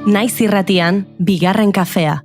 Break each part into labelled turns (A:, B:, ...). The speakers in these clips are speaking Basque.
A: Naiz irratian, bigarren kafea.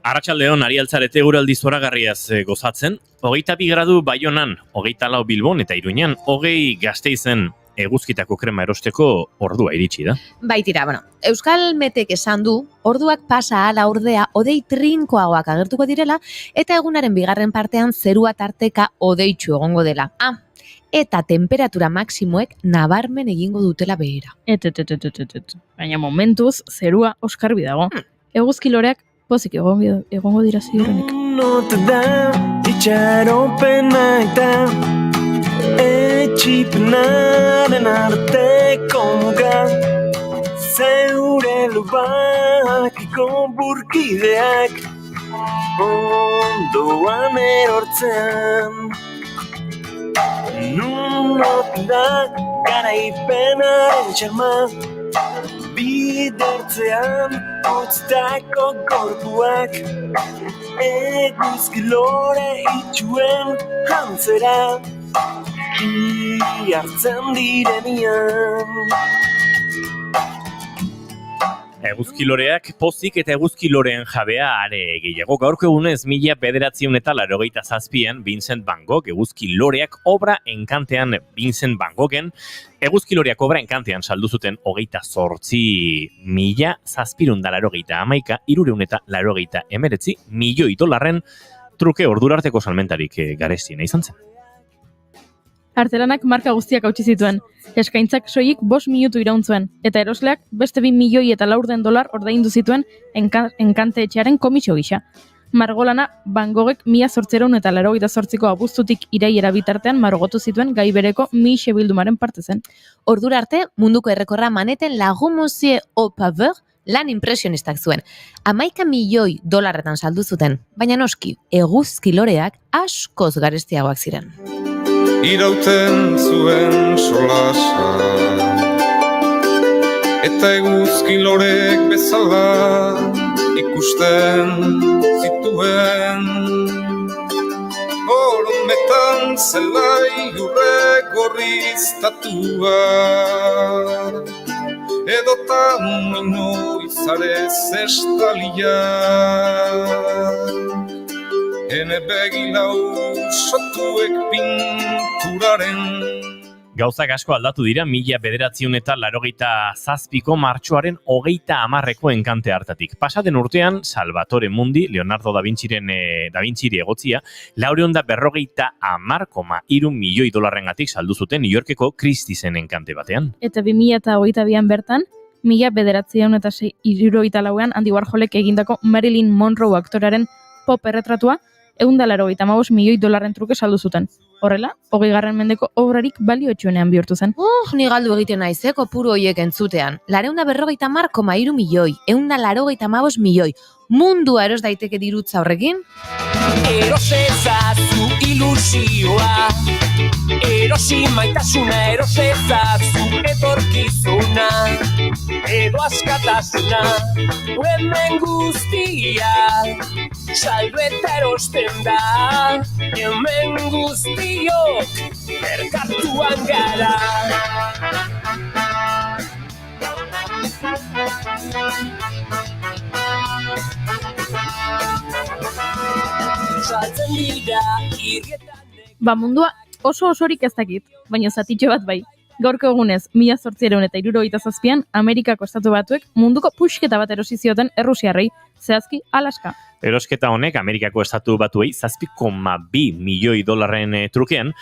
B: Arratsaldeon, ari altzarete eguraldi zoragarriaz gozatzen. 22 gradu Baionan, 24 Bilbon eta Iruñan, 20 Gasteizen eguzkitako krema erosteko ordua iritsi da.
C: Baitira, Euskal Metek esan du, orduak pasa ala ordea hodei trinkoagoak agertuko direla eta egunaren bigarren partean zerua tarteka hodeitsu egongo dela. Eta temperatura maksimoek nabarmen egingo dutela behera.
D: Baina momentuz, zerua oskarbi dago. Eguzkiloreak pozik egongo dira ziurrenik.
E: Not da itxaropena eta etxipenaren arteko muga, zeure lubakiko burkideak ondoan erortzen. Nunot da garaipenaren txarma, bidertzean utztako gorpuak, eguzkilore itxuen jantzera hartzen direnian.
B: Eguzkiloreak pozik eta eguzkiloreen jabea are gehiago. Gaurko egunez 1987an Vincent Van Gogh eguzkiloreak obra enkantean Vincent Van Goghen eguzkiloreak obra enkantean saldu zuten 28.789 milioi dolarren truke ordurarteko salmentarik garestiena izan zen.
D: Artelanak marka guztiak hautsi zituen. Eskaintzak soilik 5 minutu iraun zuen, eta erosleak beste 2 milioi eta $400 ordaindu zituen enkante etxearen komisio gisa. Margolana Van Goghek 1888ko abuztutik iraiera bitartean margotu zituen gai bereko Mixe bildumaren parte zen.
C: Ordura arte, munduko errekorra maneten lagun Monsieur au Paveur lan impresionistak zuen. 11 milioi dolarretan saldu zuten, baina noski, eguzkiloreak askoz garestiagoak ziren.
F: Irauten zuen solasa, eta eguzkilorek bezala ikusten zituen. Hormetan zelai urre gorriztatua, edota muino izarez estalia. Hene begilau sotuek pinturaren.
B: Gauzak asko aldatu dira 1987ko martxoaren 30ko enkante hartatik. Pasaden urtean, Salvatore Mundi, Leonardo da Vinciri egotzia, 450,3 milioi dolarrengatik saldu zuten New Yorkeko Christie'sen enkante batean.
D: Eta 2022an bertan, 1974an Andy Warholek egindako Marilyn Monroe aktoraren pop erretratua, 185 milioi dolarren truke saldu zuten. Horrela, 20. mendeko obrarik balioetsuenean bihurtu zen.
C: Ni galdu egiten naiz, kopuru horiek entzutean. 450,3 milioi, 185 milioi. Mundua eros daiteke dirutza horrekin?
E: Erosezazu ilusioa, erosi maitasuna, erosezazu etorkizuna, edo askatasuna, hemen guztia, saldu eta erosten da, hemen guztiok, merkatuan gara.
D: Mundua oso osorik ez dakit, baina zatitxo bat bai. Gaurko egunez, 1877an Amerikako Estatu Batuek munduko pusketa bat erosi zioten errusiarrei, zehazki Alaska.
B: Erosketa honek Amerikako Estatu Batuei 7,2 milioi dolarren trukean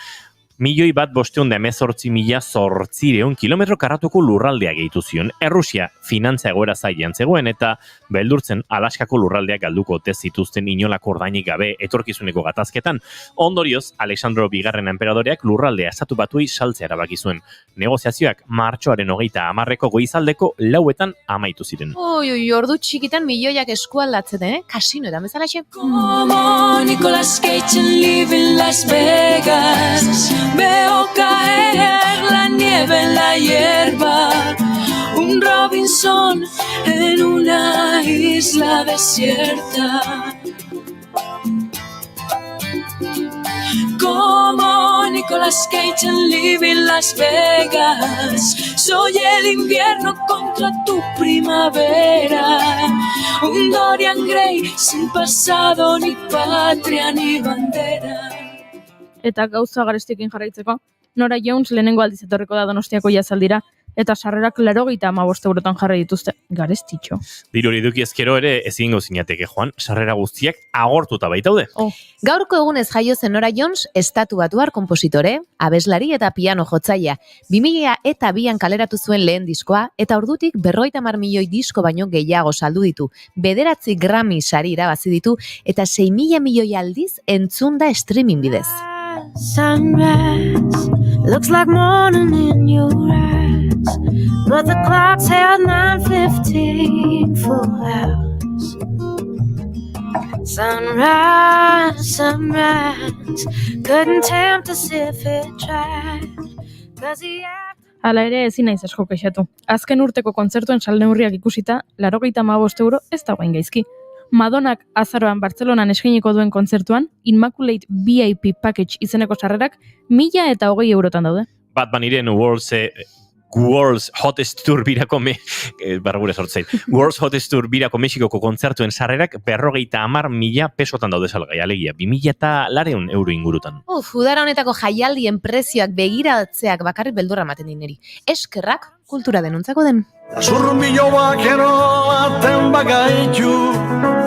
B: 1.518.800 kilometro karratuko lurraldea gehitu zion. Errusia finantza egoera zailean zegoen eta beldurtzen Alaskako lurraldeak galduko ote zituzten inolako ordainik gabe etorkizuneko gatazketan. Ondorioz, Alexandro Bigarren enperadoreak lurraldea estatu batuei saltzea erabaki zuen. Negoziazioak martxoaren 30 goizaldeko 4 amaitu ziren.
C: Ordu txikitan milioiak eskualdatzen, kasinoetan bezalaxe.
G: Como Nicolas Cage en Live en Las Vegas, veo caer la nieve en la hierba, un Robinson en una isla desierta. Como Nicolas Cage en Live en Las Vegas, soy el invierno contra tu primavera, un Dorian Gray sin pasado ni patria ni bandera.
D: Eta gauza garestiekin jarraitzeko, Nora Jones lehenengo aldiz etorriko da Donostiako jazaldira, eta sarrerak 85 eurotan jarri dituzte. Garestitxo.
B: Diru hori eduki ezkero ere ezingo zinateke joan, sarrera guztiak agortuta baitaude.
C: Gaurko egunez jaio zen Nora Jones, estatu batuar konpositore, abeslari eta piano jotzailea. 2002an kaleratu zuen lehen diskoa, eta ordutik 50 milioi disko baino gehiago saldu ditu. 9 Grammy sari irabazi ditu, eta 6.000 milioi aldiz entzunda streaming bidez.
G: Sunrise looks like morning in your eyes, but the clock's held 9:15 full hours. Sunrise, sunrise, couldn't tempt us if it tried, 'cause the
D: Hala ere ezin naiz asko kexatu. Azken urteko kontzertuen salneurriak ikusita, 95 euro ez dagoen gaizki. Madonak azaroan Bartzelonan eskainiko duen kontzertuan, Immaculate VIP Package izeneko sarrerak 1.020 eurotan daude.
B: Bad Bunnyren World's Hottest Tour birako World's Hottest Tour birako Mexikoko kontzertuen sarrerak 50.000 pesotan daude salgai, alegia 2.400 euro ingurutan.
C: Udara honetako jaialdien prezioak begiratzeak bakarrik beldurra ematen dineri. Eskerrak kultura denuntzako den.
H: Zurrumilo bakero baten bagaitu,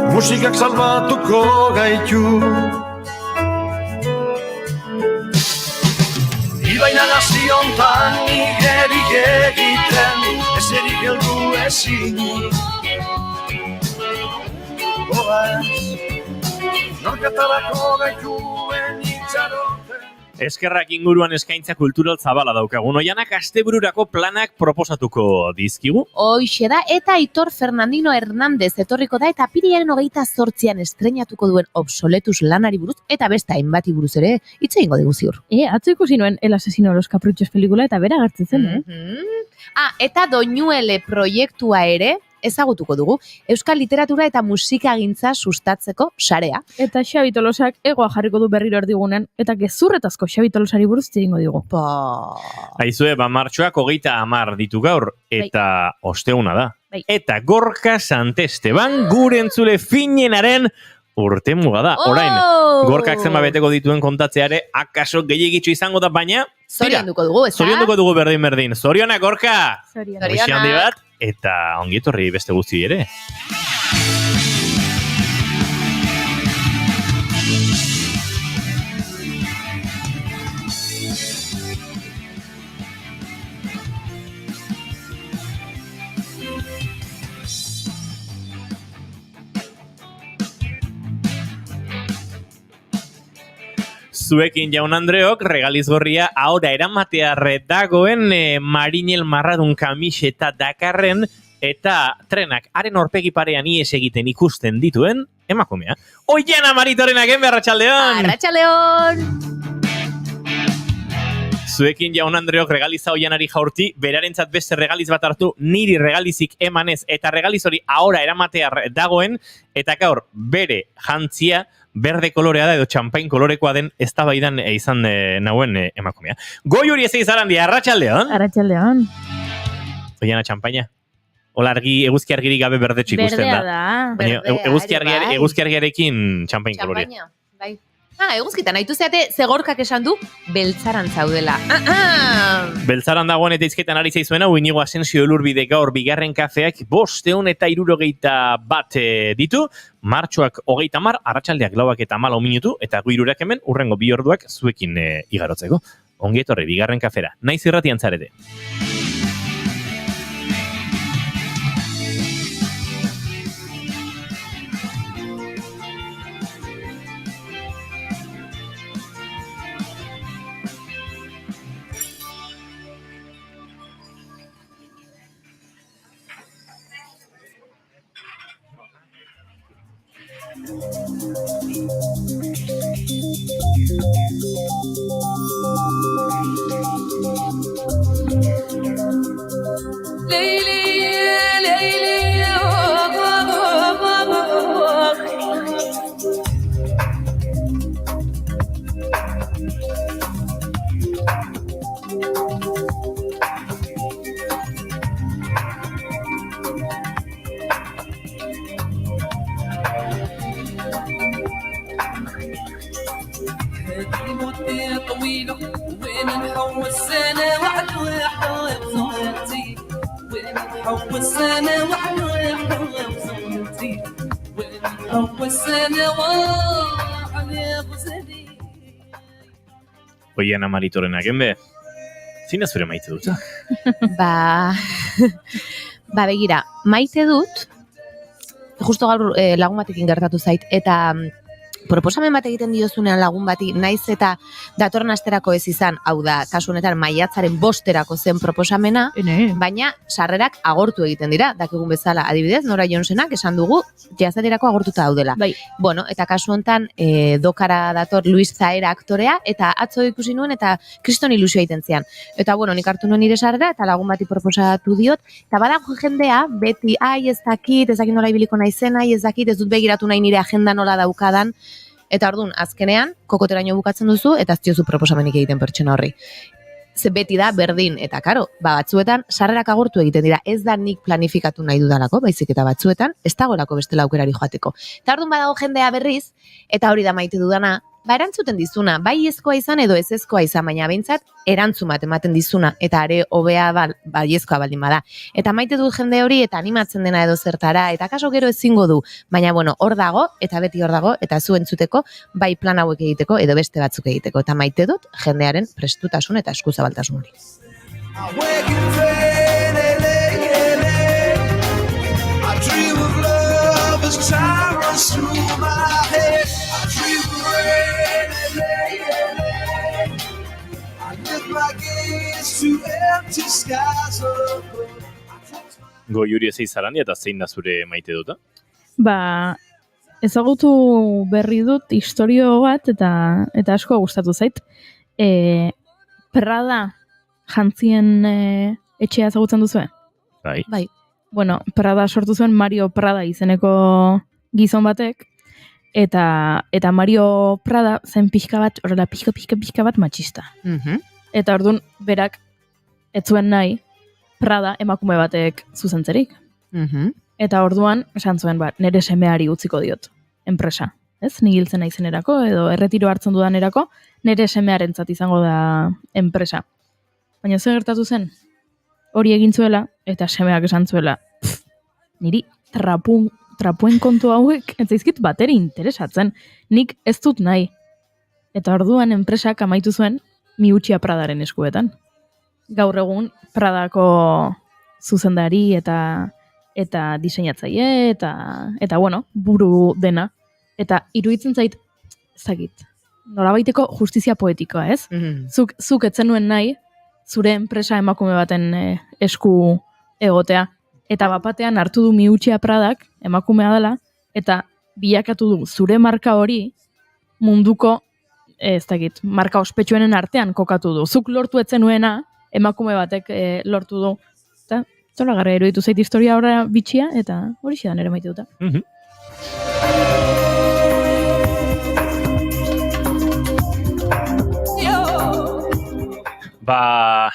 H: musikak salbatuko gaitu. Ibaina naziontan nigerik egiten, ezerik heldu ezinik. Goaz, norkatarako gaituen itxaroten.
B: Eskerrak inguruan eskaintza kultural zabala daukagun. Oianak astebururako planak proposatuko dizkigu.
C: Hoixe da, eta Aitor Fernandino Hernández etorriko da, eta apirilaren 28an estreinatuko duen Obsoletus lanari buruz, eta beste hainbati buruz ere, hitz egingo dugu ziur.
D: Atzo ikusi nuen El asesino de los caprichos pelikula, eta bera agertzen zen,
C: Eta Doñuele proiektua ere, ezagutuko dugu, euskal literatura eta musikagintza sustatzeko sarea.
D: Eta Xabi Tolosak egoa jarriko du berriro erdigunen, eta gezurretazko Xabi Tolosari buruz egingo digu.
B: Aizue, martxoak 30 ditu gaur, eta osteuna da.
D: Bai.
B: Eta Gorka Santesteban gure entzule finenaren urte muga da. Orain, Gorkak zenba beteko dituen kontatzeare, akaso gehiagitxo izango da, baina...
C: Zorionduko dugu, ez da?
B: Zorionduko dugu berdin. Zorionak, Gorka!
D: Zorionak.
B: Hoxe handi bat, eta ongietorri beste guzti ere. Zuekin Jaun Andreok regalizgorria ahora eramatearre dagoen Marinel Marradun kamiseta dakarren eta trenak haren orpegi parean ies egiten ikusten dituen emakumea. Oiana Maritorenak Arratsaldeon!
C: Arratsaldeon!
B: Zuekin Jaun Andreok regaliza Oianari jaurti, berarentzat beste regaliz bat hartu, niri regalizik emanez eta regaliz hori ahora eramatear dagoen, eta gaur bere jantzia berde kolorea da edo txampain kolorekoa den eztabaidan izan nauen emakumea. Goi hori ez izarandi, Arratsaldeon!
D: Arratsaldeon.
B: Oiana, txampaina? Ola eguzki argirik gabe berdetxo ikusten da.
D: Berdea da.
B: Baina eguzki argiarekin txampain kolorea.
C: Txampaina, bai. Eguzkitan, haitu zeate, zegorkak esan du, beltzaran zaudela.
B: Beltzaran dagoen eta izketan ari zaizuena, Inigo Asensio Elurbide gaur bigarren kafeak 561 ditu, martxoak 30, arratsaldeak 4 eta 14 minutu, eta guirurak hemen, urrengo 2 orduak zuekin igarotzeko. ongi etorri bigarren kafera, naiz irratian zarete. Oian Amaritorenak, enbe, zina zure maite dut.
C: Ba begira, maite dut, justo gaur lagun batekin gertatu zait, eta proposamen bat egiten diozunean lagun bati, naiz eta datorren asterako ez izan, hau da, kasu honetan maiatzaren 5 zen proposamena, baina sarrerak agortu egiten dira, dakigun bezala, adibidez, Nora Jonesenak esan dugu, jazarerako agortuta daudela.
D: Bai.
C: Bueno, eta kasu honetan, dokara dator Luis Zaera aktorea, eta atzo ikusi nuen, eta kriston ilusio egiten zian. Eta, bueno, nik hartu nuen nire sarrera, eta lagun bati proposatu diot, eta badago jendea, beti, ez dakit nola ibiliko naizen, ez dakit, ez dut begiratu nahi nire agenda nola daukadan, eta orduan, azkenean, kokoteraino bukatzen duzu, eta ez diozu proposamenik egiten pertsona horri. Ze beti da, berdin, eta karo, batzuetan, sarrerak agortu egiten dira, ez da nik planifikatu nahi dudalako, baizik eta batzuetan, ez dagoelako bestela aukerari joateko. Eta orduan badago jendea berriz, eta hori da maite dudana, erantzuten dizuna, bai ezkoa izan edo ez ezkoa izan, baina behintzat erantzun bat ematen dizuna, eta are hobea bai ezkoa baldin bada. Eta maite dut jende hori, eta animatzen dena edo zertara, eta kaso gero ezingo du, baina bueno, hor dago, eta beti hor dago, eta zu entzuteko, bai plan hauek egiteko, edo beste batzuk egiteko, eta maite dut jendearen prestutasun eta eskuzabaltasun hori.
B: Goiuri ezei zarandi eta zein da zure maite duta?
D: Ba, ezagutu berri dut historio bat eta asko gustatu zait. Prada jantzien etxea ezagutzen duzue?
B: Bai.
D: Bueno, Prada sortu zuen Mario Prada izeneko gizon batek, eta Mario Prada zen pixka bat, horrela pixka bat matxista. Eta orduan berak ez zuen nahi Prada emakume batek zuzentzerik. Eta orduan esan zuen, nire semeari utziko diot enpresa. Ez, ni hiltzen naizenerako edo erretiro hartzen dudanerako, nire semearentzat izango da enpresa. Baina zer gertatu zen? Hori egin zuela eta semeak esan zuela, niri trapuen kontu hauek ez zaizkit bateri interesatzen, nik ez dut nahi. Eta orduan enpresak amaitu zuen Miuccia Pradaren eskuetan. Gaur egun Pradako zuzendari eta diseinatzaile eta bueno, buru dena. Eta iruditzen zait, ezagit, nolabaiteko justizia poetikoa, ez? Zuk etzen nuen nahi, zure enpresa emakume baten esku egotea. Eta bapatean hartu du Miuccia Pradak emakumea dela, eta bilakatu du zure marka hori munduko, ez dakit, marka ospetsuenen artean kokatu du. Zuk lortu etzen nuena, emakume batek lortu du. Eta zola garra eruditu zait historia horra bitxia, eta hori xidan ere maite duta.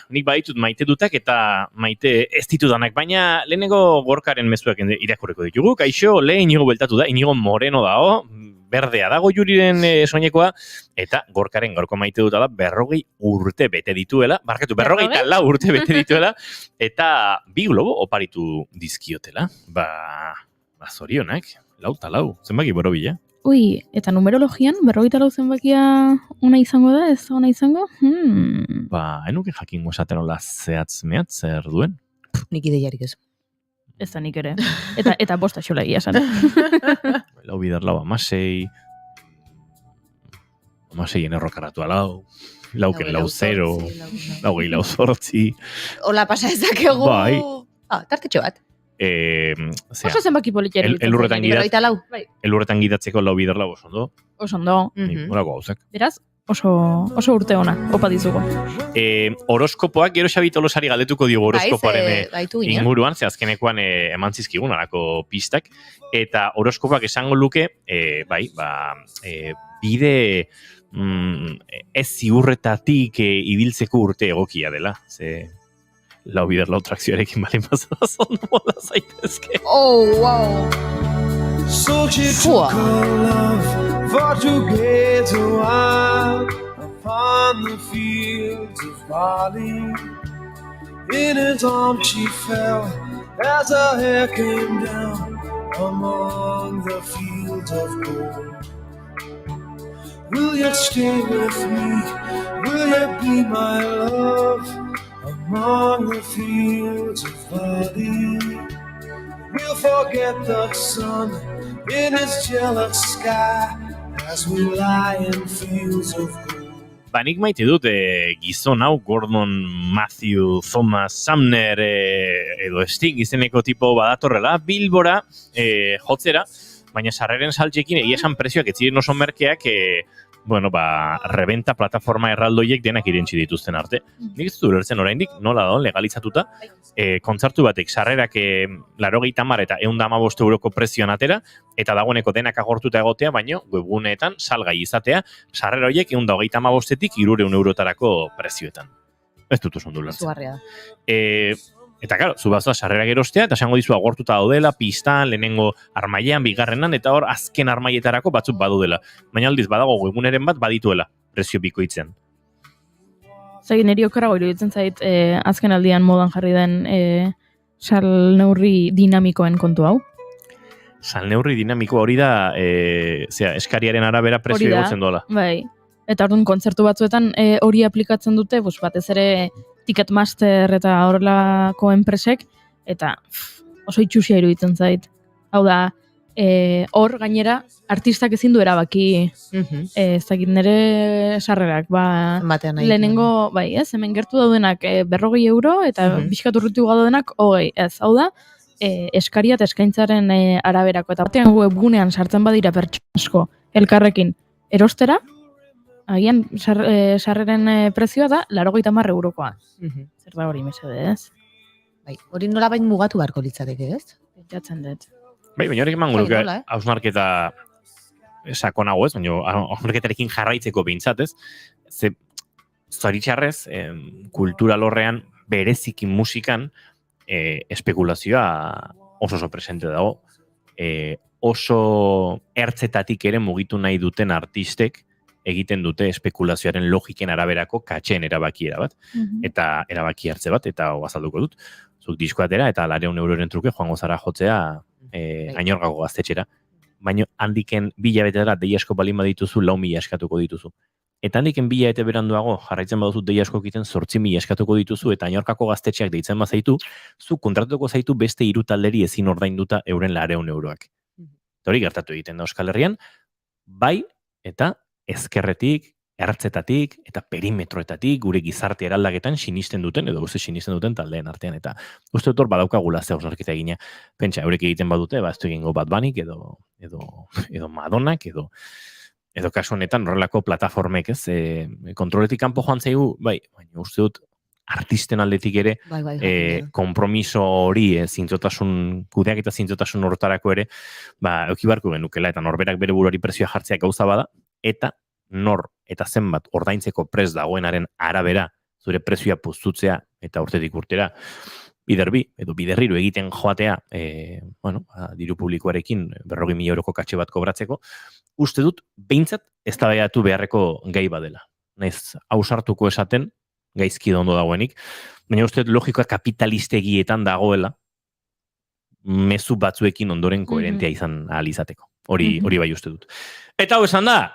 B: Nik baditut maite dutak eta maite ez ditudanak, baina lehenengo Gorkaren mezuak irakurriko ditugu. Kaixo, Inigo bueltatu da, Inigo Moreno dao, berdea dago Juriren soinekoa, eta Gorkaren gaurko maite duta da 40 urte bete dituela, 44 urte bete dituela, eta 2 globo oparitu dizkiotela. Zorionak, 4 zenbaki borobila.
D: Ui, eta numerologian, 44 zenbakia ona izango da, ez ona izango?
B: Ba, enuke jakingo esaten hola zehatz mehatz zer duen.
C: Nik ideiarik ez.
D: Ez da nik ere. Eta bosta xola egia esan.
B: Lau bider lau amasei errokaratu alau, lauken lau zero, laugei lau zortzi.
C: Hola pasa ezakegu.
B: Bai.
C: Tartetxo bat.
D: Oso zenbaki politxera.
B: Elurretan gidatzeko lau bider lau oso ondo.
D: Oso ondo.
B: Horako gauzak.
D: Beraz, oso urte ona, opa dizugu.
B: Horoskopoak, gero Xabi Tolosari galdetuko diogu horoskopoaren
C: baitu
B: inguruan, ze azkenekoan eman zizkigun alako pistak, eta horoskopoak esango luke, bide ez ziurretatik ibiltzeko urte egokia dela, ze lau bider lau trakzioarekin balin bazara zondo mola zaitezke.
C: Oh, wow!
H: So she took her love for to get a while upon the fields of barley. In his arms she fell as her hair came down among the fields of gold. Will you stay with me? Will you be my love among the fields of barley? We'll forget the sun in his jealous sky as we lie in fields of gold.
B: Nik maite dut gizon hau Gordon Matthew Thomas Sumner edo Sting izeneko tipo badatorrela Bilbora jotzera, baina sarreren saltzekin egia esan prezioak ez ziren oso merkeak rebenta plataforma erraldoiek denak irentsi dituzten arte. Nik ez dut ulertzen oraindik nola da legalizatuta kontzertu batek sarrerak 80 eta 115 euroko prezioan atera, eta dagoeneko denak agortuta egotea, baino webguneetan salgai izatea sarrera horiek 135etik 300 eurotarako prezioetan. Ez dut oso ondo ulertzen.
C: Zugarria da.
B: Eta, claro, zu bazoa sarrerak erostea, eta esango dizu agortuta daudela, pistan, lehenengo armailean, bigarrenan, eta hor azken armaietarako batzuk badudela. Baina aldiz, badago webguneren bat badituela, prezio bikoitzen.
D: Zagin, niri okarago iruditzen zait, azken aldian modan jarri den salneurri dinamikoen kontu hau.
B: Salneurri dinamikoa hori da, eskariaren arabera prezio egotzen dola.
D: Bai, eta orduan kontzertu batzuetan hori aplikatzen dute, batez ere Ticketmaster eta horrelako enpresek, eta oso itxusia iruditzen zait. Hau da, hor gainera artistak ezin du erabaki, ez dakit nire sarrerak, lehenengo, hemen gertu daudenak 40 euro, eta bizkat urritu daudenak 20, ez, hau da, eskaria eta eskaintzaren araberako, eta batean webgunean sartzen badira pertsasko elkarrekin erostera, agian sarreren prezioa da 80 eurokoa. Zer da hori mesedez?
C: Hori nola bain mugatu beharko litzateke, ez?
D: Jatzen dut.
B: Baina horrek eman guruke hausnarketa sakonago ez, baina hausnarketarekin jarraitzeko behintzat ez. Ze zoritxarrez, kultura lorrean berezikin musikan espekulazioa oso presente dago. Oso ertzetatik ere mugitu nahi duten artistek egiten dute espekulazioaren logiken araberako katxeen erabakiera bat, eta erabaki hartze bat, eta azalduko dut. Zuk diskoatera eta 200 euroren truke joango zara jotzea Ainorgako gaztetxera. Baina handiken 2 hilabetera dei asko balin badituzu 4.000 eskatuko dituzu. Eta handiken 2 hilabete beranduago jarraitzen baduzu dei asko egiten 8.000 eskatuko dituzu, eta Ainorgako gaztetxeak deitzen bazaitu, zuk kontratuko zaitu beste 3 talderi ezin ordainduta euren 200 euroak. Eta hori gertatu egiten da Euskal Herrian, bai eta ezkerretik, ertzetatik eta perimetroetatik gure gizarte eraldaketan sinisten duten, edo guzti sinisten duten taldeen artean. Eta uste dut hor badaukagula ze hausnarketa egina. Pentsa, eurek egiten badute, ez du egingo Bad Bunnyk edo Madonnak, edo kasu honetan horrelako plataformek, ez, kontroletik kanpo joan zaigu, baina uste dut artisten aldetik ere, kompromiso hori, kudeak eta zintzotasun horretarako ere, eukibarko genukela, eta norberak bere buruari prezioa jartzea gauza bada, eta nor eta zenbat ordaintzeko prest dagoenaren arabera zure prezioa puztutzea eta urtetik urtera biderbi edo biderriru egiten joatea diru publikoarekin 40.000 euroko katxe bat kobratzeko, uste dut behintzat eztabaidatu beharreko gai badela. Naiz ausartuko esaten, gaizki ondo dagoenik, baina uste dut logikoa kapitalistegietan dagoela mezu batzuekin ondoren koherentea izan ahal izateko. Hori bai uste dut. Eta hau esan da,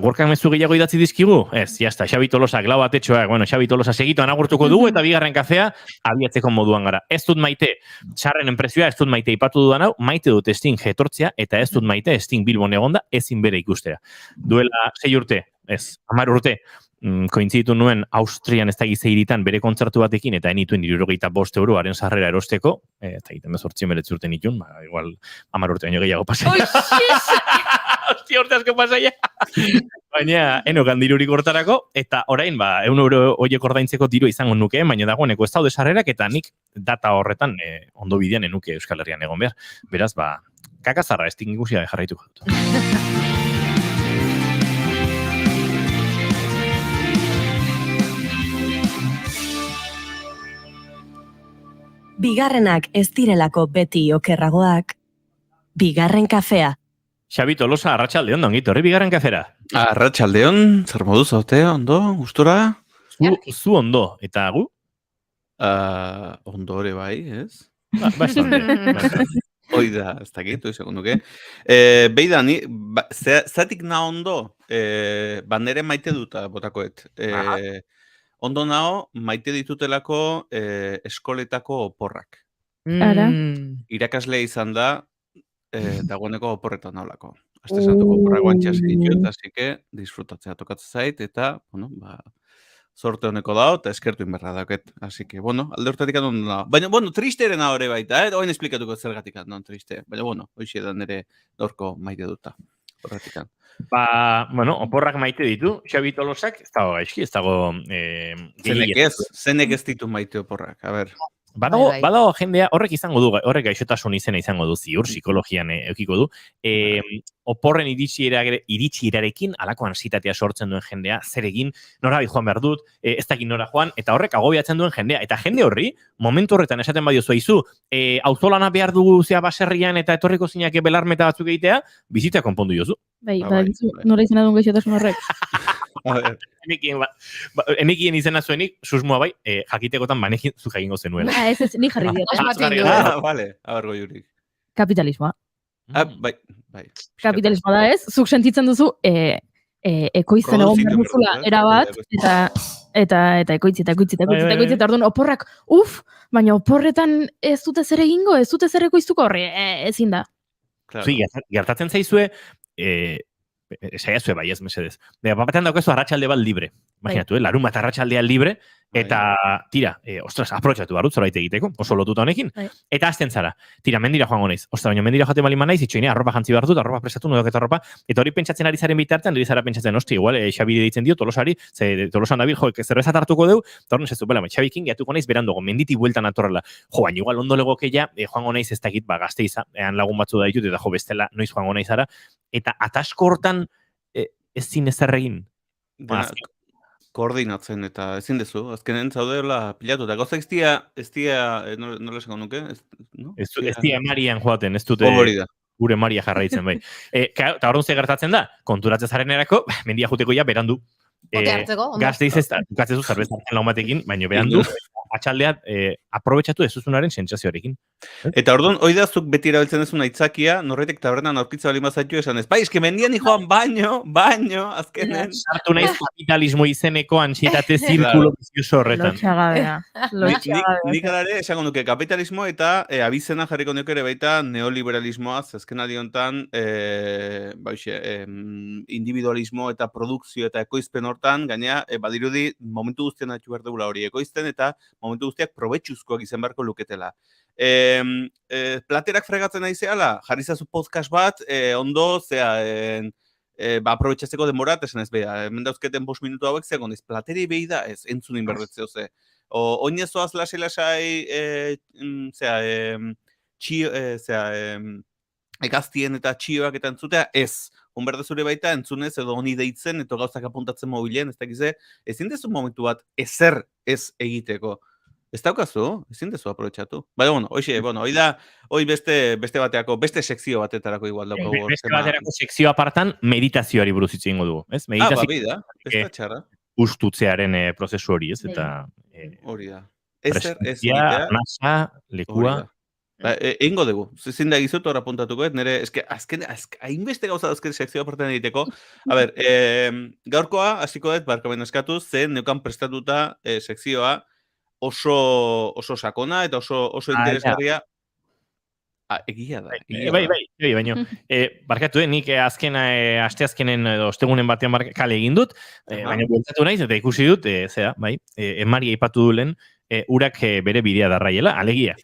B: gorkak mezu gehiago idatzi dizkigu? Ez, jazta, Xabi Tolosak, lau atetxoak, Xabi Tolosa segituan agurtuko dugu, eta bigarren kafea abiatzeko moduan gara. Ez dut maite, txarren enprezioa, ez dut maite ipatu dudan hau, maite dut Sting etortzea, eta ez dut maite Sting Bilbon egonda, ezin bere ikustera. Duela 6 urte, ez, 10 urte, kointzitu nuen Austrian ez da gizeiritan bere kontzertu batekin, eta enituen 75 euro haren sarrera erosteko, eta egiten 18 urte nituen, igual 10 urte baino gehiago pasai. Hostia, urte asko pasaia. Baina, enokan dirurik hortarako, eta orain, 1 euro horiek ordaintzeko diru izango nuke, baina dagoeneko ez daude sarrerak, eta nik data horretan ondo bidean enuke Euskal Herrian egon behar. Beraz, kakazarra Sting ikusia jarraituko dut.
A: Bigarrenak ez direlako beti okerragoak. Bigarren kafea.
B: Xabi Tolosa, arratsaldeon, dongit, horri bigarren kafera.
I: Arratsaldeon, zer moduz zaute, ondo, gustura?
B: Zu ondo, eta gu?
I: Ondo ere bai, ez?
B: Bastante.
I: Hoi da, ez dakit, hoi segunduke. Beida, ni, zatik na ondo, nere maite duta botakoet. Ondo nao, maite ditutelako eskoletako oporrak.
D: Ara.
I: Irakaslea izan da, dagoeneko oporretan naulako. Aste santuko oporrak guantxas egitut, así que disfrutatzea tokatzen zait, eta, sorte honeko dao, eta eskertu inberra dauket. Así que, alde hortatik ondo nao. Baina, tristerena hori baita, oin esplikatuko zergatik non triste. Baina, hoxe da nire dorko maite duta. Horratikan.
B: Oporrak maite ditu, Xabi Tolosak, ez dago gaizki, ez dago...
I: Zenek ez ditu maite oporrak, a ber...
B: Badago jendea, horrek izango du, horrek gaixotasun izena izango du, ziur, psikologian eukiko du, oporren iritsierarekin, alako ansitatea sortzen duen jendea, zer egin, nora joan behar dut, ez dakit nora joan, eta horrek agobiatzen duen jendea. Eta jende horri, momentu horretan esaten badiozu aizu, auzolana behar dugu zea baserrian eta etorriko zinake belarmeta batzuk egitea, bizita konpondu jozu.
D: Bai, nora izena duen gaixotasun horrek.
B: Enekien izena zuenik, susmoa bai, jakitekotan banekin zu jagingo zenuela.
D: Ez, ni jarri diot.
I: Vale, abergo jurik.
D: Kapitalismoa.
I: Bai.
D: Kapitalismoa da ez, zuk sentitzen duzu, ekoizten egon behar duzula erabat, eta ekoitzi, orduan, oporrak, baina oporretan ez dute zer egingo, ez dute zer ekoiztuko horre, ezin da.
B: Gertatzen zaizue, saiazue bai ez mesedez. Batean daukezu arratsalde bat libre. Imaginatu, larun bat arratsaldean libre, eta tira, ostras, aprobetxatu barut zorbait egiteko, oso lotuta honekin. Eta azten zara, tira, mendira joango naiz. Ostra, baina mendira joate balima naiz, itxoine, arropa jantzi behar dut, arropa prestatu, nodoketa arropa, eta hori pentsatzen ari zaren bitartean, hori zara pentsatzen, ostri, igual, Xabi deitzen dio, Tolosari, Tolosan dabil, zerbezat hartuko deu, eta hori nesezu, bela, Xabikin gehiatuko naiz berandogo, menditi bueltan atorrela. Jo, baina igual ondo legokeia, joango naiz ez dakit, gazte izan lagun batzu da ditut, eta jo, bestela, noiz joango naizara, eta atasko hortan ezin ezer egin.
I: Koordinatzen eta ezin dezu, azkenen zaudela pilatu, eta gauza ez dia, nola esango nuke?
B: Ez dia Marian joaten, ez dute gure Maria jarraitzen, bai. Eta horren ze gertatzen da, konturatzen zaren erako, mendia juteko ja berandu. Gazte izan, gaztezu zerbezartzen laun batekin, baina berandu, atxaldea aprobetxatu ez zuzunaren sentsazioarekin.
I: Eta orduan, oidazuk beti erabiltzen dezuna aitzakia, norretek tabernan aurkitza bali mazaitu esan ez. Bai, eske mendian joan baino, azkenen.
B: Sartu naiz kapitalismo izeneko ansietate zirkulo bizioso horretan.
D: Lotxagabea.
I: Nik adare, esango nuke, kapitalismo eta abizena jarriko nuke ere baita neoliberalismoa, azken adiontan, individualismo eta produkzio eta ekoizpen hortan, gaina, badirudi, momentu guztien atxu behar dugula hori ekoizten eta momentu guztiak probetxuzkoak izan beharko luketela. Platerak fregatzen naizeala, jarri zazu podcast bat, ondo, aprobetxatzeko demorat, esan ez beha, hemen dauzketen 5 minutu hauek zegoen, ez plateri behi da, ez entzun inberdetzeo ze. Oinezoaz lasai, egaztien eta txioak eta entzutea, ez. Onberde zure baita entzunez edo honi deitzen, eta gauzak apuntatzen mobilen, ez dakize, ezin dezu momentu bat ezer ez egiteko. Ez daukazu, ezin dezu aprobetxatu. Baina, hoi beste bateako, beste sekzio batetarako igual daukagu.
B: Beste baterako sekzio apartan meditazioari buruz hitz egingo dugu, ez?
I: Meditazio. Ez da txarra.
B: Ustutzearen prozesu hori, ez? Eta
I: hori da. Ezer ez
B: egitea. Nasa, lekua.
I: Egingo dugu, zin da gizut, hor apuntatuko, nire, azken, hainbeste gauza azken sekzioa partean egiteko. A ber, gaurkoa, hasiko dut, barkamen eskatuz, zen neukan prestatuta sekzioa oso sakona eta oso interesgarria. Egia da.
B: Baina, barkatu, nik asteazkenen edo ostegunen batean kale egin dut, baina bueltatu naiz, eta ikusi dut, Emari aipatu du lehen, urak bere bidea darraiela, alegia.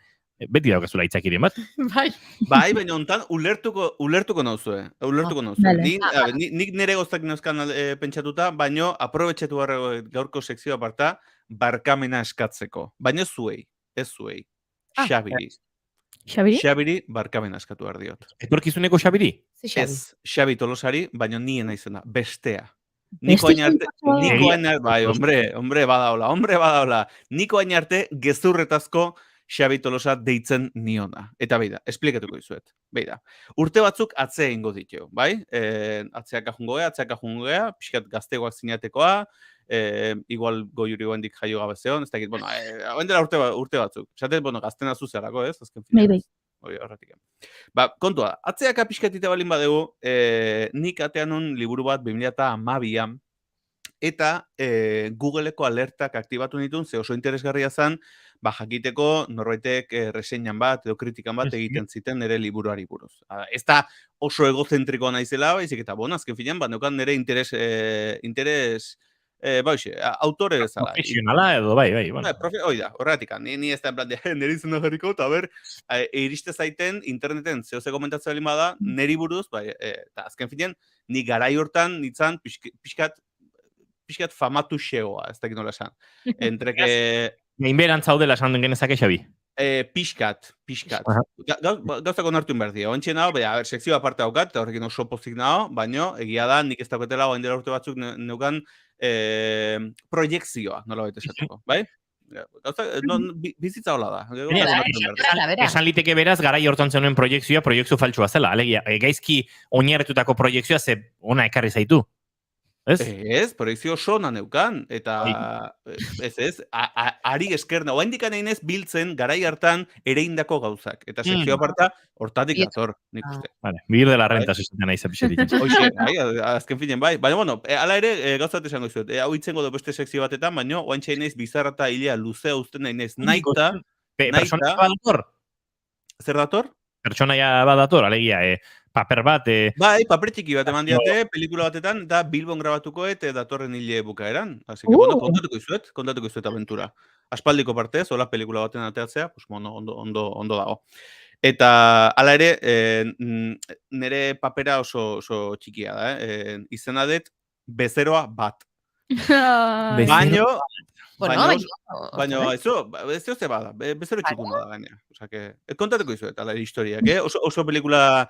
B: Beti daukazula itzakiren bat.
I: Bai, baina hontan ulertuko nauzue. Nik nire goztak neuzkan pentsatuta, baino aprobetxetu gaurko sekzioa parta, barkamena eskatzeko. Baina ez zuei. Xabiri. Xabiri barkamena eskatu behar diot.
B: Etorkizuneko Xabiri?
I: Ez, Xabi Tolosari, baina nien izena, bestea. Niko hain arte, bai, hombre badaola. Niko hain arte gezurretazko Xabi Tolosa deitzen niona. Eta beida, esplikatuko dizuet. Beida, urte batzuk atzea ingo ditu, bai? Atzeaka jungogea, pixkat gaztegoak zinatekoa, igual goiuri guendik jaio gabe zeon, ez dakit, bueno, dela urte batzuk. Zaten, bueno, gaztena zuzelako, ez? Azken fina. Horretik. Kontua, atzeaka pixkatita balin badegu, nik atean un liburu bat 2012an, eta Googleeko alertak aktibatu nituen, ze oso interesgarria zen, jakiteko norbaitek reseinan bat edo kritikan bat egiten ziten nire liburuari buruz. Ez da oso egozentrikoa naizela, baizik eta azken finean, neukan nire interes autore bezala.
B: Profesionala edo, bai.
I: Oida, horregatik, ni ez da en plan de, nire izena jarriko, eta iriste zaiten interneten zehose komentatzea balin bada, niri buruz, eta azken finean, ni garai hortan nitzan pixkat famatu xegoa, ez dakit nola esan. Entreke...
B: Gainberan zaudela esan duen genezake, Xabi?
I: Pixkat. Gauzak onartu behar dira. Ointxe nago, sekzioa aparte haukat, eta horrekin oso pozik nago, baina egia da, nik ez dauketela oain dela urte batzuk neukan proiektzioa, nola baita esateko, bai? Bizitza hola da.
B: Esan liteke beraz, garai hortan zenuen proiektzioa faltsua zela. Alegia, gaizki oinarretutako proiektzioa ze ona ekarri zaitu.
I: Ez, proiektzio sona neukan, eta ez, ari eskerna, oa indikan egin ez biltzen garai hartan ereindako gauzak, eta sekzio aparta hortatik dator, nik uste.
B: Bigir de la renta, zizaten nahi zapixetik.
I: Hoxe, azken finen, bai. Baina, bueno, ala ere, gauzat esango izuet, hau itzengo du beste sekzio batetan, baina, oa intxe inez bizarra eta hilea luzea usten nahi inez, naita...
B: Personaia badator?
I: Zer dator?
B: Personaia badator, alegia, paper bat...
I: Bai, paper txiki bat eman diate, pelikula batetan, da Bilbon grabatuko eta datorren hile bukaeran. Así que, bueno, kontatuko izuet aventura. Aspaldiko partez, hola pelikula baten ateatzea, pues, bueno, ondo dago. Eta, ala ere, nire papera oso txikia da, izena dut, bezeroa bat. Baina, ez ze bada, bezero txikuna da gaina. Kontatuko izuet, ala historiak, oso pelikula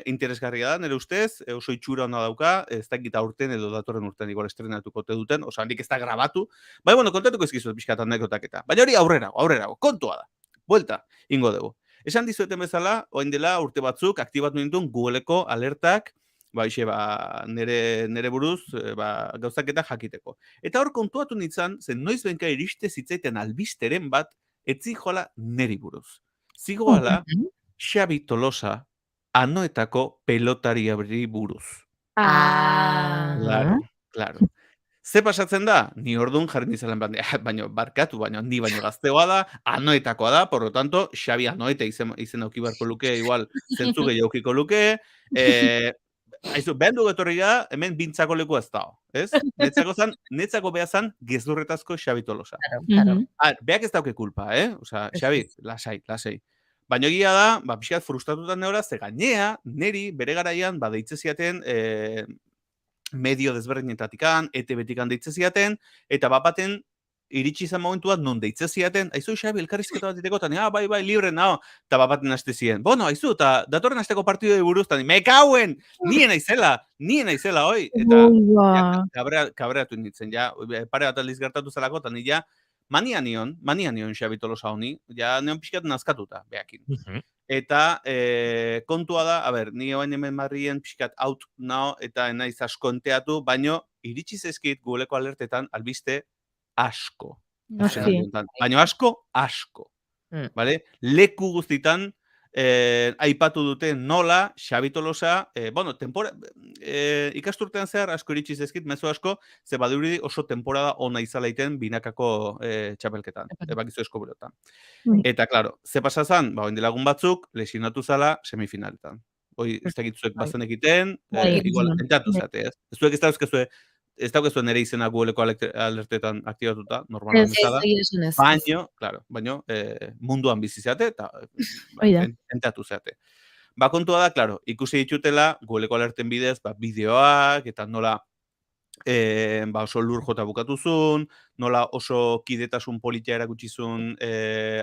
I: interesgarria da, nire ustez, oso itxura hona dauka, ez dakit aurten edo datorren urten igual estrenatuko te duten, osa nik ez da grabatu, baina, bueno, kontatuko izkizuet pixkat anekotak eta. Baina hori aurrerago, kontua da, buelta, ingo dugu. Esan dizueten bezala, oain dela urte batzuk, aktibatu nintuen Googleeko alertak, nire buruz gauzaketa jakiteko. Eta hor kontuatu nintzen, zen noiz benka iriste zitzaiten albisteren bat, etzi joala niri buruz. Zigoala, Xabi Tolosa anoetako pelotariari buruz. Claro. Ze pasatzen da? Ni orduan jarri nizalen baina barkatu, ni baino gazteoa da, anoetakoa da, por lo tanto, Xabi anoeta izen auki barko luke, igual, zentzu gehi aukiko luke, aizu, behan dugu etorri da, hemen bintzako leku ez dago, ez? Netzako behazan gezurretazko Xabi Tolosa. Beak ez dauke kulpa, Osa, Xabi, lasai. Baina egia da, pixkat frustratutan neora, ze gainea, neri, bere garaian, deitze ziaten, medio desberdinetatikan, ETB-tikan deitze ziaten, eta bapaten, iritsi izan momentuat, non deitze ziaten, aizu, Xabi, elkarrizketa bat diteko, eta bai, libre, nao, eta bapaten haste ziren. Bueno, aizu, eta datorren hasteko partidoi buruz, eta me kauen, nien aizela, hoi. Eta kabreatu nintzen, ja, pare bat aldiz gertatu zelako, eta nila, mania nion Xabi Tolosa honi, ja, neon pixkat nazkatuta, behakin. Eta kontua da, ni oain hemen marrien pixkat out nao, eta naiz asko enteatu, baino, iritsi zezkit Googleeko alertetan albiste asko. Baina asko. Vale? Leku guztitan aipatu dute nola Xabi Tolosa, ikasturtean zehar asko iritsi zaizkit, mezu asko, ze badirudi oso temporada ona izala iten binakako txapelketan, bakizu eskoburotan. Eta, klaro, ze pasa zan? Ba, lagun batzuk, lesionatu zala semifinaletan. Hoi, ez dakitzuek bazen egiten, igual, entatu zate, ez? Ez zuek ez daukezuen ere izena Googleko alertetan aktibatuta, normalan bezala. Baino, munduan bizi zeate, eta entatu zeate. Ba, kontua da, klaro, ikusi ditutela Googleko alerten bidez, bideoak, eta nola oso lur jota bukatuzun, nola oso kidetasun politia erakutsizun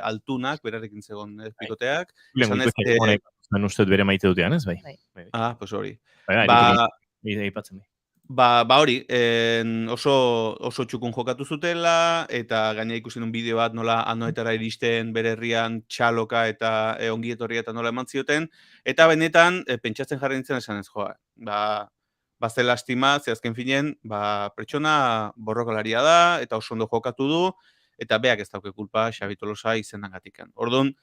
I: altunak, berarekin zegoen pikoteak.
B: Uste bere maite dutean, ez bai?
I: Ah, pues hori.
B: Aipatzen
I: hori, oso txukun jokatu zutela, eta gaina ikusi nun bideo bat nola anoetara iristen bere herrian txaloka eta ongi etorria eta nola eman zioten, eta benetan pentsatzen jarri nintzen esan ez joa. Ze lastima, ze azken finen, pertsona borrokalaria da, eta oso ondo jokatu du, eta beak ez dauke kulpa Xabi Tolosa izenagatikan. Orduan,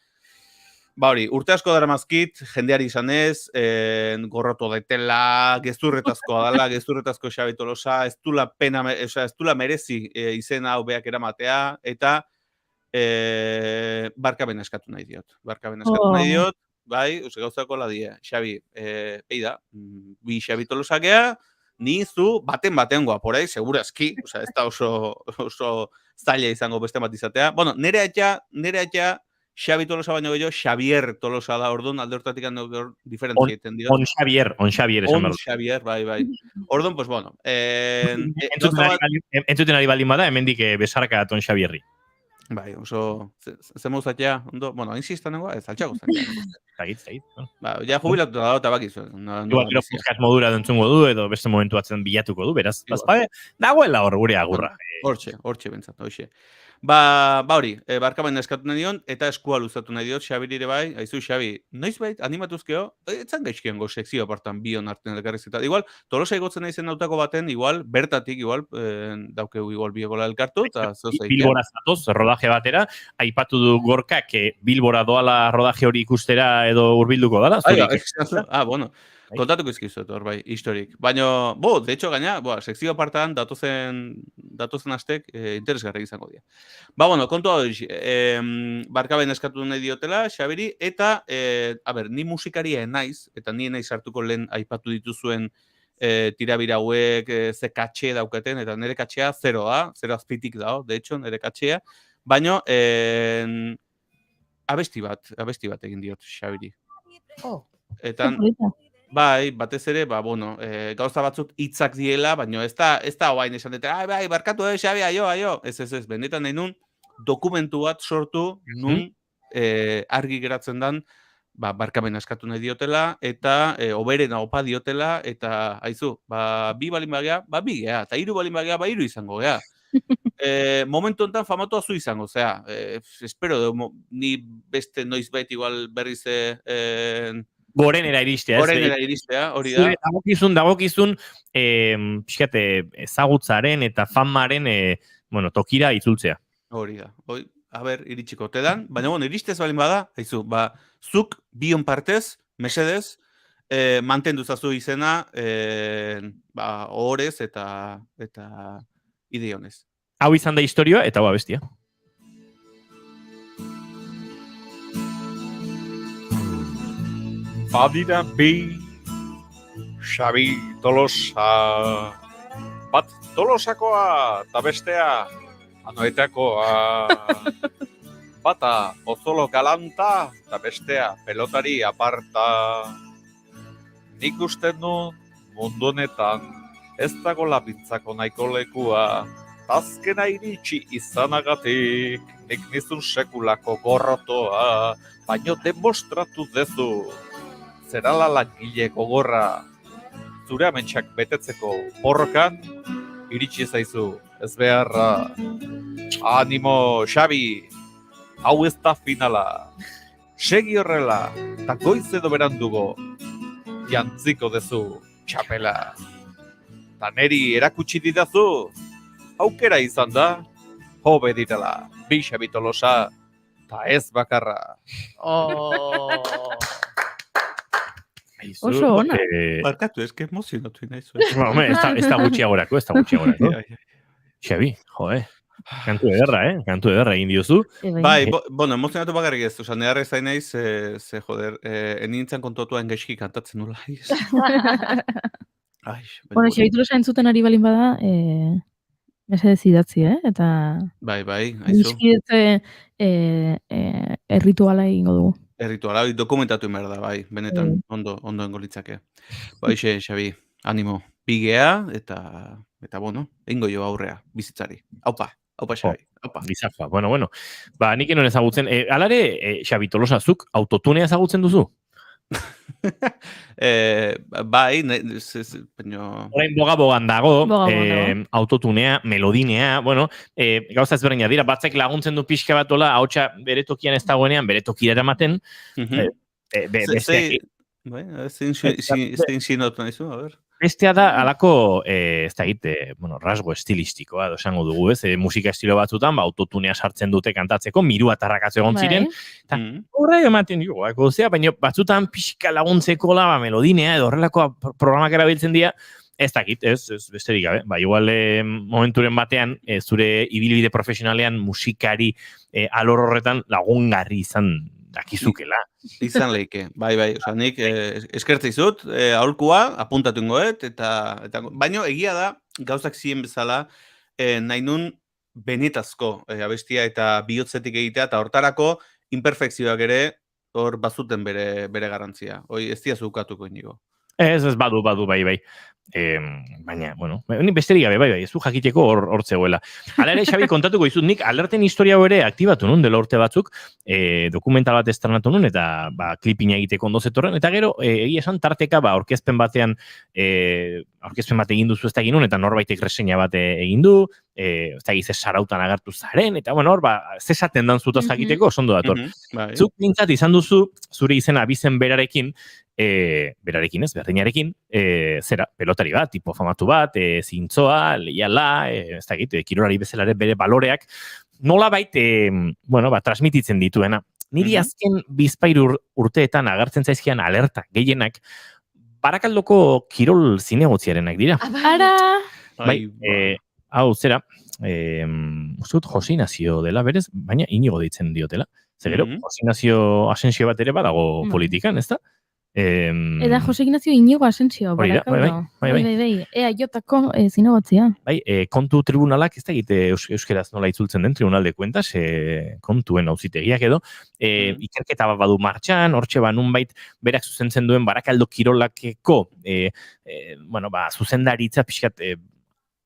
I: hori, urte asko daramazkit, jendeari izanez, gorroto daitela, gezurretazkoa dela, gezurretazko Xabi Tolosa, ez dula merezi izena hau beak eramatea, eta barkaben eskatu nahi diot. Bai, gauzako ladie, Xabi, peida, bi Xabi Tolosa gea, ni zu baten guaporai, segurazki, ez da oso zaila izango beste bat izatea. Bueno, nere atxa, Xabi Tolosa baino gehiago, Xavier Tolosa da, orduan, alde hortatik diferentzia egiten dira.
B: On Xavier, esan behar.
I: On Xavier, bai. Orduan, pues bueno.
B: Entzuten ari baldin bada, hemendik besarka On Xavierri.
I: Bai, oso, zemo zatea, ondo, bueno, insistan nengoa, ez altxago zatea.
B: Zagit.
I: Ja, jubilatu da, eta bakizu.
B: Igual, gero podcast modura dentzungo du, edo beste momentu atzen bilatuko du, beraz. Dagoela hor gure agurra.
I: Hortxe, bentsat, hoxe. Hori, barkabain eskatu nahi dion, eta eskua luzatu nahi diot, Xabirire bai, haizu Xabi, noizbait, animatuzkeo, etzan gaizkiango sekzio apartan bion arten elkarrizketa. Igual, Tolosa igotzen nahi zen nautako baten, igual, bertatik, daukegu igual biegola elkartu, eta zozaik.
B: Bilbora zatoz, rodaje batera, aipatu du Gorkak, Bilbora doala rodaje hori ikustera edo hurbilduko dala?
I: Bueno. Kontatuko izkizut, hor bai, historik. Baina, de hecho, gaina, sekzio apartan datozen astek interesgarri izango dira. Bueno, kontua hori, barkaben eskatu nahi diotela, Xabiri, eta, ni musikaria naiz, eta ni naiz hartuko lehen aipatu dituzuen tirabira hauek, ze katxe daukaten, eta nire katxea zero azpitik dao, de hecho, nire katxea, baina, abesti bat egin diot, Xabiri. Eta, bai, batez ere, gauza batzuk hitzak diela, baina ez da oain esan dute, bai, barkatu, Xabi, aio. Ez, benetan nahi nun, dokumentu bat sortu, nun argi geratzen dan, barkamen askatu nahi diotela, eta oberena opa diotela, eta, haizu, bi balin bagea, bi gea, eta hiru balin bagea, hiru izango gea. Momentu enten famatu azu izango, zera, espero, ni beste noizbait igual berriz
B: Gorenera iristea.
I: Hori da.
B: Dagokizun, pixkate, ezagutzaren eta famaren, tokira itzultzea.
I: Hori da. Iritsiko tedan, baina, iristez balin bada, haizu, zuk bion partez, mesedez, mantendu zazu izena, horrez eta ideionez.
B: Hau izan da historioa, eta hau abestia.
J: Badira bi Xabi Tolosa, bat Tolosakoa eta bestea Anoetakoa, bata Ozolo galanta eta bestea pelotari aparta. Nik usten du mundu honetan ez dago lapintzako nahiko lekua, azkena iritsi izanagatik, nik nizun sekulako gorrotoa, baino demostratu dezu. Zerala langile gogorra, zure amentsak betetzeko borrokan, iritsi zaizu, ez beharra. Animo, Xabi, hau ez da finala. Segi horrela, eta goiz edo berandugo, jantziko dezu, txapela. Ta neri erakutsi didazu, aukera izan da, hobe direla, bi Xabi Tolosa, Ta ez bakarra.
D: Oso ona.
I: Barkatu, eske emozionatu nahi zuen.
B: Ez da gutxiagorako, Xabi, kantu ederra, kantu ederra egin diozu.
I: Bai, bueno, emozionatu bakarrik ez, oza, neharre zain naiz, ze joder, enintzen kontuatuan gaizki kantatzen nula.
D: Bueno, Xabi Tolosa entzuten ari balin bada, mesedez idatzi, eta...
I: Bai, aizu.
D: Bizkidetze errituala egingo dugu.
I: Errituala, dokumentatu behar da, bai, benetan, ondo engolitzake. Bai, Xabi, animo, pigea, eta bueno, egingo jo aurrea, bizitzari. Aupa, Xabi, aupa.
B: Bizafa, bueno. Ba, nik enon ezagutzen, alare, Xabi Tolosa, zuk autotunea ezagutzen duzu?
I: Bai, baina...
B: Orain boga-bogan dago, autotunea, melodinea, bueno, gauza ezberdina dira, batzek laguntzen du pixka bat ola, hautsa bere tokian ez dagoenean, bere tokiera ematen.
I: Zein xinotu nahizu, a ber?
B: Bestea da, alako, ez da rasgo estilistikoa, esango dugu, ez, musika estilo batzutan, autotunea sartzen dute kantatzeko, miru atarrakatze egon ziren, eta horre ematen dugu, baina batzutan pixka laguntzeko melodinea, edo horrelako programak erabiltzen dira, ez dakit, ez besterik gabe, igual momenturen batean, zure ibilbide profesionalean musikari alor horretan lagungarri izan dakizukela.
I: Izan leike, bai, oza, nik eskertze izut, aholkua, apuntatu ingoet, eta baino egia da, gauzak ziren bezala, nahi nun benetazko abestia eta bihotzetik egitea, eta hortarako imperfekzioak ere hor bazuten bere garrantzia. Hoi ez diazu ukatuko inigo.
B: Ez badu, bai. Baina, bueno, besterik gabe, bai, ez du jakiteko hor zegoela. Hala ere, Xabi, kontatuko izut, nik alerten historia ere aktibatu nun, dela urte batzuk, dokumental bat estrenatu nun, eta klipina egiteko ondo zetorren, eta gero, egia esan tarteka, aurkezpen batean, aurkezpen bat egin duzu ez da egin nun, eta norbaitek reseña bat egin du, ez da egiz sarautan agertu zaren, eta bueno, hor, zesaten dan zutaz jakiteko, oso ondo dator. Zuk nintzat izan duzu, zure izena abizen berarekin berdinarekin, zera, pelotari bat, tipo famatu bat, zintzoa, leiala, ez da egit, kirolari bezalare bere baloreak, nola bait, transmititzen dituena. Niri azken bizpairu urteetan agertzen zaizkian alerta gehienak, Barakaldoko kirol zinegotziarenak dira. Bai, hau, zera, ustut Jose Inazio dela berez, baina Inigo deitzen diotela. Zegero, Jose Inazio Asensio bat ere badago politikan, ez da?
D: Eta Jose Ignacio Inigo Asensio, Barakaldo. Bai. Ea jotako zinegotzia.
B: Bai, kontu tribunalak, ez da egite euskeraz nola itzultzen den, tribunal de cuentas, kontuen auzitegiak edo, ikerketa bat badu martxan, hortxe nunbait berak zuzentzen duen Barakaldo kirolakeko, zuzendaritza pixkat,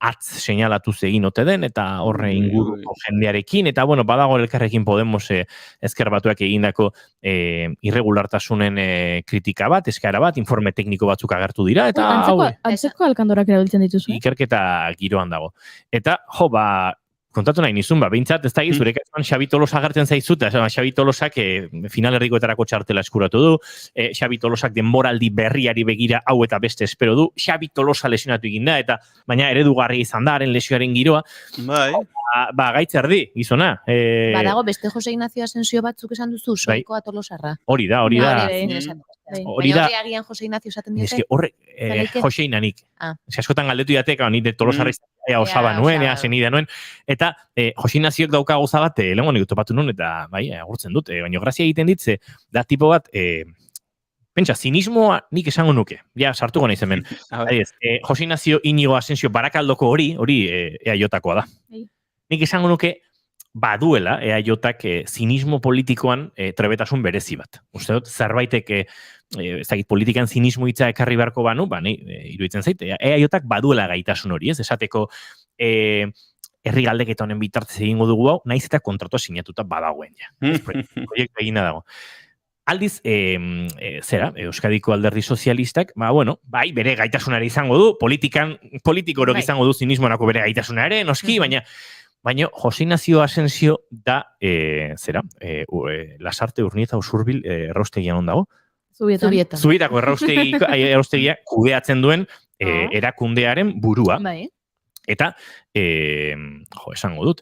B: atz seinalatu egin ote den, eta horre inguruko jendearekin, eta badago elkarrekin Podemos ezker batuak egindako irregulartasunen kritika bat, eskara bat, informe tekniko batzuk agertu dira, eta
D: antzeko alkandorak erabiltzen dituzu.
B: Ikerketa giroan dago. Eta, kontatu nahi nizun, behintzat, ez da egiz, zure kasuan Xabi Tolosa agertzen zaizut, Xabi Tolosak finalerrikoetarako txartela eskuratu du, Xabi Tolosak denboraldi berriari begira hau eta beste espero du, Xabi Tolosa lesionatu egin da, eta baina eredugarri izan da, haren lesioaren giroa.
I: Bai.
B: Gaitzer di, gizona.
C: Badago, beste Jose Ignacio Asensio batzuk esan duzu, soikoa Tolosarra.
B: Hori da.
C: Hori agian Jose Ignacio esaten diote?
B: Eske, horre, Jose Inanik. Askotan galdetu jateka, ni de Tolosarra osaba nuen, zenida nuen, eta Jose Ignaziok dauka goza bat, lehenko nik topatu nuen, eta agurtzen dut, baina grazia egiten ditze, da tipo bat, pentsa, zinismoa nik esango nuke, sartuko nahi hemen. Jose Ignacio Inigo Asensio Barakaldoko hori EAJkoa da. Nik esango nuke, baduela EAJak zinismo politikoan trebetasun berezi bat. Uste dut, zerbaitek ez dakit politikan zinismo hitza ekarri beharko banu, iruditzen zait, EAJak baduela gaitasun hori, ez? Esateko herri galdeketa honen bitartez egingo dugu hau, naiz eta kontratua sinatuta badagoen ja. Proiektu egina dago. Aldiz, Euskadiko Alderdi Sozialistak, bai, bere gaitasunare izango du, politikorok izango du zinismonako bere gaitasunare, noski, baina Jose Ignacio Asensio da, Lasarte, Urnieta, Usurbil, erraustegian ondago? Zubietako erraustegia kudeatzen duen erakundearen burua. Eta, esango dut,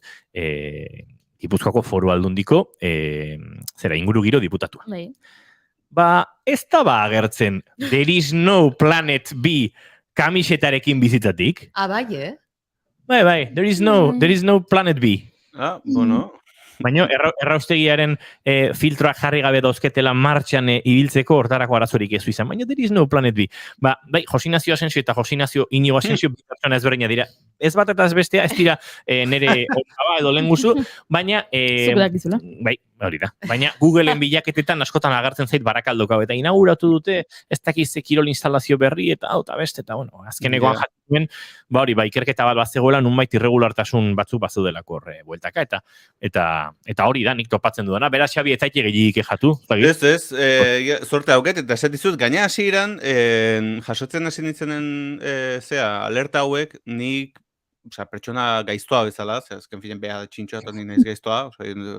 B: Gipuzkoako Foru Aldundiko zera ingurugiro diputatua.
D: Bai.
B: Ez da agertzen There is no planet B kamisetarekin bizitatik.
C: Bai,
B: Bai, there is no planet B.
I: Bueno.
B: Baina erraustegiaren filtroak jarri gabe dauzketela martxan ibiltzeko hortarako arazorik ez izan. Baina there is no planet B. Bai, Josi Nazio Asensio eta Josi Nazio Inigo Asensio pertsona ezberdina dira. Ez bat eta ez bestea, ez dira nire okaba edo lenguzu, baina bai, hori da. Baina Googleen bilaketetan askotan agertzen zait Barakaldoko eta inauguratu dute ez dakiz kirol instalazio berri eta beste eta bueno, azkenekoan jatuen, hori ikerketa bat bazegoela nunbait irregulartasun batzuk bazudelako horre bueltaka eta hori da nik topatzen dudana. Beraz Xabi ez zaite gehiagik jatu.
I: Ez, sorte hauket eta ez dizut gaina hasieran jasotzen hasi nintzenen alerta hauek nik pertsona gaiztoa bezala, azken finen beha txintxoa eta nina gaiztoa,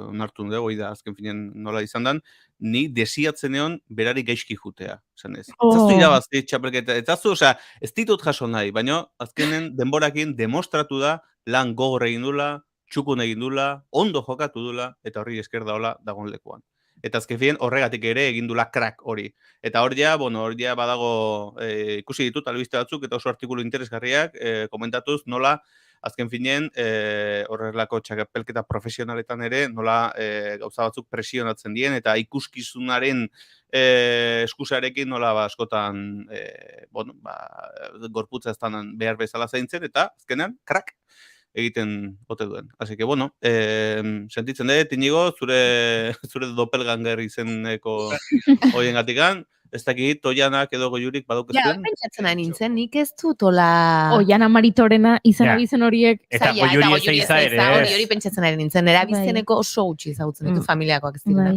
I: onartu dugu, da azken finen nola izan dan, ni desiatzen egon berari gaizki jutea. Ez zazu irabazte txapelketa, ez ditut jaso nahi, baina azkenen denborakin demostratu da lan gogor egin dula, txukun egin dula, ondo jokatu dula, eta horri esker daola dagoen lekuan. Eta azken finen horregatik ere egin dula crack hori. Eta hor ja badago ikusi ditut albiste batzuk eta oso artikulu interesgarriak komentatuz nola azken finen horrelako txapelketa profesionaletan ere nola gauza batzuk presionatzen dien eta ikuskizunaren eskusarekin nola askotan gorputza eztan behar bezala zaintzen eta azkenean crack egiten ote duen. Así que, bueno, sentitzen dut, Inigo, zure doppelganger izeneko hoien gatikan, ez dakit, Oianak edo Goiurik badaukezten?
C: Pentsatzen ari nintzen, nik ez dut ola...
D: Oiana Maritorena izan abizen horiek.
B: Eta Goiuri ez eiza ere.
C: Hori pentsatzen ari nintzen, erabizeneko oso gutxi zautzen ditu familiakoak ez dira.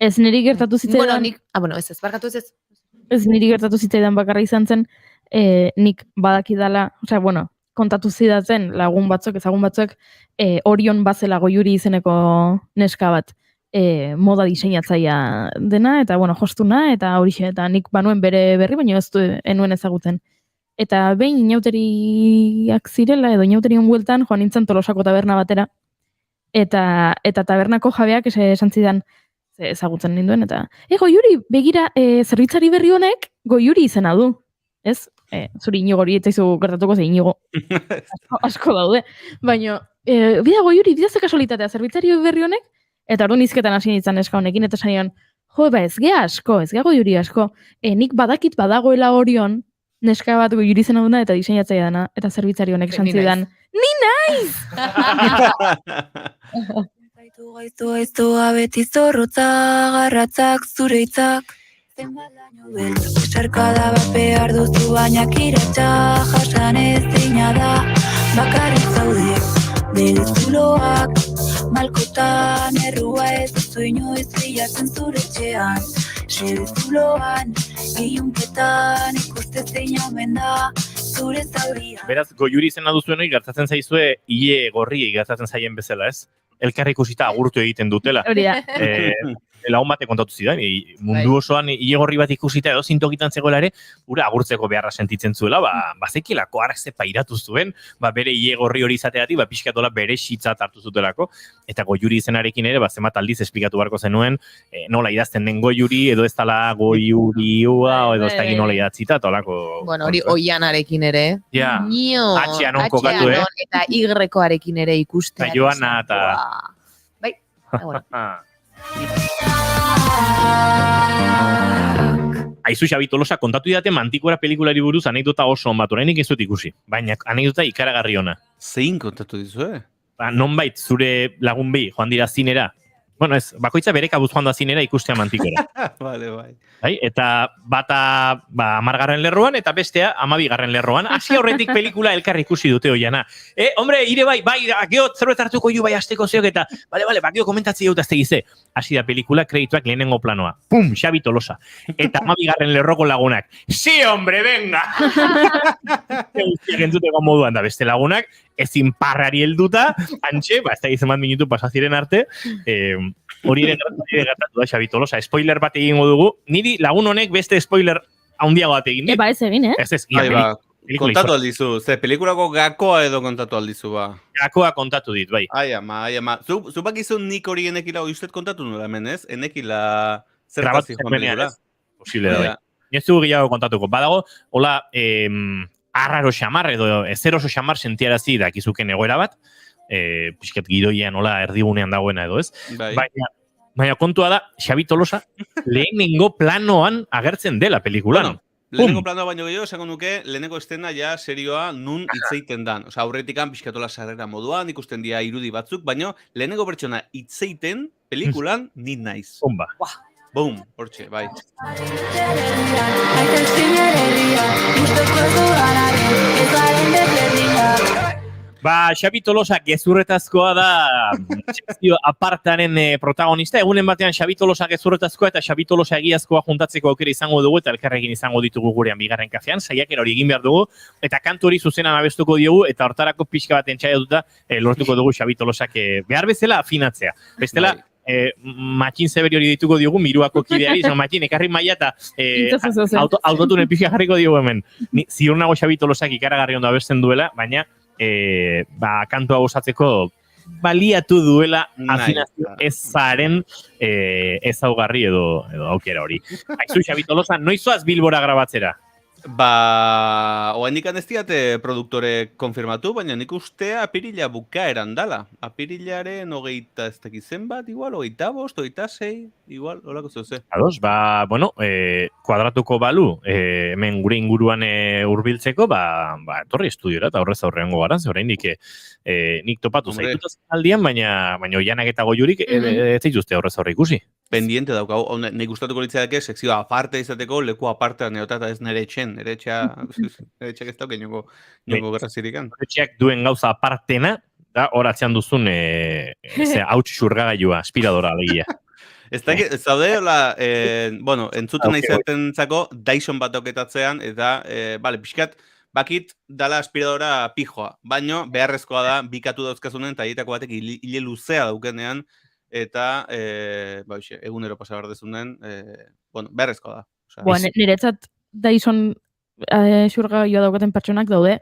D: Ez niri gertatu zitzaidan...
C: Bueno, ez, barkatu ez.
D: Ez niri gertatu zitzaidan bakarra izan zen, nik badakidala, osea, bueno, kontatu zidaten ezagun batzuek, Orion bazela Goiuri izeneko neska bat moda diseinatzaia dena, eta bueno, jostuna, eta horixe, eta nik banuen bere berri, baina ez enuen ezagutzen. Eta behin inauteriak zirela, edo inauterion bueltan, joan nintzen Tolosako taberna batera, eta tabernako jabeak esan zidan ezagutzen ninduen, eta Goiuri, begira, zerbitzari berri honek Goiuri izena du, ez? Zuri Inigo hori eta izu gertatuko ze Inigo asko daude, baina bida Goiuri, bidazte kasualitatea zerbitzari berri honek, eta orduan izketan hasi nintzen eska honekin, eta sanion, ez gea asko, ez gea Goiuri asko, nik badakit badagoela Orion, neska bat Goiuri zen duna eta diseinatzaia dena, eta zerbitzari honek esan zidan, ni naiz!
G: Gaiztoa beti zorrotza, garratzak zure hitzak, sarkada bat behar duzu baina kiratxa jasan ezina da bakarrik zaude bere zuloak malkotan errua ez duzu inoiz bilatzen zure etxean sede zuloan ilunketan ikuste zein omen da zure zauria.
B: Beraz, Goiuri izena duzuen hori gertatzen zaizue ile gorri gertatzen zaien bezala, ez? Elkar ikusita agurtu egiten dutela.
D: Hori da.
B: Lagun bate kontatu zidan, mundu osoan ile gorri bat ikusita edo zintokitan zegoela ere, ura agurtzeko beharra sentitzen zuela, bazekilako arak pairatu zuen, bere ile gorri hori izateatik, pixkatola bere xitzat hartu zutelako, eta Goiuri izenarekin ere, zenbat aldiz esplikatu beharko zenuen, nola idazten den Goiuri, edo ez dala Goiuriua, edo ez dakit nola idatzita, eta olako...
C: Bueno, hori Oianarekin ere.
B: Ja, H-an on kokatu,
C: eta Y-arekin ere ikustea.
B: Eta Joana, eta...
C: Bai, bueno.
B: Aizu Xabi Tolosa, kontatu didate Mantikora pelikulari buruz anekdota oso on bat, orainik ez dut ikusi, baina anekdota ikaragarri ona.
I: Zein kontatu dizu,
B: Nonbait, zure lagun bi, joan dira zinera. Bueno, ez, bakoitza bere kabuz joan da zinera ikustea Mantikora.
I: Bai.
B: Eta bata 10. lerroan, eta bestea 12. lerroan. Hasi aurretik pelikula elkar ikusi dute Oiana. Hombre, ire bai, geot zerbait hartuko ju bai asteko zeok eta, bale, bakio komentatzea dut azte gize. Hasi da pelikula kredituak lehenengo planoa. Pum, Xabi Tolosa. Eta 12. lerroko lagunak. Sí, hombre, venga! Entzuteko moduan da beste lagunak, ezin parrari helduta, antxe, ez da gizan bat minutu pasaziren arte, hori ere gertatu da Xabi Tolosa. Spoiler bat egingo dugu. Niri lagun honek beste spoiler handiago bat egin.
D: Ez egin,
B: Ez,
I: Kontatu aldizu, pelikulako gakoa edo kontatu aldizu, ba.
B: Gakoa kontatu dit, bai.
I: Ai ama. Zu bakizu nik hori enekila, oiztet kontatu nula hemen, ez? Enekila zertazi joan pelikula.
B: Posible da, bai. Ez dugu gehiago kontatuko. Badago, hola, arraro xamar edo ezer oso xamar sentiarazi dakizuken egoera bat, pixkat gidoian hola erdigunean dagoena edo, ez? Baina kontua da, Xabi Tolosa lehenengo planoan agertzen dela pelikulan.
I: Lehenengo planoa baino gehiago, esango nuke, lehenengo estena ja serioa nun hitzeiten dan. Osa, aurretikan pixkatola sarrera moduan, ikusten dira irudi batzuk, baino lehenengo pertsona hitzeiten pelikulan ni naiz.
B: Bomba.
I: Boom, hortxe, bai.
B: Ba, Xabi Tolosa gezurretazkoa da sekzio apartaren protagonista. Egunen batean Xabi Tolosa gezurretazkoa eta Xabi Tolosa egiazkoa juntatzeko aukera izango dugu eta elkarrekin izango ditugu gurean bigarren kafean. Saiakera hori egin behar dugu eta kantu hori zuzenan abestuko diogu eta hortarako pixka bat entxaiatuta lortuko dugu Xabi Tolosak behar bezala afinatzea. Bestela, Matxin Zeberi hori dituko diogu, Miruako kideari, Matxin, ekarri maila eta autotunen pixka jarriko diogu hemen. Ziur nago Xabi Tolosak ikaragarri ondo abesten duela, baina kantua gozatzeko baliatu duela afinazio ezaren ezaugarri edo aukera hori. Aizu, Xabi Tolosa, noizoaz Bilbora grabatzera?
I: Ba, oaindikan ez diate produktore konfirmatu, baina nik uste apirila bukaeran dala. Apirilaren 20 ez tekizen bat, igual, 25, 26, igual, holako zeuze.
B: Ados, ba, bueno, kuadratuko balu, hemen gure inguruan hurbiltzeko, ba, etorri estudiora, eta horrez aurreango gara, ze oraindik nik topatu zaitutaz aldian, baina oianak eta goiurik ez zaituzte horrez aurre ikusi.
I: Pendiente daukau, nik gustatuko litzateke sekzioa aparte izateko, leku apartean neota eta ez nire etxen, nire etxeak ez dauke niongo berrazirikan.
B: Nire etxeak duen gauza apartena, da horatzean duzun hauts xurgagailua, aspiradora alegia.
I: Ez zaude, bueno, entzuten nahi zatentzako Dyson bat auketatzean, eta, pixkat, bakit dala aspiradora pijoa, baino beharrezkoa da bikatu dauzkazunen eta hietako batek hile luzea daukenean, eta egunero pasa behar dezunen, beharrezkoa da.
D: Niretzat Dyson xurgailua daukaten pertsonak daude,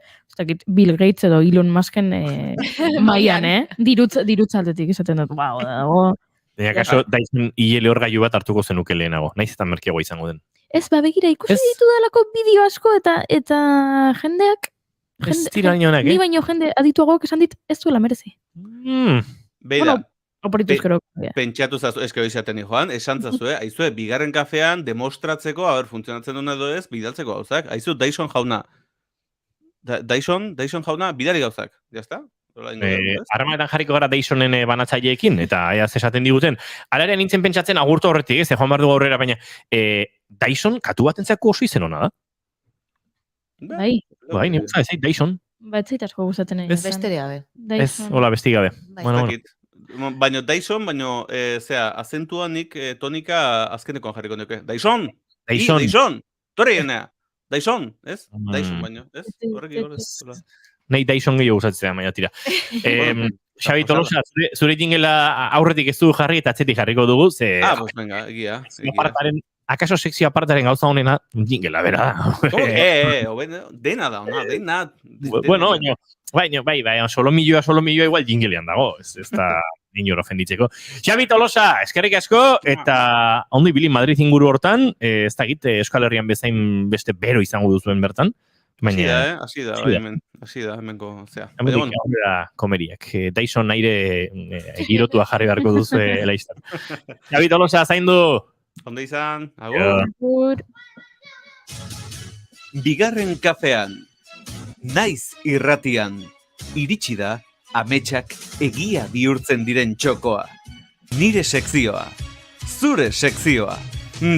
D: Bill Gates edo Elon Musken maian, dirutzatetik izaten dut, dago.
B: Baina kaso, Dyson hile lehorgailu bat hartuko zenuke lehenago, naiz eta merkeagoa izango den.
D: Ez, begira, ikusi ditu dalako bideo asko eta jendeak...
B: Ez tira nionak,
D: Ni baino jende adituagoak esan dit ez duela merezi.
I: Beira,
D: Oporituzkero.
I: pentsatu zazu, eskero izaten joan, esan zazu, aizue, bigarren kafean demostratzeko, funtzionatzen duen edo ez, bidaltzeko gauzak. Aizu, Dyson jauna. Dyson jauna, bidali gauzak. Jazta?
B: Harremanetan jarriko gara Dysonen banatzaileekin, eta eaz esaten diguten. Alarea nintzen pentsatzen agurtu horretik, joan behar dugu aurrera, baina Dyson katu batentzako oso izen hona da?
D: Bai,
B: nire ez Dyson.
D: ez zait asko gustatzen egin.
C: Bestere gabe.
B: Ez, hola, besti gabe.
I: Baina Dyson, azentua nik tonika azkenekoan jarriko nuke. Dyson! Dyson! Torri genea! Dyson, ez? Dyson baino, ez? Horrek igorez.
B: Nahi Dyson gehiago usatzea, baina tira. Xabi Tolosa, zure jingela aurretik ez du jarri eta atzetik jarriko dugu, ze...
I: Pues venga, egia.
B: Akaso sekzio apartaren gauza honena jingela, bera da.
I: Dena da, dena.
B: Bueno, baina, solo milloa igual jingelean dago, ez da inor ofenditzeko. Xabi Tolosa, eskerrik asko, eta ondo ibili Madrid inguru hortan, ez da git, Euskal Herrian bezain beste bero izango duzuen bertan.
I: Hasi da, hemenko, zea.
B: Hemendik komeriak. Dyson aire girotua jarri beharko duzu elaiztan. Xabi Tolosa, zaindu!
I: Ondo izan, agur. Bigarren kafean, naiz irratian, iritsi da ametsak egia bihurtzen diren txokoa. Nire sekzioa, zure sekzioa,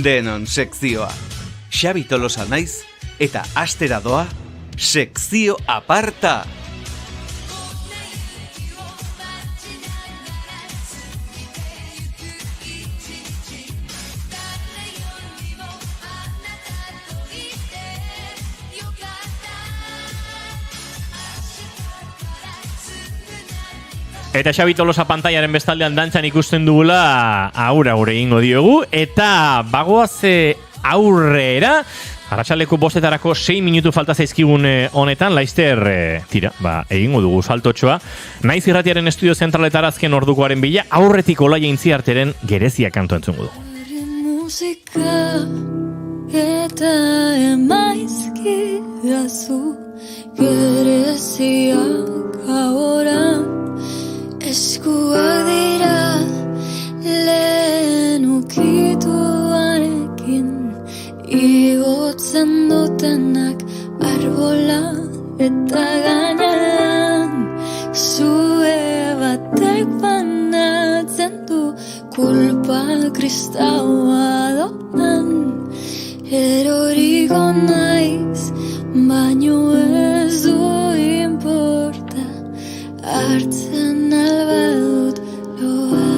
I: denon sekzioa. Xabi Tolosa naiz, eta astera doa, sekzio aparta.
B: Eta Xabi Tolosa pantaiaren bestaldean dantzan ikusten dugula aurre egingo diogu. Eta bagoaz aurrera, Arratsaleko 5:00 6 minutu falta zaizkigun honetan, Laister, egingo dugu saltotxoa. Naiz irratiaren estudio zentraletara azken ordukoaren bila, aurretik Olaia Intziarteren Gerezia kantu entzungo dugu.
G: Musika eta emaizkidazu gereziak ahora eskuak dira lehen ukituarekin igotzen dutenak arbola eta gainean zue batek banatzen du kulpa kristaua doan eroriko naiz baino ez du importa hartzen albadut loan.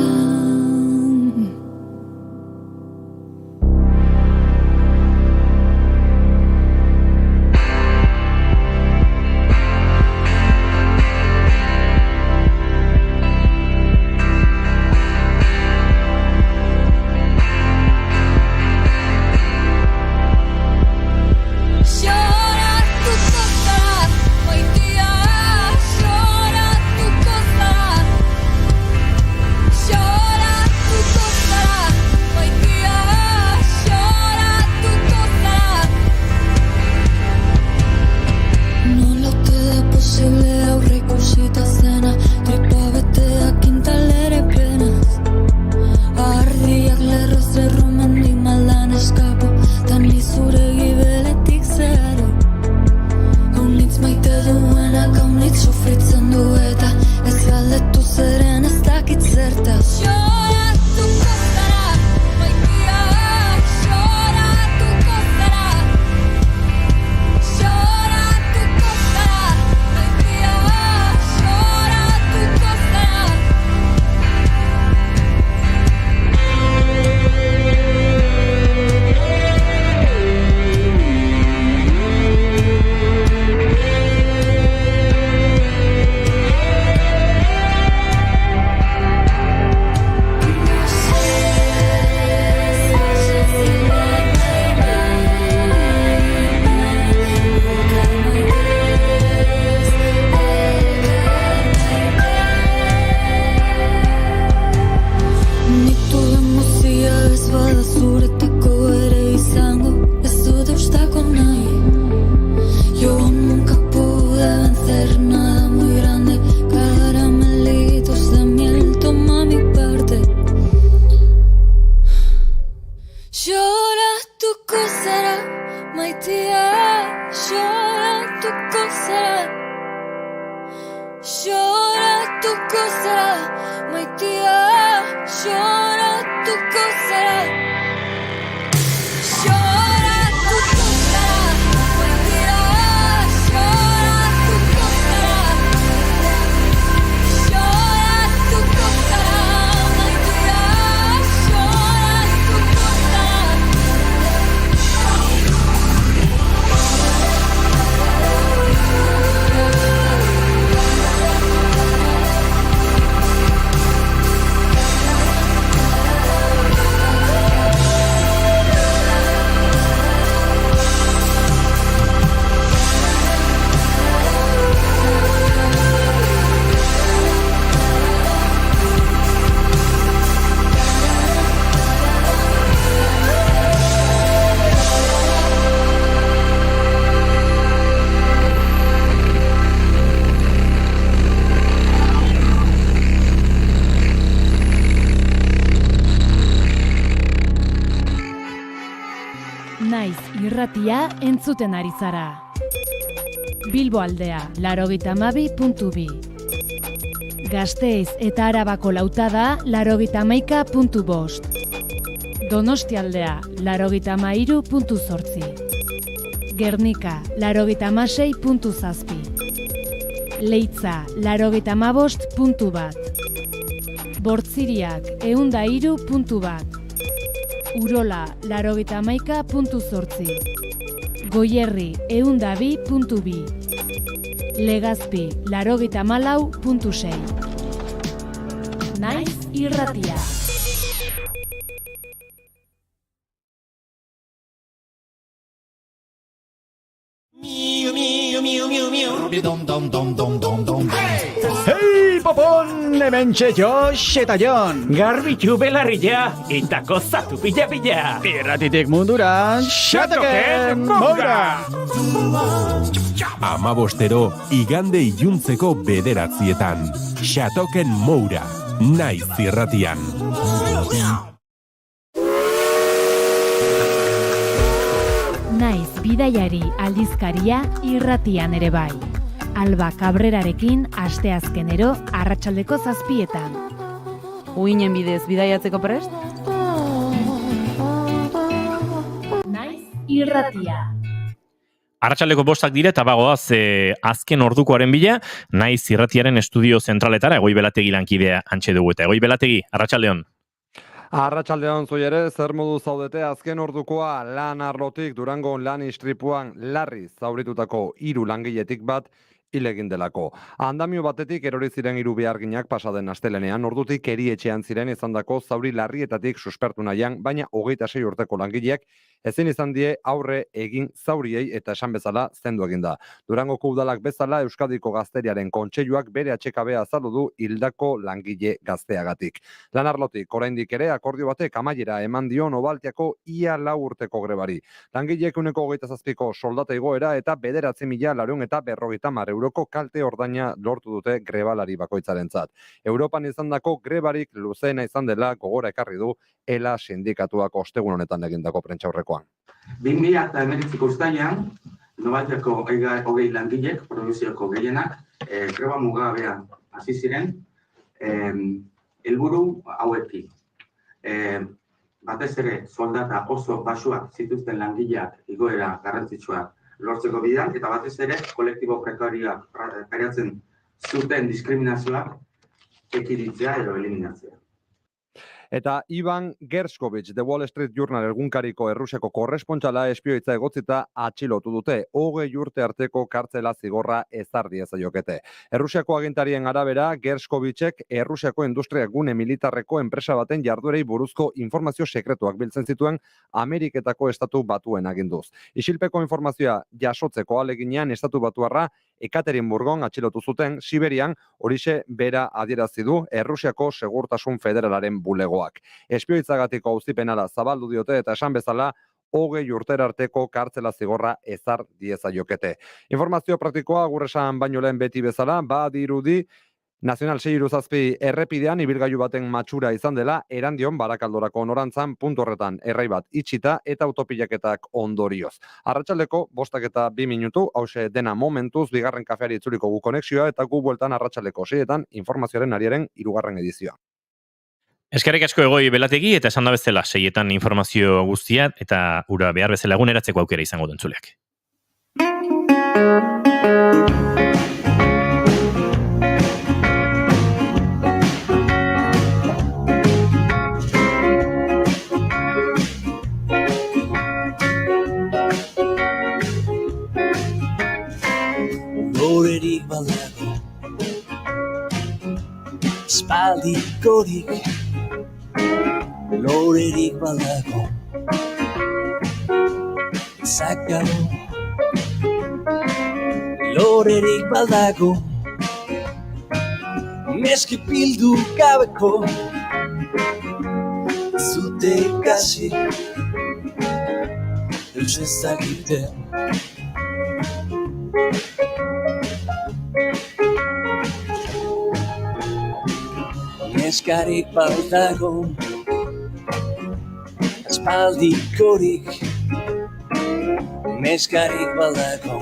K: Naiz irratia entzuten ari zara. Bilbo aldea, 92.2. Gasteiz eta Arabako lautada, 91.5. Donostia aldea, 93.8. Gernika, 96.7. Leitza, 95.1. Bortziriak, 103.1. Urola, 91.8. Goierri, 102.2. Legazpi, 94.6. Naiz irratia.
L: Hei, popon, hementxe Josh eta Jon. Garbitu belarria, eta gozatu pila-pila. Irratitik munduran, Xatoken Moura.
M: 15 igande iluntzeko 9:00 Xatoken Moura, naiz irratian.
K: Naiz bidaiari aldizkaria irratian ere bai. Alba Cabrerarekin asteazkenero arratsaldeko 7:00.
N: Uinen bidez bidaiatzeko prest?
K: Naiz irratia.
B: Arratsaldeko 5:00 dira eta bagoaz azken ordukoaren bila, naiz irratiaren estudio zentraletara, Egoi Belategi lankidea antxe dugu eta. Egoi Belategi, arratsaldeon.
O: Arratsaldeon zui ere, zer modu zaudete azken ordukoa lan arlotik Durango lan istripuan larri zauritutako 3 langiletik bat hil egin delako. Andamio batetik erori ziren 3 beharginak pasaden astelenean, ordutik erietxean ziren izandako zauri larrietatik suspertu nahian, baina 26 urteko langileak ezin izan die aurre egin zauriei eta esan bezala zendu egin da. Durangoko udalak bezala Euskadiko Gazteriaren Kontseiluak bere atxekabea azaldu du hildako langile gazteagatik. Lan arlotik oraindik ere akordio batek amaiera eman dio Nobaltiako ia 4 urteko grebari. Langileek 27ko soldata igoera eta 9.950 euroko kalte ordaina lortu dute grebalari bakoitzarentzat. Europan izandako grebarik luzeena izan dela gogora ekarri du ELA sindikatuak ostegun honetan egindako prentsaurrekoan.
P: 2019ko uztailean, Nobaltiako 20 langilek, provinziako gehienak, greba mugabean hasi ziren, helburu hauekin. Batez ere, soldata oso baxuak zituzten langileak igoera garrantzitsuak lortzeko bidean, eta batez ere, kolektibo prekarioak pairatzen zuten diskriminazioak ekiditzea edo eliminatzea.
O: Eta Ivan Gershkovich, The Wall Street Journal egunkariko Errusiako korrespontsala espioitza egotzita atxilotu dute, 20 urte arteko kartzela zigorra ezar diezaiokete. Errusiako agintarien arabera, Gershkovichek Errusiako industria gune militarreko enpresa baten jarduerei buruzko informazio sekretuak biltzen zituen Ameriketako Estatu Batuen aginduz. Isilpeko informazioa jasotzeko aleginean Estatu Batuarra Ekaterinburgon atxilotu zuten, Siberian horixe bera adierazi du Errusiako Segurtasun Federalaren bulegoak. Espioitzagatiko auzipenala zabaldu diote eta esan bezala 20 urtera arteko kartzela zigorra ezar diezaiokete. Informazio praktikoa gurresan baino lehen beti bezala, badirudi Nazional 607 errepidean ibilgailu baten matxura izan dela, Erandion Barakaldorako norantzan puntu horretan errai bat itxita eta autopilaketak ondorioz. Arratsaldeko 5:02, hause dena momentuz, bigarren kafeari itzuliko gu konexioa eta gu bueltan arratsaldeko 6etan informazioaren ariaren 3. edizioa.
B: Eskerrik asko Egoi Belategi eta esan da bezala 6etan informazio guztia eta ura behar bezala eguneratzeko aukera izango den zuleak.
E: Lorerik badago, espaldikorik, lorerik badago, zakaro, lorerik badago, meski pildu gabeko, zute kasi, eusezakiten. Neskarik badago, espaldikorik, neskarik badago,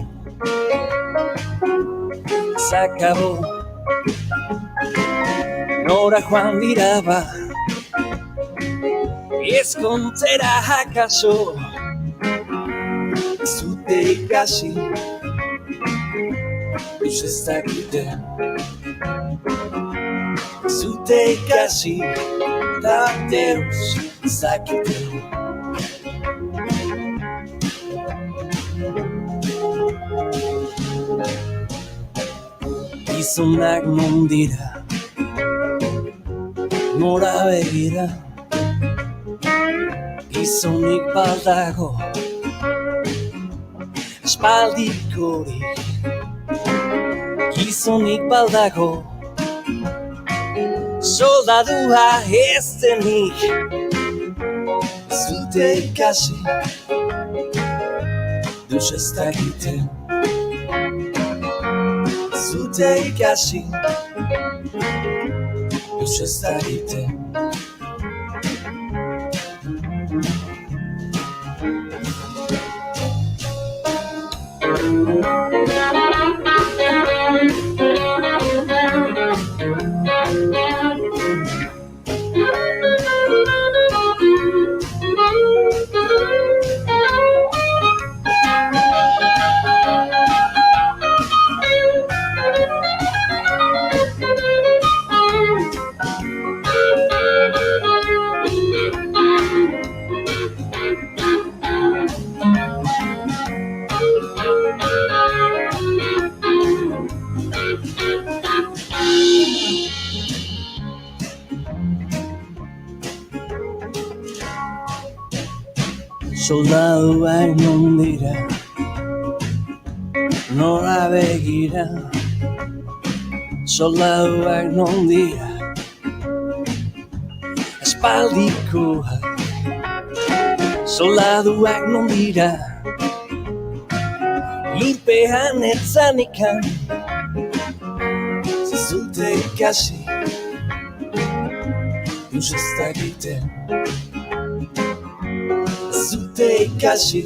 E: zakabo, nora joan dira ba, ezkontzera akaso, zute ikasi, eusezakiten. Zute ikasi, da deus zakiten. Gizonak mundira, nora begira, gizonik badago, espaldikorik, gizonik baldago, soldadua ez denik. Zute ikasi, deus ez dakite. Zute ikasi, deus ez dakite. Soldaduak non dira, nora begira. Soldaduak non dira, aspaldikoak. Soldaduak non dira, lurpean etzanikan. Zizute ikasi, deus ez dakite. Zute ikasi,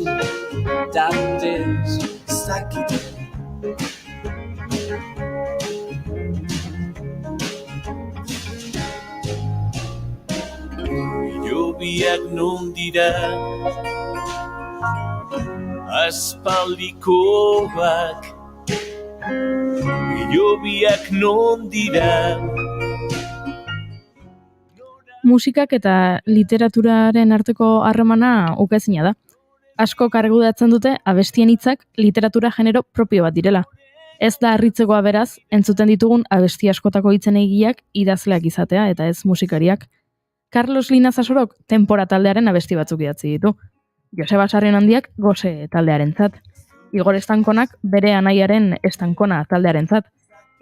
E: da deus ez dakite. Ilobiak non dira, aspaldikoak. Ilobiak non dira.
D: Musikak eta literaturaren arteko harremana ukaezina da. Asko kargudatzen dute abestien hitzak literatura genero propio bat direla. Ez da harritzekoa beraz, entzuten ditugun abesti askotako hitzen egileak idazleak izatea eta ez musikariak. Carlos Lina Sasorok Tenpora taldearen abesti batzuk idatzi ditu. Joseba Sarrionandiak Gose taldearentzat. Igor Estankonak bere anaiaren Estankona taldearentzat.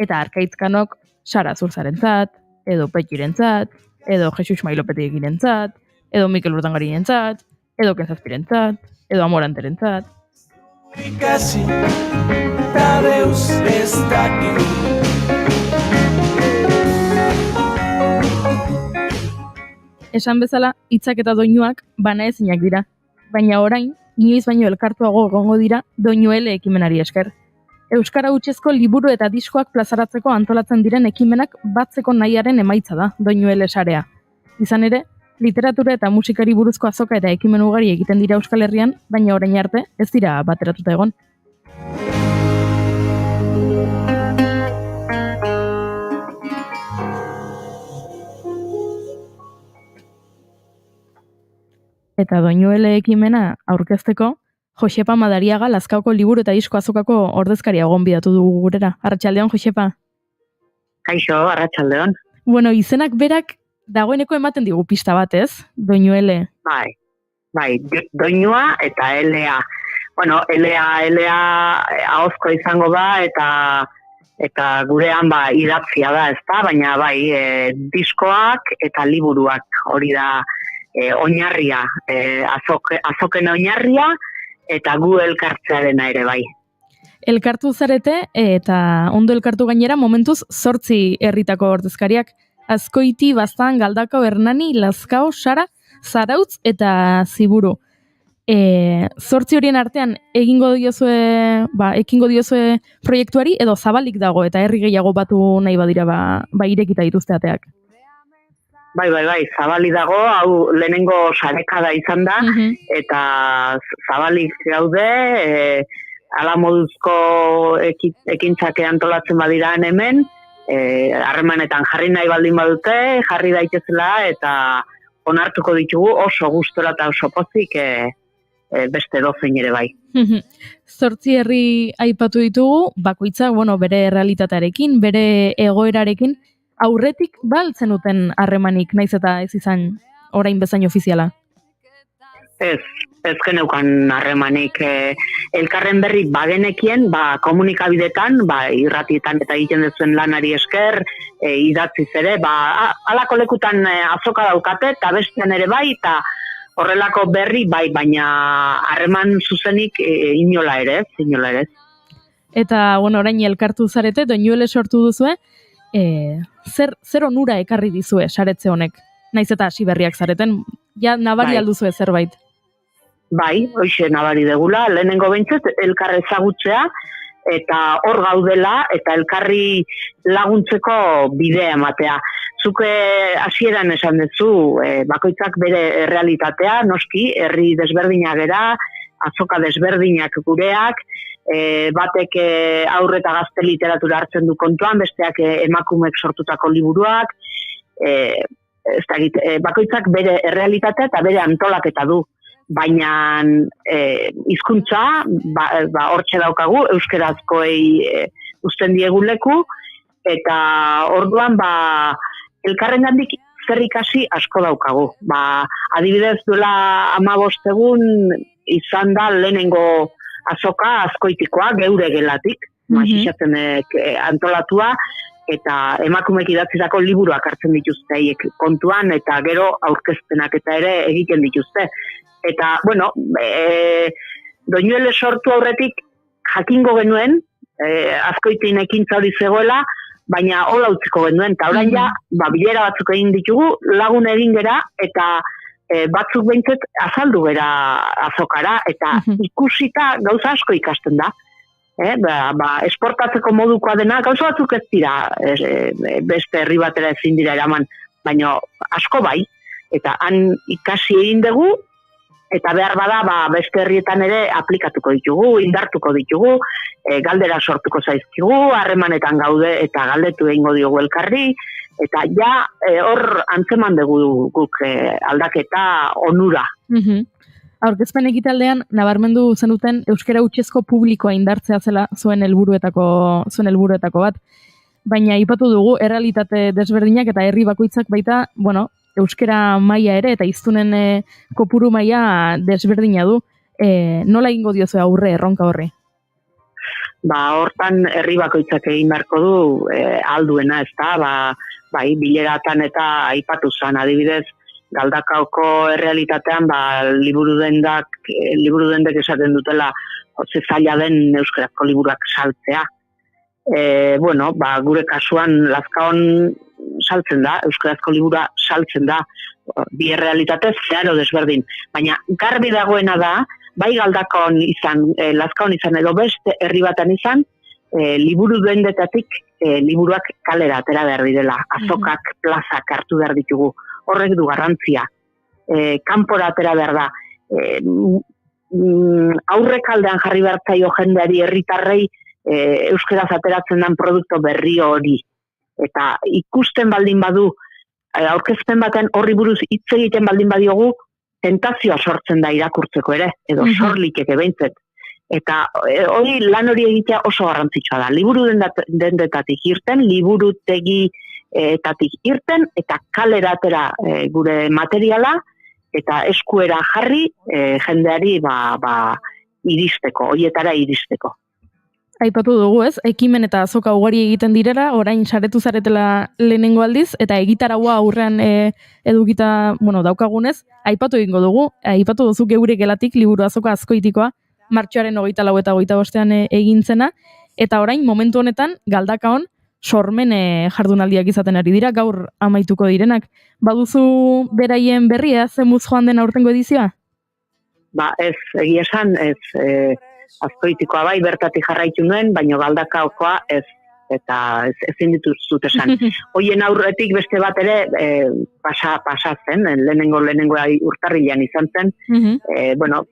D: Eta Arkaitzkanok Sara Zurzarentzat, edo Petxirentzat, edo Jesus Mailopetegirentzat, edo Mikel Urtangarirentzat, edo Kezazpirentzat, edo Amoranterentzat.
E: Ikasi, da deus ez dakite.
D: Esan bezala, hitzak eta doinuak banaezinak dira, baina orain, inoiz baino elkartuago egongo dira doinuele ekimenari esker. Euskara hutsezko liburu eta diskoak plazaratzeko antolatzen diren ekimenak batzeko nahiaren emaitza da doinuele sarea. Izan ere, literatura eta musikari buruzko azoka eta ekimen ugari egiten dira Euskal Herrian, baina orain arte ez dira bateratuta egon. Eta doinuele ekimena aurkezteko, Josepa Madariaga Lazkaoko liburu eta disko azokako ordezkaria gonbidatu dugu gurera. Arratsaldeon, Josepa.
Q: Kaixo, arratsaldeon.
D: Bueno, izenak berak dagoeneko ematen digu pista bat, ez? Doinuele.
Q: Bai, doinua eta elea. Bueno, elea ahozko izango da eta gurean idatzia da, ezta? Baina bai, diskoak eta liburuak hori da oinarria, azoken oinarria, eta gu elkartzearena ere bai.
D: Elkartu zarete eta ondo elkartu gainera momentuz 8 herritako ordezkariak. Azkoiti, Baztan, Galdakao, Hernani, Lazkao, Sara, Zarautz eta Ziburu. 8 horien artean ekingo diozue proiektuari edo zabalik dago eta herri gehiago batu nahi badira irekita dituzte ateak.
Q: Bai, zabalik dago, hau lehenengo sarekada izan da, eta zabalik gaude, ala moduzko ekintzak antolatzen badira hemen, harremanetan jarri nahi baldin badute, jarri daitezela, eta onartuko ditugu oso gustora eta oso pozik beste dozein ere bai.
D: 8 herri aipatu ditugu, bakoitza, bere realitatearekin, bere egoerarekin, aurretik baltzen duten harremanik, naiz eta ez izan orain bezain ofiziala?
Q: Ez geneukan harremanik elkarren berri bagenekien, komunikabidetan, irratietan eta egiten duzuen lanari esker, idatziz ere, alako lekutan azoka daukate, eta bestean ere bai, eta horrelako berri bai, baina harreman zuzenik inola ere ez.
D: Eta, orain elkartu zarete, Doinuele sortu duzue, zer onura ekarri dizue saretze honek? Naiz eta hasi berriak zareten, ja nabari alduzue zerbait?
Q: Bai, hoxe nabari degula, lehenengo behintzet elkar ezagutzea, eta hor gaudela, eta elkarri laguntzeko bidea ematea. Zuke hasieran esan duzu, bakoitzak bere realitatea, noski, herri desberdinak gera, azoka desberdinak gureak, batek aurre eta gazte literatura hartzen du kontuan, besteak emakumeek sortutako liburuak, bakoitzak bere realitatea eta bere antolaketa du. Baina hizkuntza hortxe daukagu, euskerazkoei uzten diegun leku, eta orduan elkarren gandik zer ikasi asko daukagu. Adibidez duela 15 egun izan da lehenengo azoka Azkoitikoa geure gelatik, Masixatzenek antolatua, eta emakumeek idatzitako liburuak hartzen dituzte haiek kontuan, eta gero aurkezpenak eta ere egiten dituzte. Eta, Doinuele sortu aurretik jakingo genuen, Azkoitin ekintza hori zegoela, baina hola utziko genuen, eta orain bilera batzuk egin ditugu, lagun egin gera, eta batzuk behintzet azaldu gera azokara, eta ikusita gauza asko ikasten da. Esportatzeko modukoa dena, gauza batzuk ez dira, beste herri batera ezin dira eraman, baina asko bai, eta han ikasi egin dugu, eta behar bada beste herrietan ere aplikatuko ditugu, indartuko ditugu, galdera sortuko zaizkigu, harremanetan gaude eta galdetu egingo diogu elkarri, eta hor antzeman dugu guk aldaketa onura.
D: Aurkezpen ekitaldean nabarmendu zenuten euskara hutsezko publikoa indartzea zela zuen helburuetako bat. Baina aipatu dugu errealitate desberdinak eta herri bakoitzak baita, euskara maila ere eta hiztunen kopuru maila desberdina du. Nola egingo diozu aurre erronka horri?
Q: Hortan herri bakoitzak egin beharko du alduena, ezta? Bileratan eta aipatu zan, adibidez, Galdakaoko errealitatean liburu dendek esaten dutela ze zaila den euskarazko liburuak saltzea. Gure kasuan Lazkaon saltzen da, euskarazko liburua saltzen da, bi errealitatez zeharo desberdin. Baina garbi dagoena da, bai Galdakaon izan, Lazkaon izan edo beste herri batan izan, liburu dendetatik liburuak kalera atera behar direla, azokak, plazak hartu behar ditugu. Horrek du garrantzia. Kanpora atera behar da. Aurrekaldean jarri behar zaio jendeari herritarrei euskaraz ateratzen den produktu berri hori. Eta ikusten baldin badu, aurkezpen baten horri buruz hitz egiten baldin badiogu, tentazioa sortzen da irakurtzeko ere, edo sorlikeke behintzet. Eta lan hori egitea oso garrantzitsua da. Liburu dendetatik irten, liburutegi etatik irten, eta kalera atera gure materiala, eta eskuera jarri jendeari iristeko, horietara iristeko.
D: Aipatu dugu ez, ekimen eta azoka ugari egiten direla, orain saretu zaretela lehenengo aldiz, eta egitaragoa aurrean edukita, daukagunez, aipatu egingo dugu, aipatu duzu geure gelatik liburu azoka Azkoitikoa, martxoaren 24 eta 25 egintzena, eta orain momentu honetan Galdakaon sormen jardunaldiak izaten ari dira, gaur amaituko direnak. Baduzu beraien berria, zemuz joan den aurtengo edizioa?
Q: Ez, egia esan, Azkoitikoa bai, bertatik jarraitu nuen, baina Galdakaokoa ez, eta ezin dituzut esan. Hoien aurretik beste bat ere pasa zen, lehenengo urtarrilean izan zen,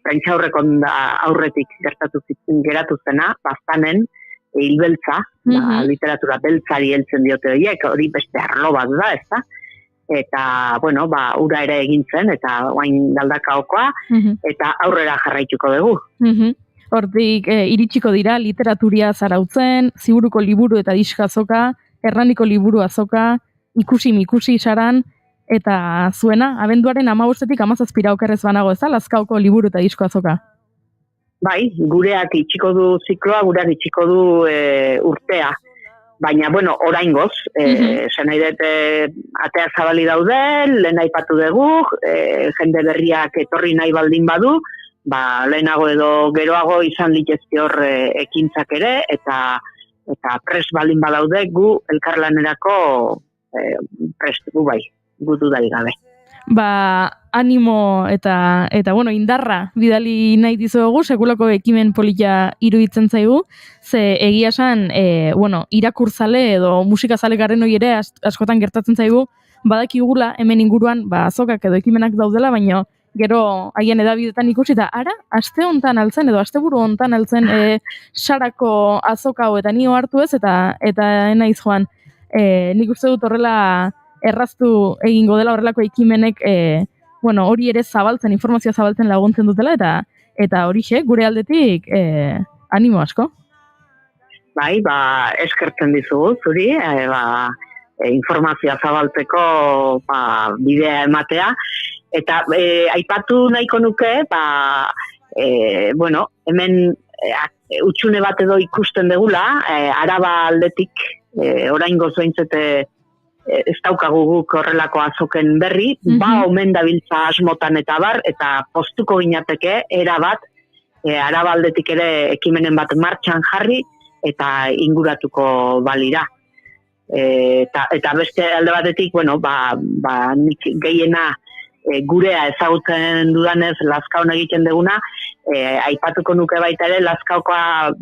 Q: prentsa aurretik geratu zena, Baztanen, hilbeltza, literatura beltzari heltzen diote horiek, hori beste arlo bat da, ezta? Eta, ura ere egin zen, eta oain Galdakaokoa, eta aurrera jarraituko dugu.
D: Hortik iritsiko dira literaturia zarautzen, ziburuko liburu eta diska azoka, erraniko liburu azoka, ikusi saran, Eta zuena, abenduaren 15-tik 17 okerrez banago ez da, Lazkaoko liburu eta disko azoka.
Q: Bai, gureak itxiko du zikloa, gureak itxiko du urtea. Baina, bueno, oraingoz, zen nahi dut atea zabali daude, lehen aipatu dugu, jende berriak etorri nahi baldin badu, lehenago edo geroago izan litezke hor ekintzak ere, eta prest baldin badaude gu elkarlanerako prest gu bai, gutu dari gabe.
D: Animo eta bueno, indarra bidali nahi dizuegu, sekulako ekimen polita iruditzen zaigu, ze egia esan, irakurzale edo musikazale garen hori ere askotan gertatzen zaigu, badakigula hemen inguruan azokak edo ekimenak daudela, baina gero haien edabidetan ikusi eta ara, aste hontan altzen edo asteburu hontan altzen sarako azoka hau eta nio hartu ez eta naiz joan. Nik uste dut horrela erraztu egingo dela horrelako ekimenek hori ere zabaltzen, informazioa zabaltzen laguntzen dutela eta horixe gure aldetik animo asko.
Q: Bai, eskertzen dizugu zuri, informazioa zabaltzeko bidea ematea eta aipatu nahiko nuke hemen utxune bat edo ikusten degula, Araba aldetik oraingoz behintzete ez daukagu guk horrelako azoken berri, omen dabiltza asmotan eta bar, eta postuko ginateke, erabat, Araba aldetik ere ekimenen bat martxan jarri, eta inguratuko balira. Eta beste alde batetik, nik gehiena gurea ezagutzen dudanez Lazkaon egiten duguna, aipatuko nuke baita ere Lazkaokoak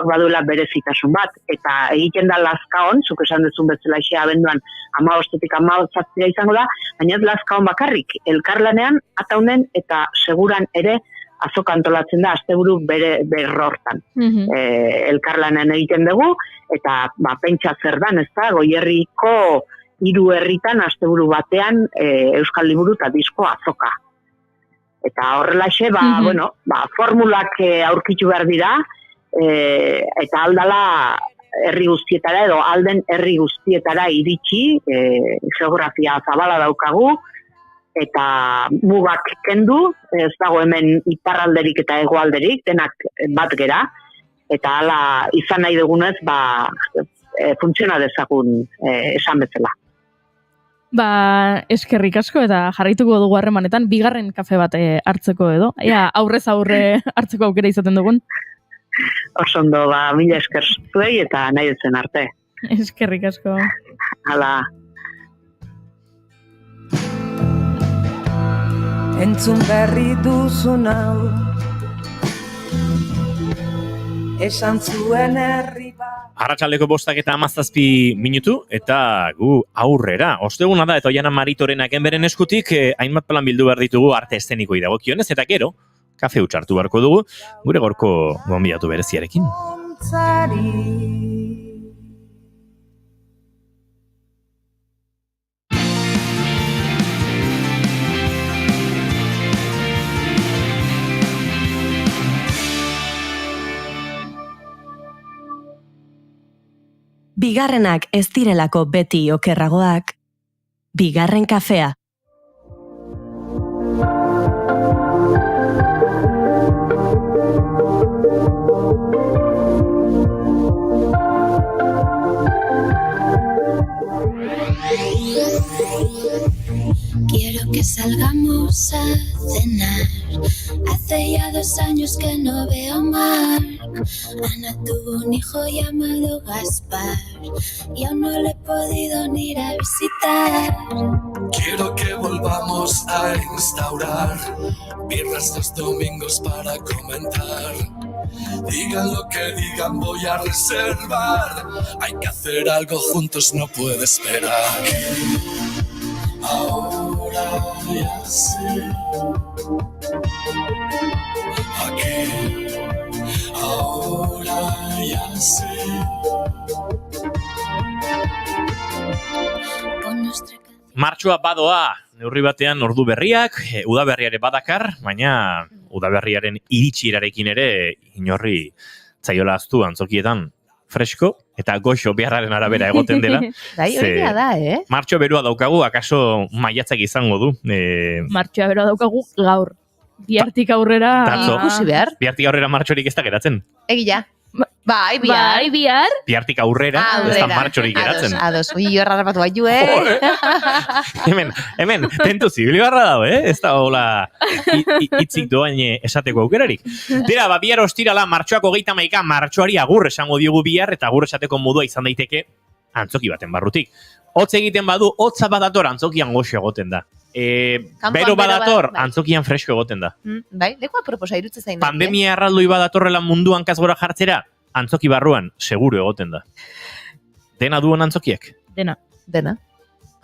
Q: baduela berezitasun bat, eta egiten da Lazkaon, zuk esan duzun bezala abenduan 15-tik 17 izango da, baina ez Lazkaon bakarrik, elkarlanean, ataunen eta seguran ere azoka antolatzen da asteburu berrortan. Elkarlanean egiten dugu, eta pentsa zer dan, ez da, Goierriko 3 herritan asteburu batean Euskal Liburu eta disko azoka. Eta horrelaxe, formulak aurkitu behar dira, eta aldala herri guztietara edo alden herri guztietara iritsi, geografia zabala daukagu, eta mugak kendu, ez dago hemen iparralderik eta hegoalderik, denak bat gera, eta hala izan nahi dugunez, funtziona dezagun esan bezala.
D: Eskerrik asko eta jarraituko dugu harremanetan, bigarren kafe bat hartzeko edo, aurrez aurre hartzeko aukera izaten dugun.
Q: Osondo, mila esker zuei eta nahi dutzen arte.
D: Eskerrik asko.
Q: Hala.
R: Entzun berri duzun hau, esan zuen herri bat.
B: Arratsaldeko 5:17 minutu eta gu aurrera. Osteguna da eta Oiana Maritorenak enberen eskutik hainbat plan bildu behar ditugu arte eszenikoei dagokionez eta gero kafe utxartu beharko dugu gure gorko gonbidatu bereziarekin.
A: Bigarrenak ez direlako beti okerragoak, bigarren kafea.
G: Quiero que salgamos a cenar. Hace ya 2 años que no veo a Marc. Ana tuvo un hijo llamado Gaspar y aún no le he podido ni ir a visitar.
E: Quiero que volvamos a instaurar birras los domingos para comentar. Digan lo que digan, voy a reservar. Hay que hacer algo juntos, no puede esperar. Ahora ya sé. Aquí. Ahora ya sé.
B: Martxoa badoa, neurri batean ordu berriak, udaberriare badakar, baina udaberriaren iritsierarekin ere inorri zaiola aztu antzokietan fresko, eta goxo beharraren arabera egoten dela.
C: Bai, hori da,
B: Martxo berua daukagu, akaso maiatzak izango du.
D: Martxoa berua daukagu gaur. Biartik aurrera...
C: Ikusi behar.
B: Biartik aurrera martxorik ez da geratzen.
C: Egia. Bai, bihar.
B: Biartik aurrera, ez da martxorik geratzen.
C: Ados, ui, horra rapatu baitu,
B: Hemen, tentu zibili barra dago, ez da hola hitzik doain esateko aukerarik. Dira, bihar ostirala, martxoak 31, martxoari agur esango diogu bihar, eta agur esateko modua izan daiteke antzoki baten barrutik. Hotz egiten badu, hotza badator antzokian goxo egoten da. Bero badator, antzokian fresko egoten da.
C: Bai, lekoa proposa irutze zain.
B: Pandemia erraldoi badatorrela munduan kasgora jartzera, antzoki barruan, seguru egoten da. Dena duen antzokiek?
D: Dena.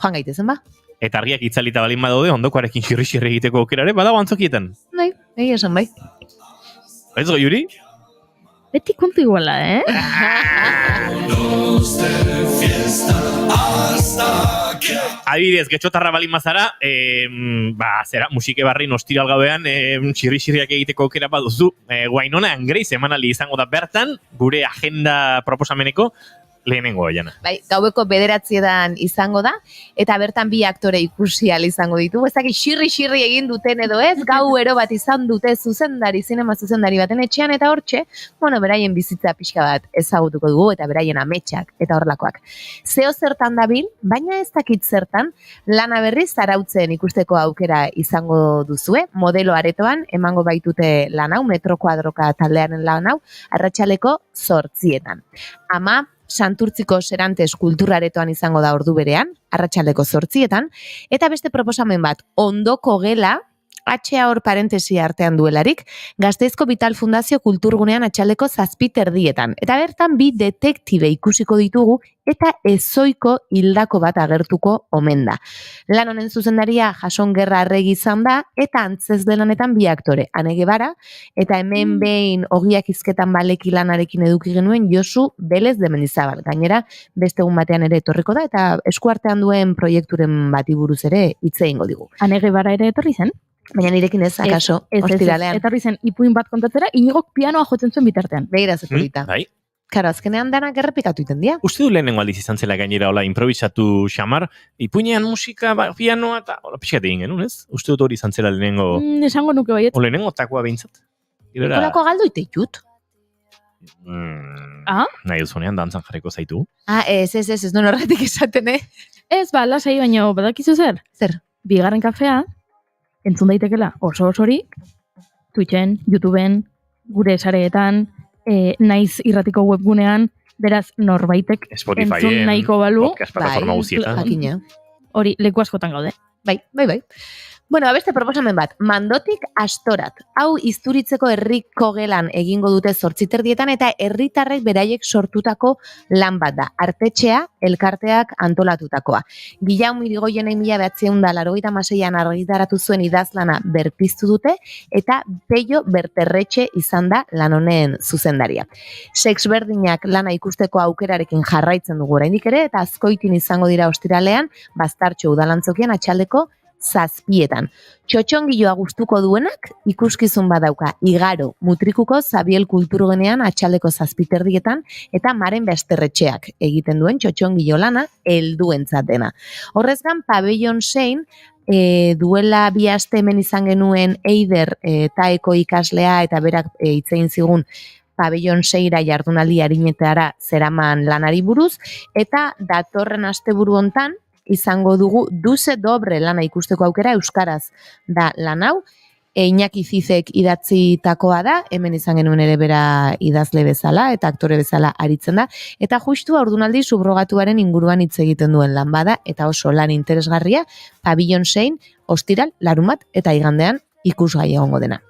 C: Joan gaitezen ba.
B: Eta argiak itzalita balin badaude, ondokoarekin xirri-xirri egiteko aukerare, badago antzokietan.
C: Bai, esan bai.
B: Ez goi, Yuri?
D: Beti kontu iguala,
B: Adibidez, getxotarra balin mazara, zera, musike barri nostiral gauean, xirri-xirriak egiteko aukera baduzu. Guainona, Angreiz, emanaldi izango da bertan, gure agenda proposameneko, lehenengo jana.
C: Bai, gaueko 9 izango da, eta bertan bi aktore ikusi ahal izango ditugu. Ezak xirri-xirri egin duten edo ez, gau ero bat izan dute zinema zuzendari baten etxean, eta hortxe, beraien bizitza pixka bat ezagutuko dugu, eta beraien ametsak, eta horlakoak. Zeo zertan dabil, baina ez dakit zertan, lana berriz arautzen ikusteko aukera izango duzue, modelo aretoan, emango baitute lan hau, metro kuadroka taldearen lan hau, arratsaleko 8:00. Ama, Santurtziko Serantes kulturaretoan izango da ordu berean, arratsaldeko 8:00, eta beste proposamen bat, ondoko gela, HA hor parentesi artean duelarik, Gasteizko Vital Fundazio Kulturgunean atxaldeko 7:30. Eta bertan bi detektibe ikusiko ditugu, eta ezoiko hildako bat agertuko omen da. Lan honen zuzendaria Jason Gerra Arregi izan da, eta antzez delanetan bi aktore, Ane Gebara, eta hemen behin ogiak izketan baleki lanarekin eduki genuen Josu Belez de Mendizabal. Gainera, beste egun batean ere etorriko da, eta eskuartean duen proiekturen bati buruz ere hitz egingo digu.
D: Ane Gebara ere etorri zen?
C: Baina nirekin ez, akaso, ostiralean.
D: Etorri zen, ipuin bat kontatzera, Inigok pianoa jotzen zuen bitartean.
C: Begira zekulita.
B: Bai.
C: Karo, azkenean danak errepikatu iten dia.
B: Uste du lehenengo aldiz izan zela gainera hola improvisatu xamar, ipuinean musika, pianoa eta hola pixkat egin genuen, ez? Uste dut hori izan zela lehenengo...
D: Esango nuke baiet.
B: O lehenengo takoa behintzat.
C: Kolako galdo iteiut.
B: Nahi duzunean dantzan jarriko zaitu.
C: Ez, non horretik esaten,
D: Ez, lasai, baina badakizu zer?
C: Zer?
D: Bigarren kafea, entzun daitekela oso-osorik, Twitchen, YouTubeen, gure sareetan, naiz irratiko webgunean, beraz norbaitek entzun nahiko balu.
B: Podcast plataforma guztietan.
D: Hori, leku askotan gaude.
C: Bai. Bueno, beste proposamen bat, Mandotik Astorat. Hau Izturitzeko herriko gelan egingo dute 8:30 eta herritarrek beraiek sortutako lan bat da. Artetxea, elkarteak antolatutakoa. Guillaume Irigoyenei 1986an argitaratu zuen idazlana berpiztu dute eta Peio Berterretxe izan da lan honen zuzendaria. Sex berdinak lana ikusteko aukerarekin jarraitzen dugu oraindik ere, eta Azkoitin izango dira ostiralean, Bastartxo udalantzokian atxaldeko 7:00. Txotxongiloa gustuko duenak ikuskizun badauka Igaro Mutrikuko Zabiel Kulturgunean atxaldeko 7:30 eta Maren Basterretxeak egiten duen txotxongilo lana helduentzat dena. Horrezgan Pabellon 6 duela 2 aste hemen izan genuen Eider taeko ikaslea eta berak hitz egin zigun Pabellon 6ra jardunaldi arinetara zeraman lanari buruz, eta datorren asteburu hontan izango dugu Duze Dobre lana ikusteko aukera euskaraz da lan hau. Iñaki Zizek idatzitakoa da, hemen izan genuen ere bera idazle bezala eta aktore bezala aritzen da, eta justu haurdunaldi subrogatuaren inguruan hitz egiten duen lan bada, eta oso lan interesgarria, Pabellon 6, ostiral, larumat eta igandean ikusgai egongo dena.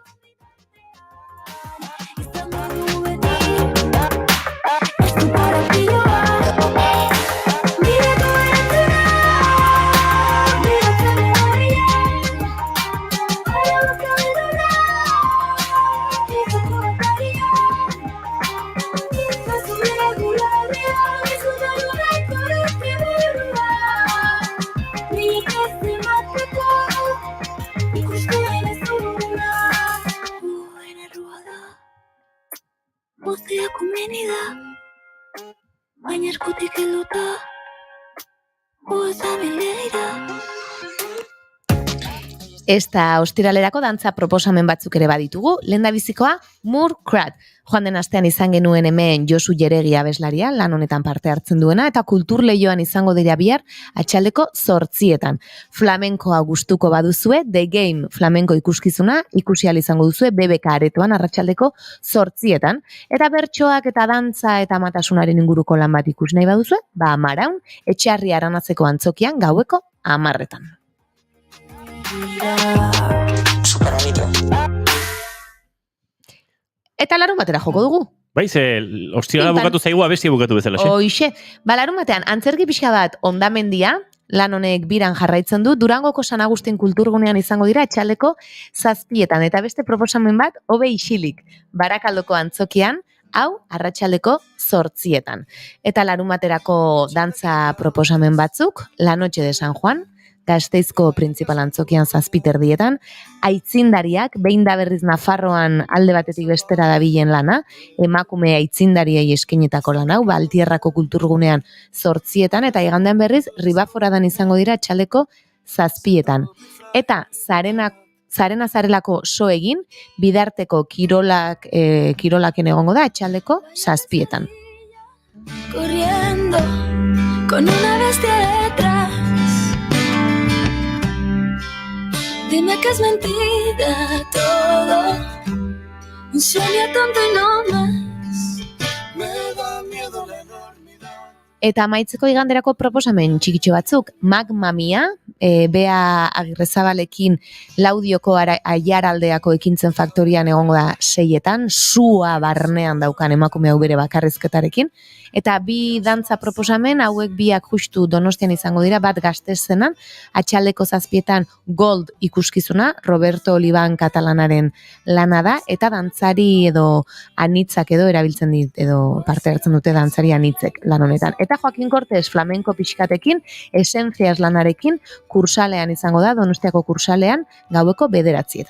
C: Esta ostiralerako dantza proposamen batzuk ere baditugu, lehendabizikoa Murkrat. Joan den astean izan genuen hemen Josu Jeregi abeslaria, lan honetan parte hartzen duena, eta kulturleioan izango dira bihar atxaldeko 8:00. Flamenkoa gustuko baduzue, The Game flamenko ikuskizuna, ikusi ahal izango duzue BBK aretoan arratsaldeko 8:00. Eta bertsoak eta dantza eta matasunaren inguruko lan bat ikus nahi baduzue, Maraun, Etxearri Aranatzeko antzokian gaueko 10:00. Eta larun batera joko dugu.
B: Bai, ostirala bukatu zaigu abestia bukatu bezala.
C: Hoixe, larun batean, antzerki pixka bat ondamendia, lan honek biran jarraitzen du, Durangoko San Agustin kulturgunean izango dira atxaldeko 7:00, eta beste proposamen bat, Obe Isilik, Barakaldoko antzokian, hau arratsaldeko 8:00. Eta larun baterako dantza proposamen batzuk, La Noche de San Juan, Gasteizko printzipal antzokian 7:00, aitzindariak, behin da berriz Nafarroan alde batetik bestera dabilen lana, emakume aitzindariei eskenetako lan hau, Altierrako kulturgunean 8:00, eta igandean berriz Ribaforadan izango dira atxaldeko 7:00. Eta zarena zarelako so egin, bidarteko kirolaken egongo da atxaldeko 7:00.
G: Corriendo con una bestia detrás. Dime que es mentira todo, un sueño tonto y no más. Me da miedo la enormidad.
C: Eta amaitzeko iganderako proposamen txikitxo batzuk, Magma Mia, Bea Agirrezabalekin Laudioko Aiaraldeako ekintzen faktorian egongo da 6:00, sua barnean daukan emakume hau bere bakarrizketarekin, eta bi dantza proposamen, hauek biak justu Donostian izango dira, bat Gastezenan, atxaldeko 7:00 Gold ikuskizuna, Roberto Olivan katalanaren lana da, eta dantzari edo anitzak edo erabiltzen dit, edo parte hartzen dute dantzari anitzek lan honetan. Eta Joaquin Cortés flamenko pixkatekin, Esencias lanarekin, kursalean izango da, Donostiako kursalean, gaueko 9:00.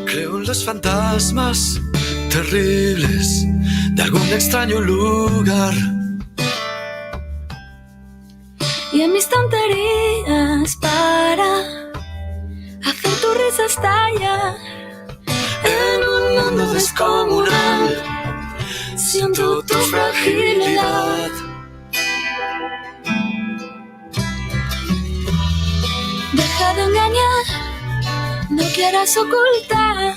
E: Creo en los fantasmas terribles de algún extraño lugar.
G: Y en mis tonterías para hacer tu risa estallar. En un mundo descomunal siento tu fragilidad. Deja de engañar, no quieras ocultar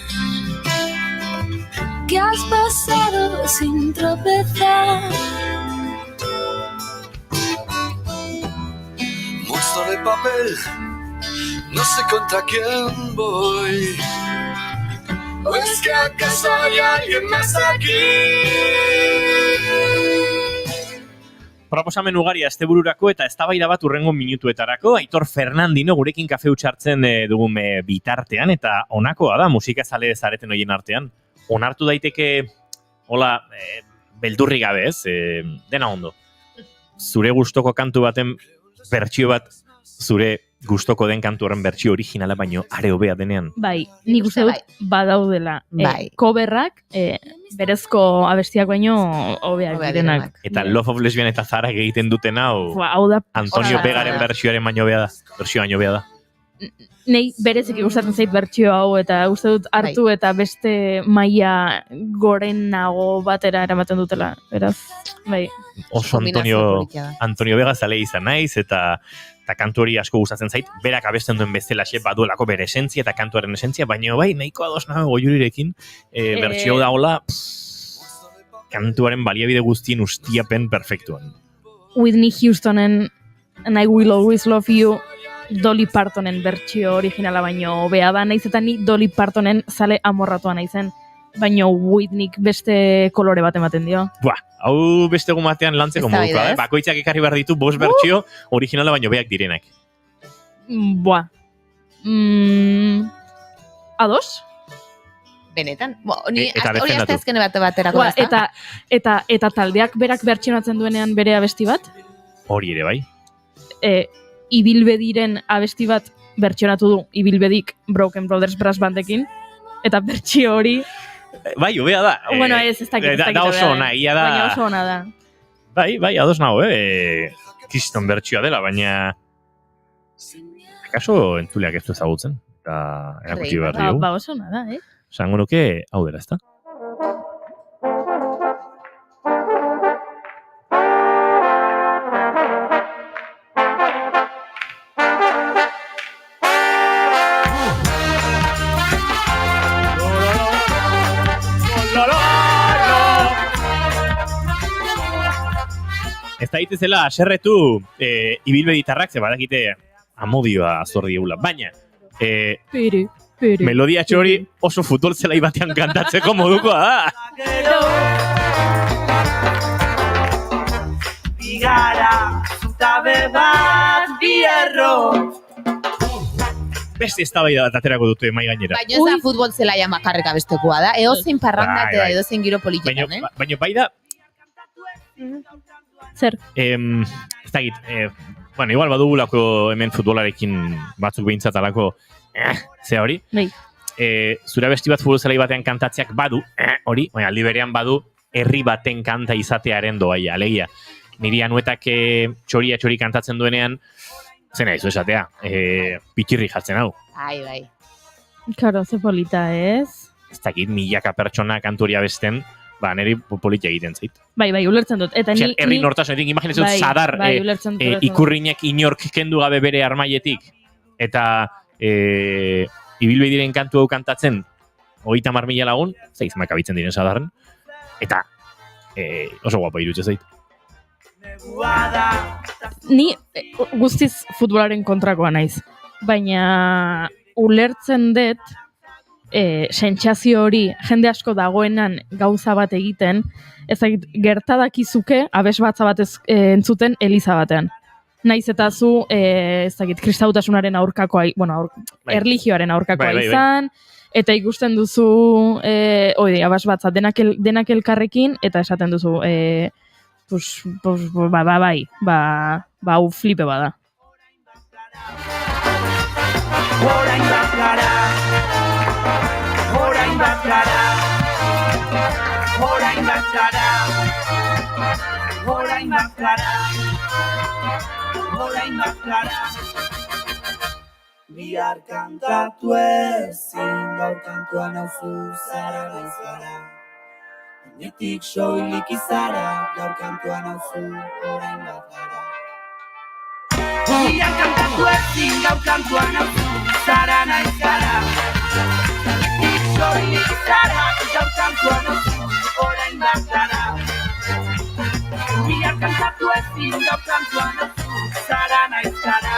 G: que has pasado sin tropezar.
E: Monstruo de papel, no sé contra quién voy. ¿O es que acaso hay alguien más aquí?
B: Proposamen ugari astebururako eta eztabaida bat urrengo minutuetarako. Aitor Fernandino gurekin kafe utxartzen dugun bitartean, eta honakoa da musikazale zareten hoien artean. Onartu daiteke, hola, beldurri gabe ez, dena ondo. Zure gustoko kantu baten bertsio bat, zure gustoko den kantu horren bertsio originala baino are hobea denean.
D: Bai, nik uste dut badaudela. Coverrak, berezko abestiak baino hobeak direnak.
B: Eta Love of Lesbian eta Zara egiten duten hau, Antonio Pegaren bertsioaren baino hobea da, bertsio baino hobea da.
D: Nei berezik gustatzen zait bertsio hau, eta uste dut hartu eta beste maila gorenago batera eramaten dutela, beraz, bai.
B: Oso Antonio Vega zale izan naiz, eta kantu hori asko gustatzen zait, berak abesten duen bezalaxe baduelako bere esentzia eta kantuaren esentzia, baina bai, nahiko ados nago Goiurirekin, bertsio da hola, kantuaren baliabide guztien ustiapen perfektuan.
D: Whitney Houstonen And I Will Always Love You, Dolly Partonen bertsio originala baino hobea da, naiz eta ni Dolly Partonen zale amorratua naizen, baino Whitneyk beste kolore bat ematen dio.
B: Hau beste egun batean lantzeko moduko, bakoitzak ekarri behar ditu 5 bertsio originala baino beak direnak.
C: Ados? Benetan. Hori azte azkene baterako da.
D: Eta taldeak berak bertsionatzen duenean bere abesti bat?
B: Hori ere bai.
D: Ibilbediren abesti bat bertsionatu du, Ibilbedik Broken Brothers Brass Bandekin, eta bertsio hori...
B: Bai, hobea da.
D: Bueno, ez dakit.
B: Da oso ona, ia da...
D: Baina oso ona da.
B: Bai, ados nago, kriston bertsioa dela, baina akaso entzuleak ez du ezagutzen, eta erakutsi behar diogu.
D: Ba, oso nada,
B: Zango nuke, hau dela, ezta? Ez da hitezela aserretu ibilbeditarrak, ze badakite amodioa zorri eula. Baina, melodia txori oso futbol zelai batean kantatzeko modukoa da.
R: Bigara, zutabe bat, bierro.
B: Beste eztabaida bat aterako dute mai gainera.
C: Baina ez da futbol zelaia makarreka bestekoa da. Edozein parranda eta edozein giro politikan,
B: Baina bai da...
D: Zer?
B: Ez da bueno, igual badugulako hemen futbolarekin batzuk behintzat alako ze hori. Zura besti bat futbol zelai batean kantatzeak badu, hori, baina aldi berean badu herri baten kanta izatearen doaia, alegia. Niri anuetak txori kantatzen duenean, zena izu esatea, pitxirri jartzen hau.
C: Bai.
D: Karo, ze polita, ez?
B: Ez dakit, milaka pertsona kanturia besten, niri politia egiten zait.
D: Bai, ulertzen dut. Eta ni
B: herri nortasunetik, imaginatzen dut sadar ikurrinek inork kendu gabe bere armaietik, eta ibilbediren kantu hau kantatzen 30.000 lagun, zeizmak abitzen diren sadarren, eta oso guapo irutzen zait.
D: Ni guztiz futbolaren kontrakoa naiz, baina ulertzen dut sentsazio hori jende asko dagoenan gauza bat egiten, ezagit gertadakizuke abes batza bat entzuten eliza batean. Naiz eta zu ezagit kristautasunaren aurkakoa, erlijioaren aurkakoa izan, eta ikusten duzu abes batza denak elkarrekin, eta esaten duzu hau flipe bada.
R: Bihar kantatu ezin, gaur kantuan hauzu zara naiz gara. Netik soilik izara, gaur kantuan hauzu orain bat gara. Bihar kantatu ezin, gaur kantuan hauzu zara naiz gara. Netik soilik izara, gaur kantuan hauzu orain bat gara. Bihar kantatu ezin, gaur kantuan hauzu zara naiz gara.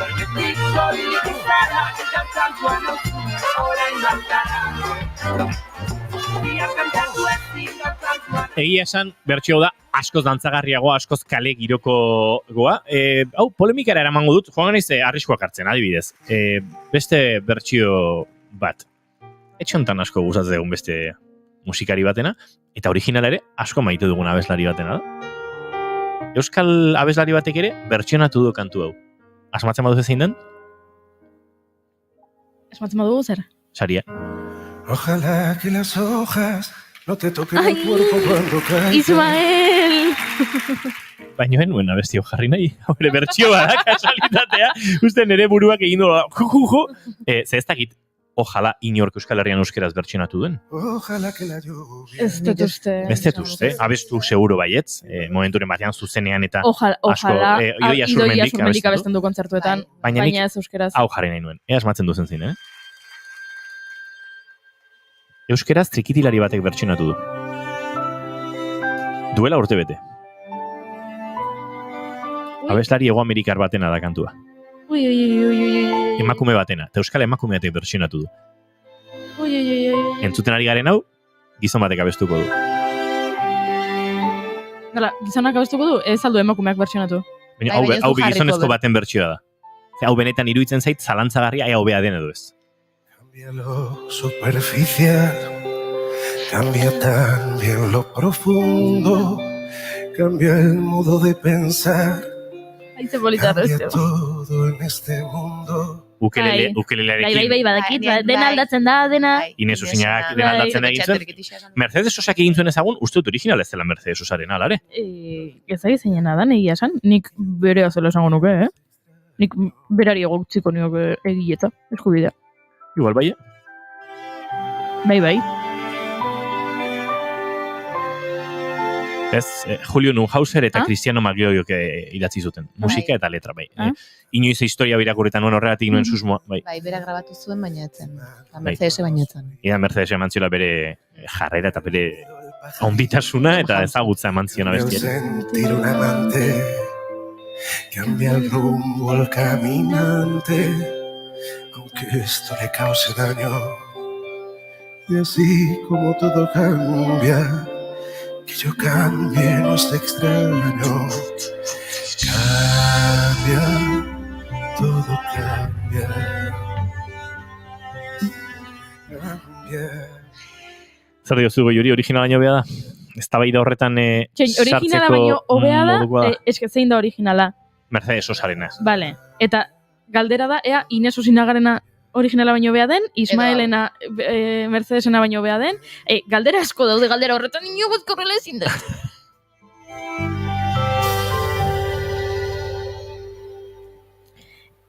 R: Netik soilik izara, gaur kantuan hauzu orain bat gara.
B: Egia esan, bertsio da, askoz dantzagarriagoa, askoz kale giroko goa. Hau, polemikara eramango dut, joan naiz arriskoak hartzen, adibidez. Beste bertsio bat. Etxontan asko gustatzen egun beste musikari batena, eta originala ere asko maite dugun abeslari batena da. Euskal abeslari batek ere bertsionatu du kantu hau. Asmatzen baduzu zein den?
D: Asmatzen badugu zer?
B: Saria.
H: Ojalá que las hojas no te toquen el cuerpo cuando caigan.
D: Ismael!
B: Baina nuen abestio jarri nahi. Haure bertxio bada, kasualitatea. Uste nere buruak egin doa. Ze ez dakit, ojalá inork Euskal Herrian euskeraz bertsionatu duen.
H: Ojalá que la lluvia.
D: Ez dut uste.
B: Abestu seguro baietz. Momenturen batean zuzenean eta
D: ojalá,
B: Idoia Surmendik
D: abesten du kontzertuetan. Baina ez euskeraz.
B: Hau jarri nahi nuen. Asmatzen duzen zin, Euskeraz trikitilari batek bertsionatu du. Duela urte bete. Abeslari Hego Amerikar batena da kantua. Emakume batena, eta euskal emakume batek bertsionatu du. Entzuten ari garen hau, gizon batek abestuko du.
D: Gizonak abestuko du, ez aldu emakumeak bertsionatu.
B: Hau gizonezko baten bertsioa da. Hau benetan iruditzen zait, zalantzagarria ea hobea den edo ez.
H: Cambia lo superficial, cambia también lo profundo, cambia el modo de pensar, cambia todo en este mundo.
B: ukelelearekin.
D: Bai, badakit, dena aldatzen da, dena.
B: Ines Osiñagak dena aldatzen da egin zuen. Mercedes Sosak egin zuen ezagun, uste dut original ez dela Mercedes Sosaren, alare?
D: Ez da zeina da, egia esan. Nik berea zela esango nuke, Nik berari egotziko nioke egieta, eskubidea.
B: Igual bai,
D: Bai.
B: Ez, Julio Neuhauser eta Cristiano Maglioiok idatzi zuten. Musika eta letra, bai. Inoiz historia birakurritan nuen horregatik nuen susmoa, bai.
C: Bai, bera grabatu zuen, baina etzen. Mercedes baina etzen.
B: Ia Mercedes eman ziola bere jarrera eta bere onbitasuna eta ezagutza eman ziona bestiari.
H: Sentir un amante cambia el rumbo al caminante, aunque esto le cause daño. Y así como todo cambia, que yo cambie no es extraño. Cambia, todo cambia.
B: Zer diozu goi hori original baino bea da? Eztabaida horretan
D: originala baino hobea da, eske zein da originala.
B: Mercedes Sosarena.
D: Vale, eta galdera da, ea Ines Osinagarena originala baino bea den, Ismaelena Mercedesena baino bea den, galdera asko daude galdera horretan inogot korrela ezin da.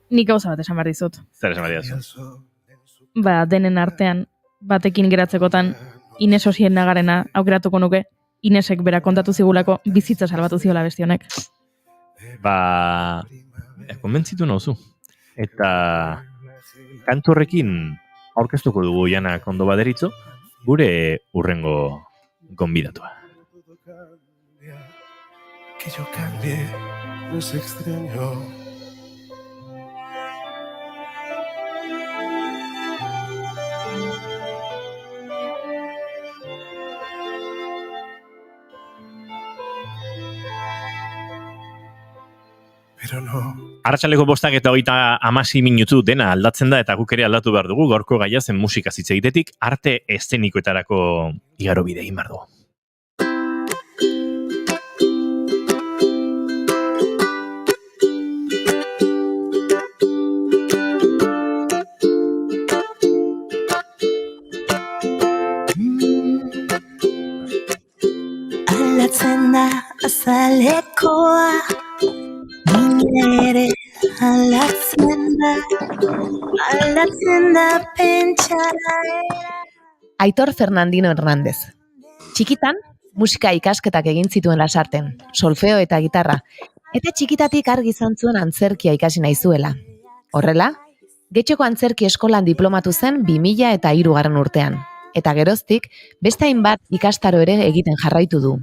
D: Nik gauza bat esan behar dizut.
B: Zer esan behar dizu?
D: Denen artean, batekin geratzekotan, Ines Osinagarena aukeratuko nuke, Inesek bera kontatu zigulako bizitza salbatu ziola besti honek.
B: Konbentzitu nauzu. Eta kantu horrekin aurkeztuko dugu Janak ondo baderitzo, gure urrengo gonbidatua.
H: Que yo cambie no es extraño.
B: Arratsaleko 5 eta 36 minutu dena aldatzen da eta guk ere aldatu behar dugu gaurko gaia zen musika hitz egitetik arte eszenikoetarako igarobide egin behar dugu.
S: Aldatzen da azalekoa, ere aldatzen da pentsara.
C: Aitor Fernandino Hernández. Txikitan, musika ikasketak egin zituen Lasarten, solfeo eta gitarra, eta txikitatik argi izan zuen antzerkia ikasi nahi zuela. Horrela, Getxoko Antzerki Eskolan diplomatu zen 2003 urtean, eta geroztik beste hainbat ikastaro ere egiten jarraitu du.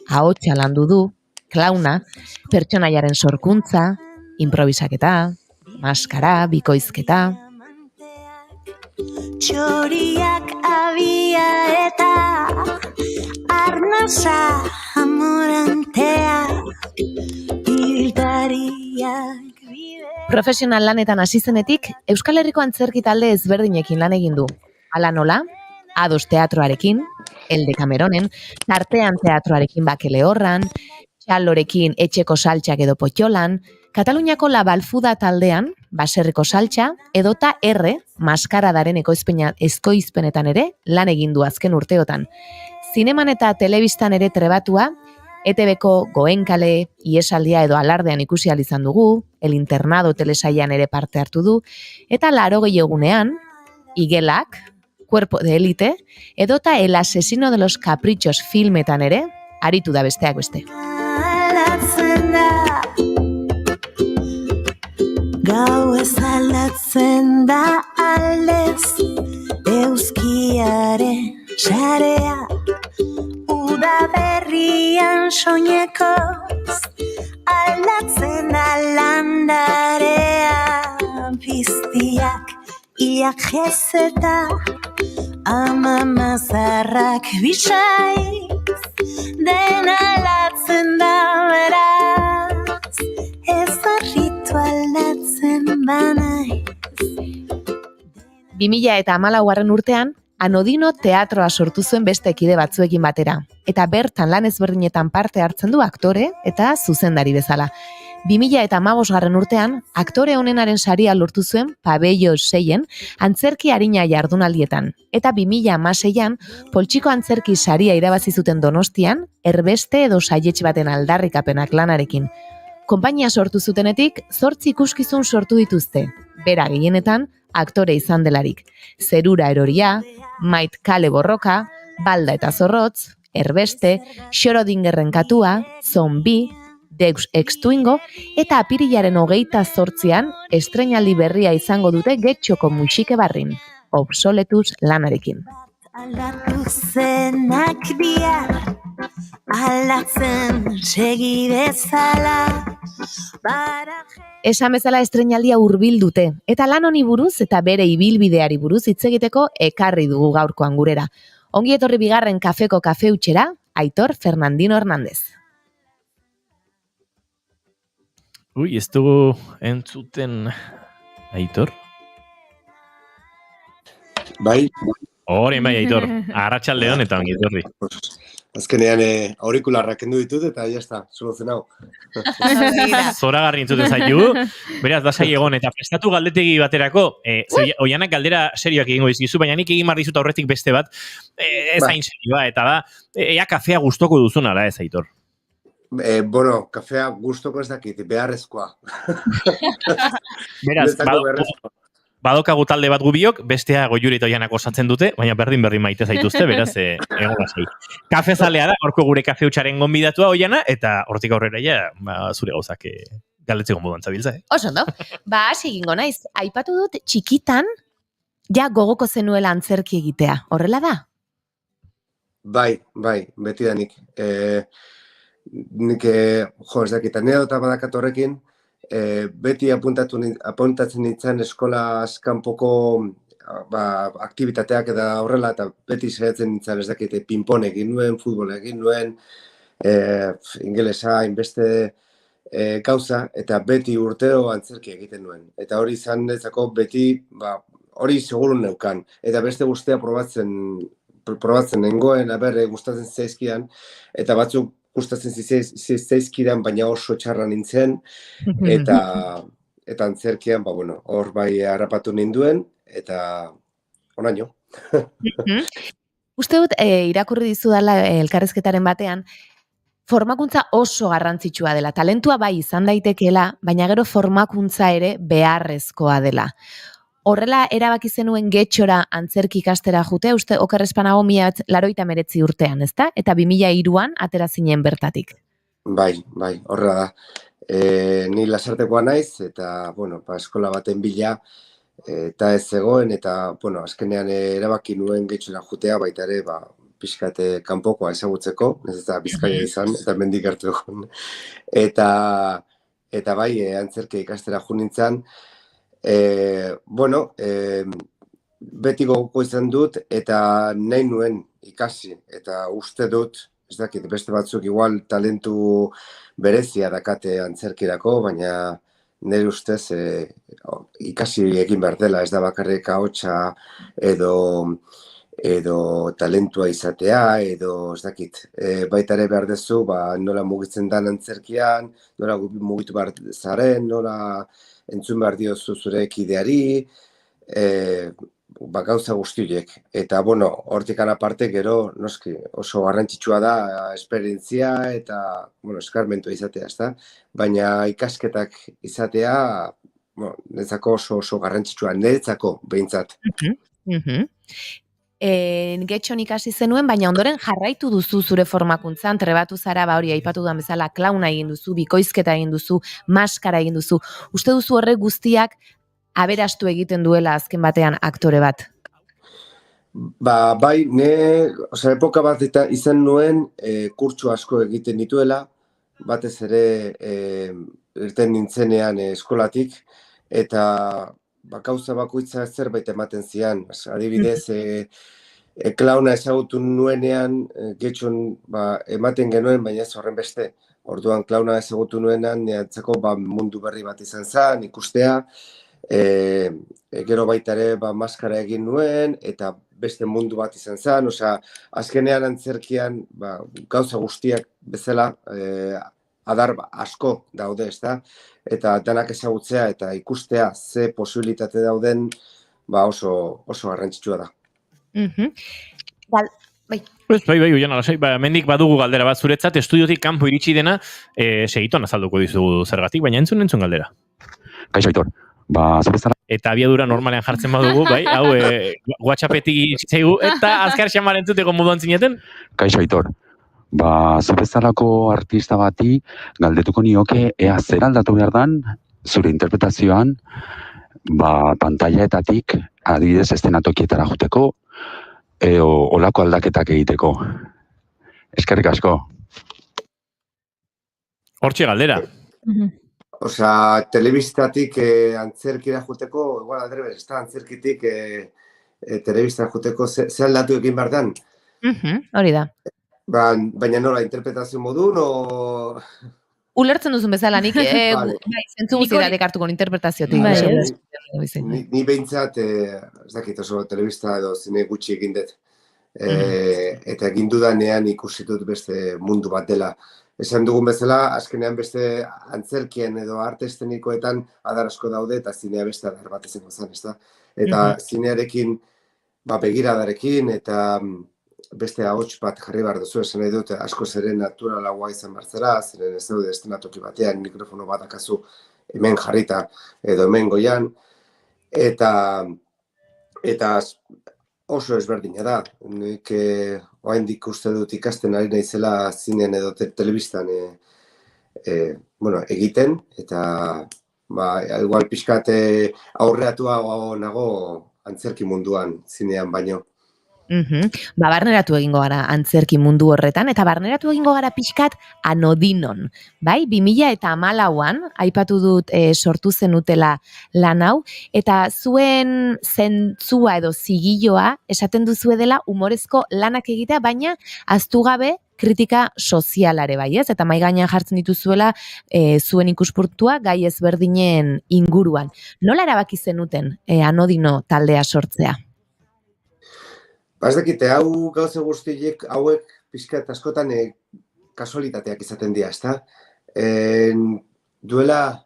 C: Ahotsa landu du, klauna, pertsonaiaren sorkuntza, improvisaketa, maskara, bikoizketa.
S: Txoriak abia eta arnasa amorantea, hiltariak bide.
C: Profesional lanetan hasi zenetik, Euskal Herriko antzerki talde ezberdinekin lan egin du. Hala nola, Ados teatroarekin, Elde Cameronen, Tartean teatroarekin Bakele Horran, Txalorekin Etxeko Saltxak edo Potxolan, Kataluniako La Balfuda taldean, Baserriko Saltxa, edota R, Maskaradaren ekoizpenetan ere lan egin du azken urteotan. Zineman eta telebistan ere trebatua, ETB-ko Goenkale, Iesaldia edo Alardean ikusi ahal izan dugu, El Internado telesailan ere parte hartu du, eta 80 egunean, Igelak, Cuerpo de Élite, edota El Asesino de los Caprichos filmetan ere, aritu da besteak beste.
S: Gau ez aldatzen da aldez, euskiaren xarea, uda berrian soinekoz, aldatzen da landarea, piztiak iak jezeta, ama mazarrak bisaiz, dena aldatzen da beraz, ez horritu aldatzen banaiz.
C: 2014 urtean, Anodino teatroa sortu zuen beste kide batzuekin batera, eta bertan lan ezberdinetan parte hartzen du aktore eta zuzendari bezala. 2015 urtean, aktore onenaren saria lortu zuen Pabello 6-en antzerki arina jardunaldietan. Eta 2016an, poltsiko antzerki saria irabazi zuten Donostian, erbeste edo saietxe baten aldarrikapenak lanarekin. Konpainia sortu zutenetik, 8 ikuskizun sortu dituzte. Bera gehienetan, aktore izan delarik. Zerura eroria, Mait kale borroka, Balda eta zorrotz, Erbeste, Xorodingerren katua, Zombi, Deus ex Twingo, eta apirilaren 28an estreinaldi berria izango dute Getxoko musike barrin, Obsoletus lanarekin.
S: Aldatu zenak bihar, aldatzen segi bezala.
C: Esan bezala estreinaldia hurbil dute, eta lan honi buruz eta bere ibilbideari buruz hitz egiteko ekarri dugu gaurkoan gurera. Ongi etorri bigarren kafeko kafeutxera, Aitor Fernandino Hernández.
B: Ui, ez dugu entzuten Aitor?
T: Bai.
B: Horen bai, Aitor. Arratsalde on eta ongi etorri.
T: Azkenean aurikularrak kendu ditut eta jazta, soluzionau.
B: Zoragarri entzuten zaitu. Beraz, lasai egon eta prestatu galdetegi baterako. Oianak galdera serioak egingo dizkizu, baina nik egin behar dizut aurretik beste bat. Ez hain serioa, eta da, ea kafea gustoko duzun ala ez, Aitor?
T: Bueno, kafea gustoko ez dakit, beharrezkoa.
B: Beraz, badokagu talde bat gubiok, bestea Goiuri eta Oianak osatzen dute, baina berdin maite zaituzte, beraz, egon lasai. Kafezalea da, gorko gure kafeutxaren gonbidatua Oiana, eta hortik aurrera ja, zure gauzak galdetzeko moduan zabiltza.
C: Oso, no? Hasi egingo naiz, aipatu dut txikitan, ja gogoko zenuela antzerki egitea, horrela da?
T: Bai, beti da nik. Nik, ez dakit, anedota badakat horrekin, beti apuntatzen nintzen eskola kanpoko aktibitateak eta horrela, eta beti saiatzen nintzen, ez dakit, pinpon egin nuen, futbol egin nuen, ingelesa, inbeste gauza, eta beti urtero antzerki egiten nuen. Eta hori izan netzako beti, hori segurun neukan, eta beste guztia probatzen nengoen, gustatzen zaizkidan, eta batzuk gustatzen zaizkidan, baina oso txarra nintzen, eta antzerkian, hor bai harrapatu ninduen, eta onaino.
C: Uste dut, irakurri dizudala elkarrizketaren batean, formakuntza oso garrantzitsua dela. Talentua bai izan daitekeela, baina gero formakuntza ere beharrezkoa dela. Horrela, erabaki zenuen Getxora antzerki ikastera jute, uste okerrezpanago 1989 urtean, ezta? Eta 2003an atera zinen bertatik.
T: Bai, horrela da. Ni Lasartekoa naiz, eta, eskola baten bila, eta ez zegoen, eta, azkenean erabaki nuen Getxora jutea, baita ere, pixkate kanpokoa ezagutzeko, ez da Bizkaia izan, eta mendik hartu egon. Eta bai, antzerki ikastera jo nintzen, beti gogoko izan dut eta nahi nuen ikasi eta uste dut, ez dakit, beste batzuk igual talentu berezia dakate antzerkirako, baina nire ustez ikasi egin behar dela, ez da bakarrik ahotsa edo talentua izatea, edo ez dakit, baita ere behar dezu, nola mugitzen dan antzerkian, nola mugitu behar zaren, nola entzun behar diozu zure kideari, gauza guztiek. Eta, hortik aparte gero, noski, oso garrantzitsua da esperientzia eta, eskarmentua izatea, ezta? Baina ikasketak izatea, netzako oso garrantzitsua, netzako behintzat.
C: Getxon ikasi zenuen, baina ondoren jarraitu duzu zure formakuntzan, trebatu zara, hori aipatu duan bezala, klauna egin duzu, bikoizketa egin duzu, maskara egin duzu. Uste duzu horrek guztiak aberastu egiten duela azken batean aktore bat?
T: Bai, epoka bat izan nuen kurtso asko egiten dituela, batez ere irten nintzenean eskolatik, eta gauza bakoitza zerbait ematen zian. Adibidez, klauna ezagutu nuenean, Getxon ematen genuen, baina ez horren beste. Orduan klauna ezagutu nuenean, neatzako mundu berri bat izan zen, ikustea. Gero baita ere maskara egin nuen, eta beste mundu bat izan zen. Azkenean antzerkian gauza guztiak bezala adar asko daude, ezta? Eta danak ezagutzea eta ikustea ze posibilitate dauden, oso garrantzitsua da.
C: Bai.
B: Bai, Oian Alasai, mendik badugu galdera bat zuretzat, estudiotik kanpo iritsi dena, segituan azalduko dizugu zergatik, baina entzun galdera.
U: Kaixo, Aitor. Zubezala.
B: Eta abiadura normalean jartzen badugu, bai, hau, WhatsAppetik zitzaigu, eta azkar xamar entzuteko moduan zineten?
U: Kaixo, Aitor. Zubezalako artista bati galdetuko nioke ea zer aldatu behar dan zure interpretazioan pantailaetatik adibidez eszenatokietara juteko olako aldaketak egiteko. Eskerrik asko.
B: Hortxe galdera.
T: Osea, telebistatik antzerkira juteko, igual aldrebez, ez da antzerkitik telebistara juteko ze aldatu egin behar dan?
C: Hori da.
T: Baina nola, interpretazio modun, o...
C: Ulertzen duzun bezala, nik zentzu guztietatik hartuko interpretaziotik.
T: Ni behintzat, ez dakit oso telebista edo zine gutxi egin dut. Eta egin dudanean ikusitut beste mundu bat dela. Esan dugun bezala, azkenean beste antzerkien edo arte estenikoetan adar asko daude eta zinea beste adar bat izango zen, ez da? Eta zinearekin, begiradarekin eta beste ahots bat jarri behar duzu, esan nahi dut, asko zeren naturalagoa izan behar zeren ez daude estenatoki batean, mikrofono bat akazu hemen jarrita edo hemen goian, eta oso ezberdina da. Nik oraindik uste dut ikasten ari naizela zinean edo telebistan egiten, eta igual pixkat aurreatuago nago antzerki munduan zinean baino.
C: Barneratu egingo gara antzerki mundu horretan, eta barneratu egingo gara pixkat anodinon. Bai, 2014an, aipatu dut sortu zenutela lan hau, eta zuen zentzua edo zigilloa esaten duzue dela humorezko lanak egitea, baina ahaztu gabe kritika sozialare bai, ez? Eta mahai gainean jartzen dituzuela zuen ikuspuntua gai ezberdinen inguruan. Nola erabaki zenuten anodino taldea sortzea?
T: Ez dakite, hau gauze guztiek hauek pixkat askotan kasualitateak izaten dira, ezta? Duela,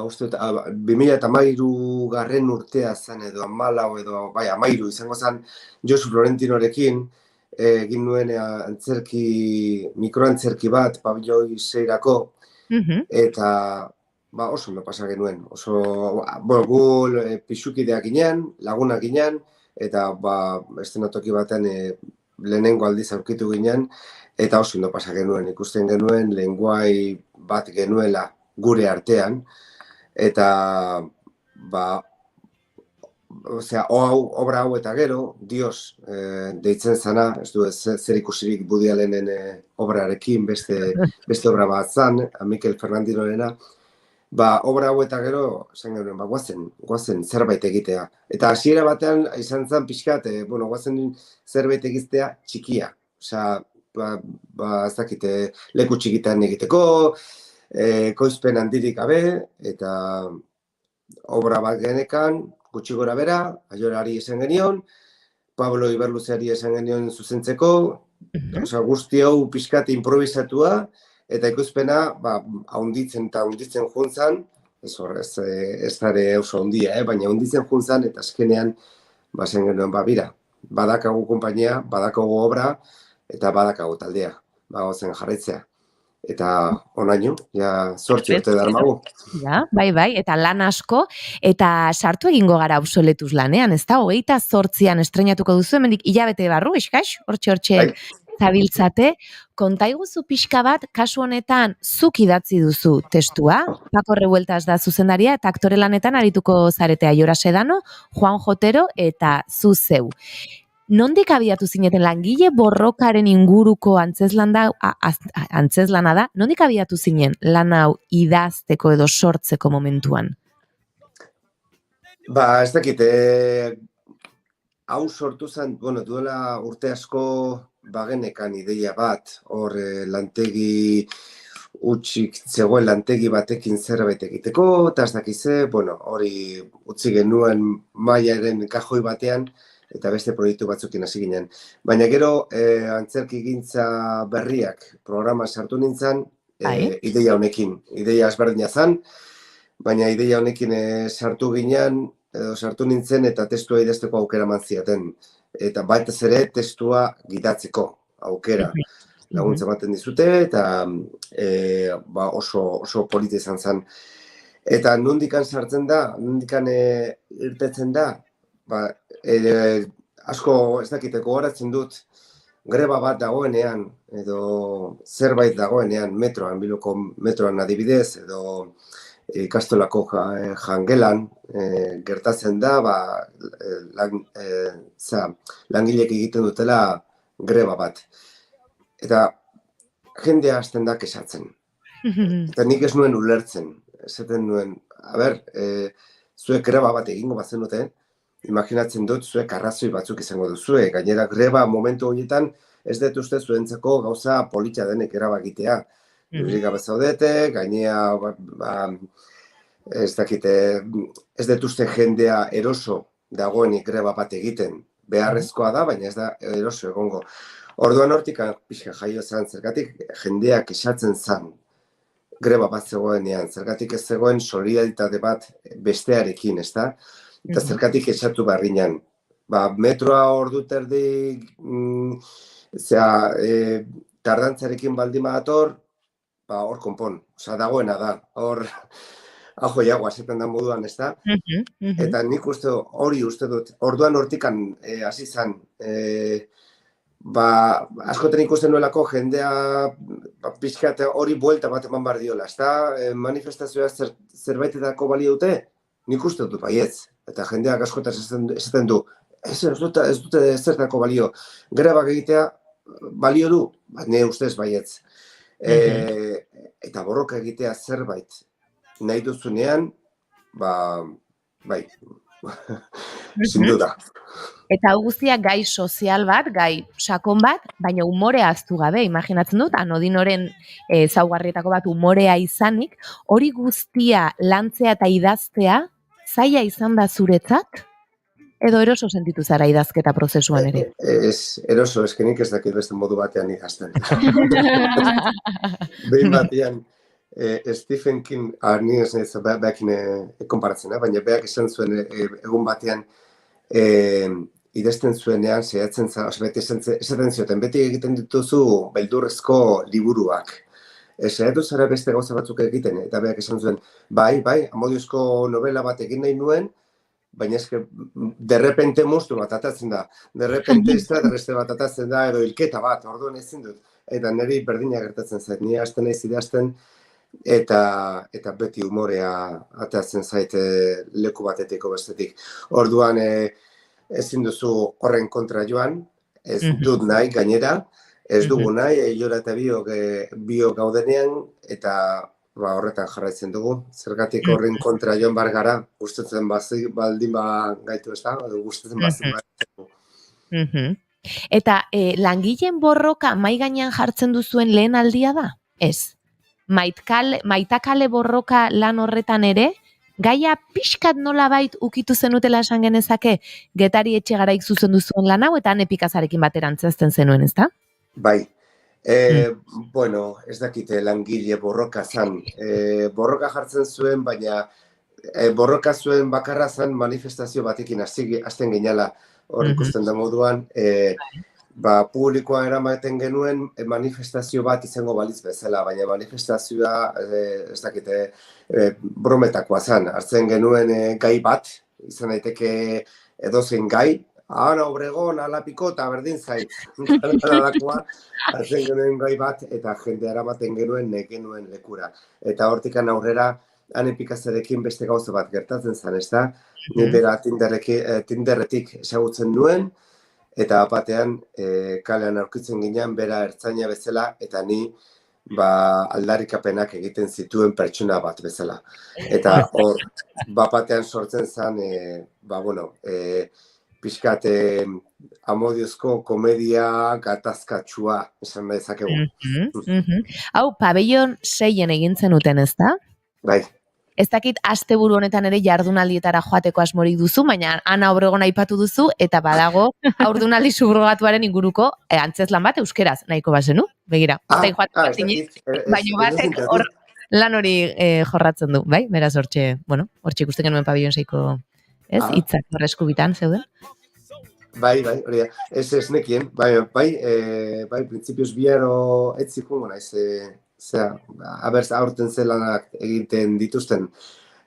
T: uste dut, 2013 garren urtea zen edo 14 edo, 13 izango zen Josu Florentinorekin, egin nuen mikroantzerki bat, pabilloi 6-rako, eta oso ondo pasa genuen. Oso, gu pixukideak ginen, lagunak ginen, eta eszenatoki batean lehenengo aldiz aurkitu ginen, eta oso ondo pasa genuen. Ikusten genuen lenguai bat genuela gure artean, eta obra hau eta gero, Dios deitzen zana, ez du zer ikusirik Woody Allenen obrarekin, beste obra bat zan, Mikel Fernandinorena, obra hau eta gero, zen genuen, guazen zerbait egitea. Eta hasiera batean, izan zen pixkat, guazen zerbait egitea txikia. Osea, ez dakite, leku txikitan egiteko, koizpen handirik gabe, eta obra bat genekan, gutxi gora bera, Aiorari esan genion, Pablo Iberluzeari esan genion zuzentzeko, guzti hau pixkat improvisatua, eta ikuspena, haunditzen eta haunditzen juntzan, ez dara oso handia, baina haunditzen juntzan, eta azkenean, zen genuen, bira, badakagu konpainia, badakagu obra, eta badakagu taldea, zen jarraitzea. Eta onaino, zortzi urte darmagu.
C: Bai, eta lan asko, eta sartu egingo gara obsoletuz lanean, ez da, 28an estrenatuko duzu, hemendik hilabete barru, eskax, hortxe zabiltzate, kontaiguzu pixka bat, kasu honetan zuk idatzi duzu testua, Paco Revueltas da zuzendaria, eta aktore lanetan arituko zarete Aiora Sedano, Juan Jotero eta zu zeu. Nondik abiatu zineten langile borrokaren inguruko antzezlana da, nondik abiatu zinen lan hau idazteko edo sortzeko momentuan?
T: Ez dakit, hau sortu zen, duela urte asko bagenekan ideia bat, hor lantegi utxik zegoen lantegi batekin zerbait egiteko, eta ez dakize, hori utzi genuen mailaren kajoi batean, eta beste proiektu batzukin hasi ginen. Baina gero, antzerkigintza berriak programa sartu nintzen, ideia honekin. Ideia ezberdina zen, baina ideia honekin sartu nintzen eta testua idazteko aukera eman zidaten. Eta batez ere testua gidatzeko aukera laguntza ematen dizute, eta oso polita izan zen. Eta nondikan sartzen da, nondikan irtetzen da, asko ez dakiteko goratzen dut, greba bat dagoenean, edo zerbait dagoenean metroan, Bilboko metroan adibidez, edo ikastolako jangelan gertatzen da, langilek egiten dutela greba bat. Eta jendea hasten da kesatzen. Eta nik ez nuen ulertzen. Esaten nuen, zuek greba bat egingo bazenute, imaginatzen dut zuek arrazoi batzuk izango duzue. Gainera greba momentu horietan ez dut uste zuentzako gauza polita denek erabakitea. Durik gabe zaudete, gainea ez dut uste jendea eroso dagoenik greba bat egiten. Beharrezkoa da, baina ez da eroso egongo. Orduan hortik pixka jaio zen, zergatik jendeak esatzen zen greba bat zegoenean, zergatik ez zegoen solidaritate bat bestearekin, ezta? Eta zergatik esatu barrinan. Metroa ordu terdi tardantzarekin baldin badator, hor konpon, dagoena da, hor ajo jagoa esaten da moduan, ezta? Eta nik uste dut, orduan hortikan hasi zen, askoten ikusten nuelako jendea pixkat hori buelta bat eman behar diola, ezta? Manifestazioa zerbaitetako balio dute? Nik uste dut baietz. Eta jendeak askotan esaten du, ez dute zertako balio. Grebak egitea balio du? Ne ustez baietz. Eta borroka egitea zerbait nahi duzunean, bai, sin duda.
C: Eta guztia gai sozial bat, gai sakon bat, baina umorea aztu gabe, imaginatzen dut, Anodinoren ezaugarrietako bat umorea izanik, hori guztia lantzea eta idaztea, zaila izan da zuretzat? Edo eroso sentitu zara idazketa prozesuan ere?
T: Ez, eroso, eskenik ez dakit beste modu batean idazten. Behin batean, Stephen King, ni ez nahiz behakin konparatzen, baina behak esan zuen egun batean idazten zuenean, esaten zioten, beti egiten dituzu beldurrezko liburuak. Saiatu zara beste gauza batzuk egiten, eta behak esan zuen, bai, amodiozko novela bat egin nahi nuen, baina eske, derrepente monstru bat atatzen da, derrepente extraterrestre bat atatzen da, edo hilketa bat, orduan ezin dut. Eta niri berdina gertatzen zait, ni hasten naiz idazten, eta beti umorea atatzen zait leku batetiko bestetik. Orduan ezin duzu horren kontra joan, ez dut nahi gainera, ez dugu nahi, Eiola eta biok gaudenean, eta horretan jarraitzen dugu. Zergatik horren kontra joan bar gara, gustatzen baldin gaitu ez da, gustatzen bazin gaitu.
C: Eta langileen borroka mai gainean jartzen duzuen lehen aldia da? Ez. Maitakale borroka lan horretan ere, gaia pixkat nolabait ukitu zenutela esan genezake, Getari Etxegaraik zuzendu zuen lan hau, eta Epikazarekin baterantzazten zenuen, ez da?
T: Bai. Bueno, ez dakite langile borroka zan. Borroka jartzen zuen, baina borroka zuen bakarra zan manifestazio batekin hasten ginala hor ikusten da moduan. Publikoa eramaten genuen manifestazio bat izango baliz bezala, baina manifestazioa ez dakite brometakoa zan. Hartzen genuen gai bat, izan daiteke edozein gai, Ana Obregon, Alapiko eta berdin zait. Hartzen genuen gai bat eta jende eramaten genuen genuen lekura. Eta hortikan aurrera, Epikazarekin beste gauza bat gertatzen zen, ez da? Bera Tinderretik ezagutzen nuen, eta batean kalean aurkitzen ginean, bera ertzaina bezala, eta ni aldarrikapenak egiten zituen pertsona bat bezala. Eta hor, batean sortzen zen, pixkat amodiozko komedia gatazkatsua esan dezakegu.
C: Hau, pabellon 6 egin zenuten, ez da?
T: Bai.
C: Ez dakit asteburu honetan ere jardunaldietara joateko asmorik duzu, baina Ana Obregon aipatu duzu, eta badago haurdunaldi subrogatuaren inguruko antzezlan bat euskeraz nahiko bazenu. Begira, baina batek hor lan hori jorratzen du, bai? Beraz hortxe, bueno, hortxe ikusten genuen pabillon 6ko, ez? Hitzak horreskubitan zeuden.
T: Bai, hori da. Ez nekien, bai, printzipioz biharo etzikungo naiz, abertz aurten zelanak egiten dituzten,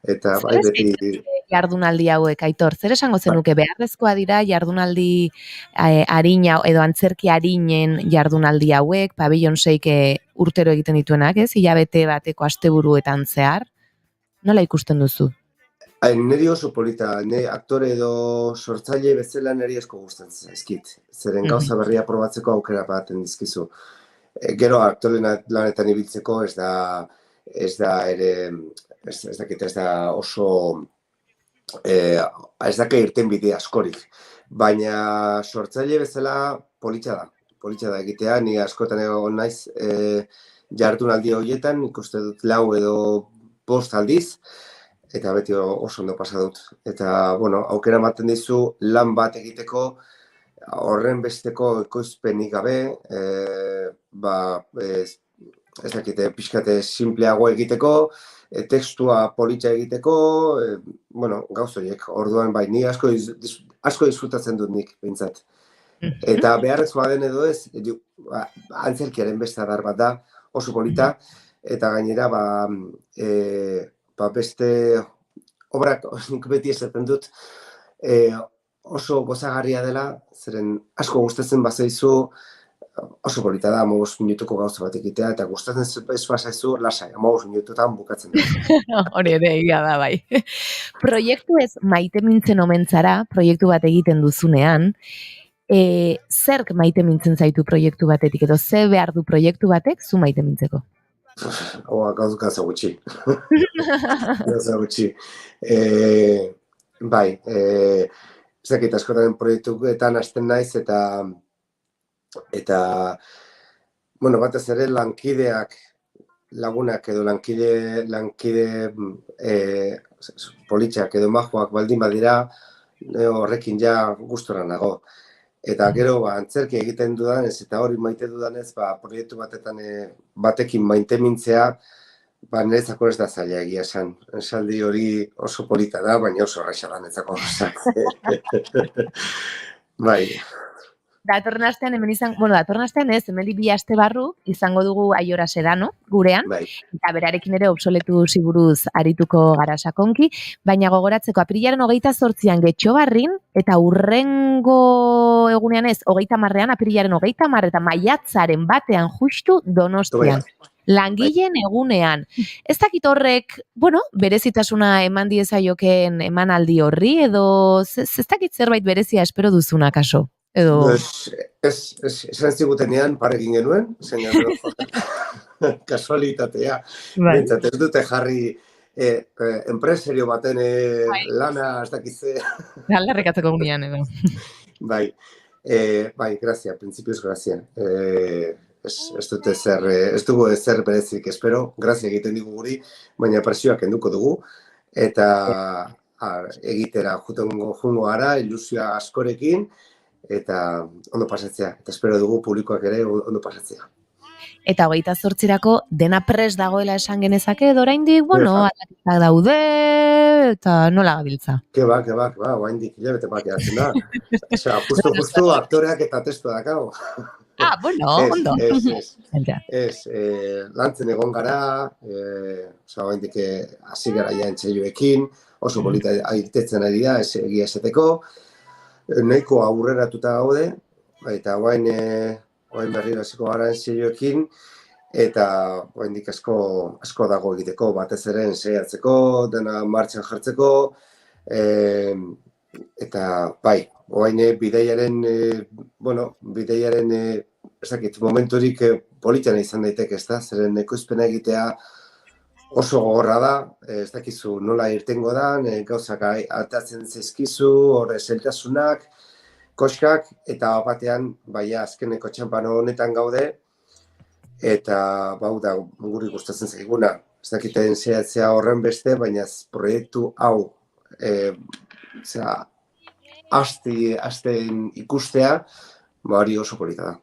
T: eta bai beti...
C: Jardunaldi hauek, Aitor, zer esango zenuke beharrezkoa dira jardunaldi harina edo antzerki harinen jardunaldi hauek, pabillon 6 urtero egiten dituenak, ez? Hilabete bateko asteburuetan zehar. Nola ikusten duzu?
T: Niri oso polita, aktore edo sortzaile bezala niri asko gustatzen zaizkit. Zeren gauza berria probatzeko aukera baten dizkizu. Gero aktore lanetan ibiltzeko ez da oso ez daka irten bide askorik. Baina sortzaile bezala politxa da egitea, ni askotan egon naiz jardunaldi horietan, ikuste dut 4 edo 5 aldiz, eta beti oso ondo pasa dut. Eta, bueno, aukera ematen dizu lan bat egiteko, horren besteko ekoizpenik gabe, ez dakite, pixkate simpleago egiteko, tekstua politxa egiteko, bueno, gauzoiek, orduan bai, ni asko disfrutatzen dut nik, behintzat. Eta beharrezkoa den edo ez, antzerkiaren beste adar bat da, oso polita, eta gainera, beste obrak, nik beti esaten dut, oso gozagarria dela, zeren asko gustatzen bazaizu, oso polita da, 15 minutuko gauza bat egitea, eta gustatzen ez bazaizu, lasai, 15 minututan bukatzen da.
C: Hori ere, egia da, bai. Proiektu ez maite mintzen omen zara, proiektu bat egiten duzunean, zerk maite mintzen zaitu proiektu batetik, edo ze behar du proiektu batek zu maite mintzeko?
T: Gauza gutxi. Gauza gutxi. Bai, ez dakit askotaren proiektuetan hasten naiz, eta bueno, batez ere lankideak, lagunak edo lankide politxak edo majoak baldin badira, horrekin ja gustora nago. Eta gero, antzerki egiten dudanez, eta hori maite dudanez, proiektu batekin maite mintzea, niretzako ez da zaila egia esan. Esaldi hori oso polita da, baina oso erraxa da niretzako. Bai.
C: Datorren astean hemen datorren astean ez, hemen 2 aste barru izango dugu Aiora Sedano gurean, eta berarekin ere obsoletu ziburuz arituko gara sakonki, baina gogoratzeko apirilaren 28an Getxobarrin, eta urrengo egunean ez, 30ean, apirilaren 30 eta maiatzaren 1ean justu Donostian. Langileen egunean. Ez dakit horrek, bueno, berezitasuna eman diezaiokeen emanaldi horri, edo ez dakit zerbait berezia espero duzuna kaso?
T: Esan zigutenean parekin genuen, kasualitatea. Ez dute jarri enpresario baten lana, ez dakitze.
C: Aldarrikatzeko gunean, edo.
T: Bai, grazia, prinsipioz grazia. Ez dugu ezer berezik espero, grazia egiten digu guri, baina presioak enduko dugu, eta egitera jungo gara, ilusioa askorekin, eta ondo pasatzea. Eta espero dugu publikoak ere ondo pasatzea.
C: Eta 28rako dena prest dagoela esan genezake, edo oraindik, bueno, aldaketak daude, eta nola gabiltza?
T: Keba, oraindik hilabete bat geratzen da. Justu aktoreak eta testua dakago.
C: Bueno, ondo.
T: Ez, lantzen egon gara, oraindik hasi gara ja entseioekin, oso polita aitetzen ari da, egia esateko, nahiko aurreratuta gaude, eta orain berriro hasiko gara entseioekin, eta oraindik asko dago egiteko, batez ere ensaiatzeko, dena martxan jartzeko, eta bai, orain bideiaren ez dakit, momenturik politxana izan daiteke, ez da, zeren ekoizpena egitea oso gogorra da, ez dakizu nola irtengo da, gauzak atatzen zaizkizu, horre zeltasunak, koskak, eta batean, azkeneko txampano honetan gaude, eta bau da guri gustatzen zaiguna. ez dakiten zehatzea horren beste, baina proiektu hau hasten ikustea, hori oso polita da.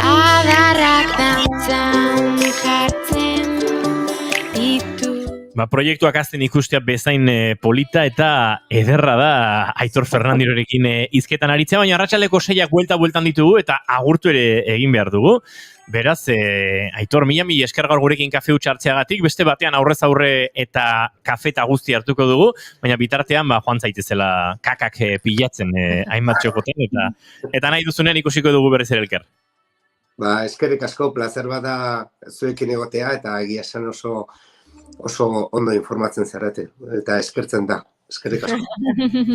F: Adarrak dantzan jartzen ditu.
B: Proiektuak azten ikustea bezain polita eta ederra da Aitor Fernandirorekin hizketan aritzea, baina arratsaldeko 6ak bueltan ditugu eta agurtu ere egin behar dugu. Beraz, Aitor, mila esker gaur gurekin kafe hartzeagatik, beste batean aurrez aurre eta kafe eta guzti hartuko dugu, baina bitartean joan zaitezela kakak pilatzen hainbat txokoten, eta nahi duzunean ikusiko dugu berriz ere elkar.
T: Eskerrik asko, plazer bada zuekin egotea, eta egia esan oso ondo informatzen zarete, eta eskertzen da. Eskerrik asko.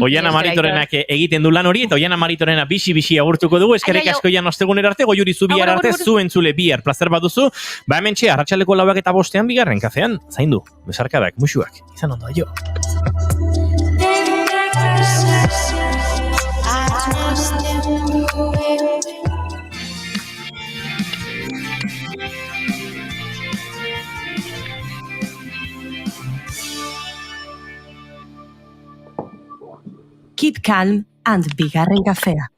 B: Oiana Maritorenak egiten du lan hori, eta Oiana Maritorena bisi agurtuko dugu. Eskerrik asko Oiana ostegunera arte, Goiuri zu bihar arte, zu entzule bihar plazer bat duzu. Hementxe, arratsaldeko 4 eta 5 bigarren kafean, zaindu, besarkadak, musuak, izan ondo, aio.
A: Keep calm and bigarren kafea.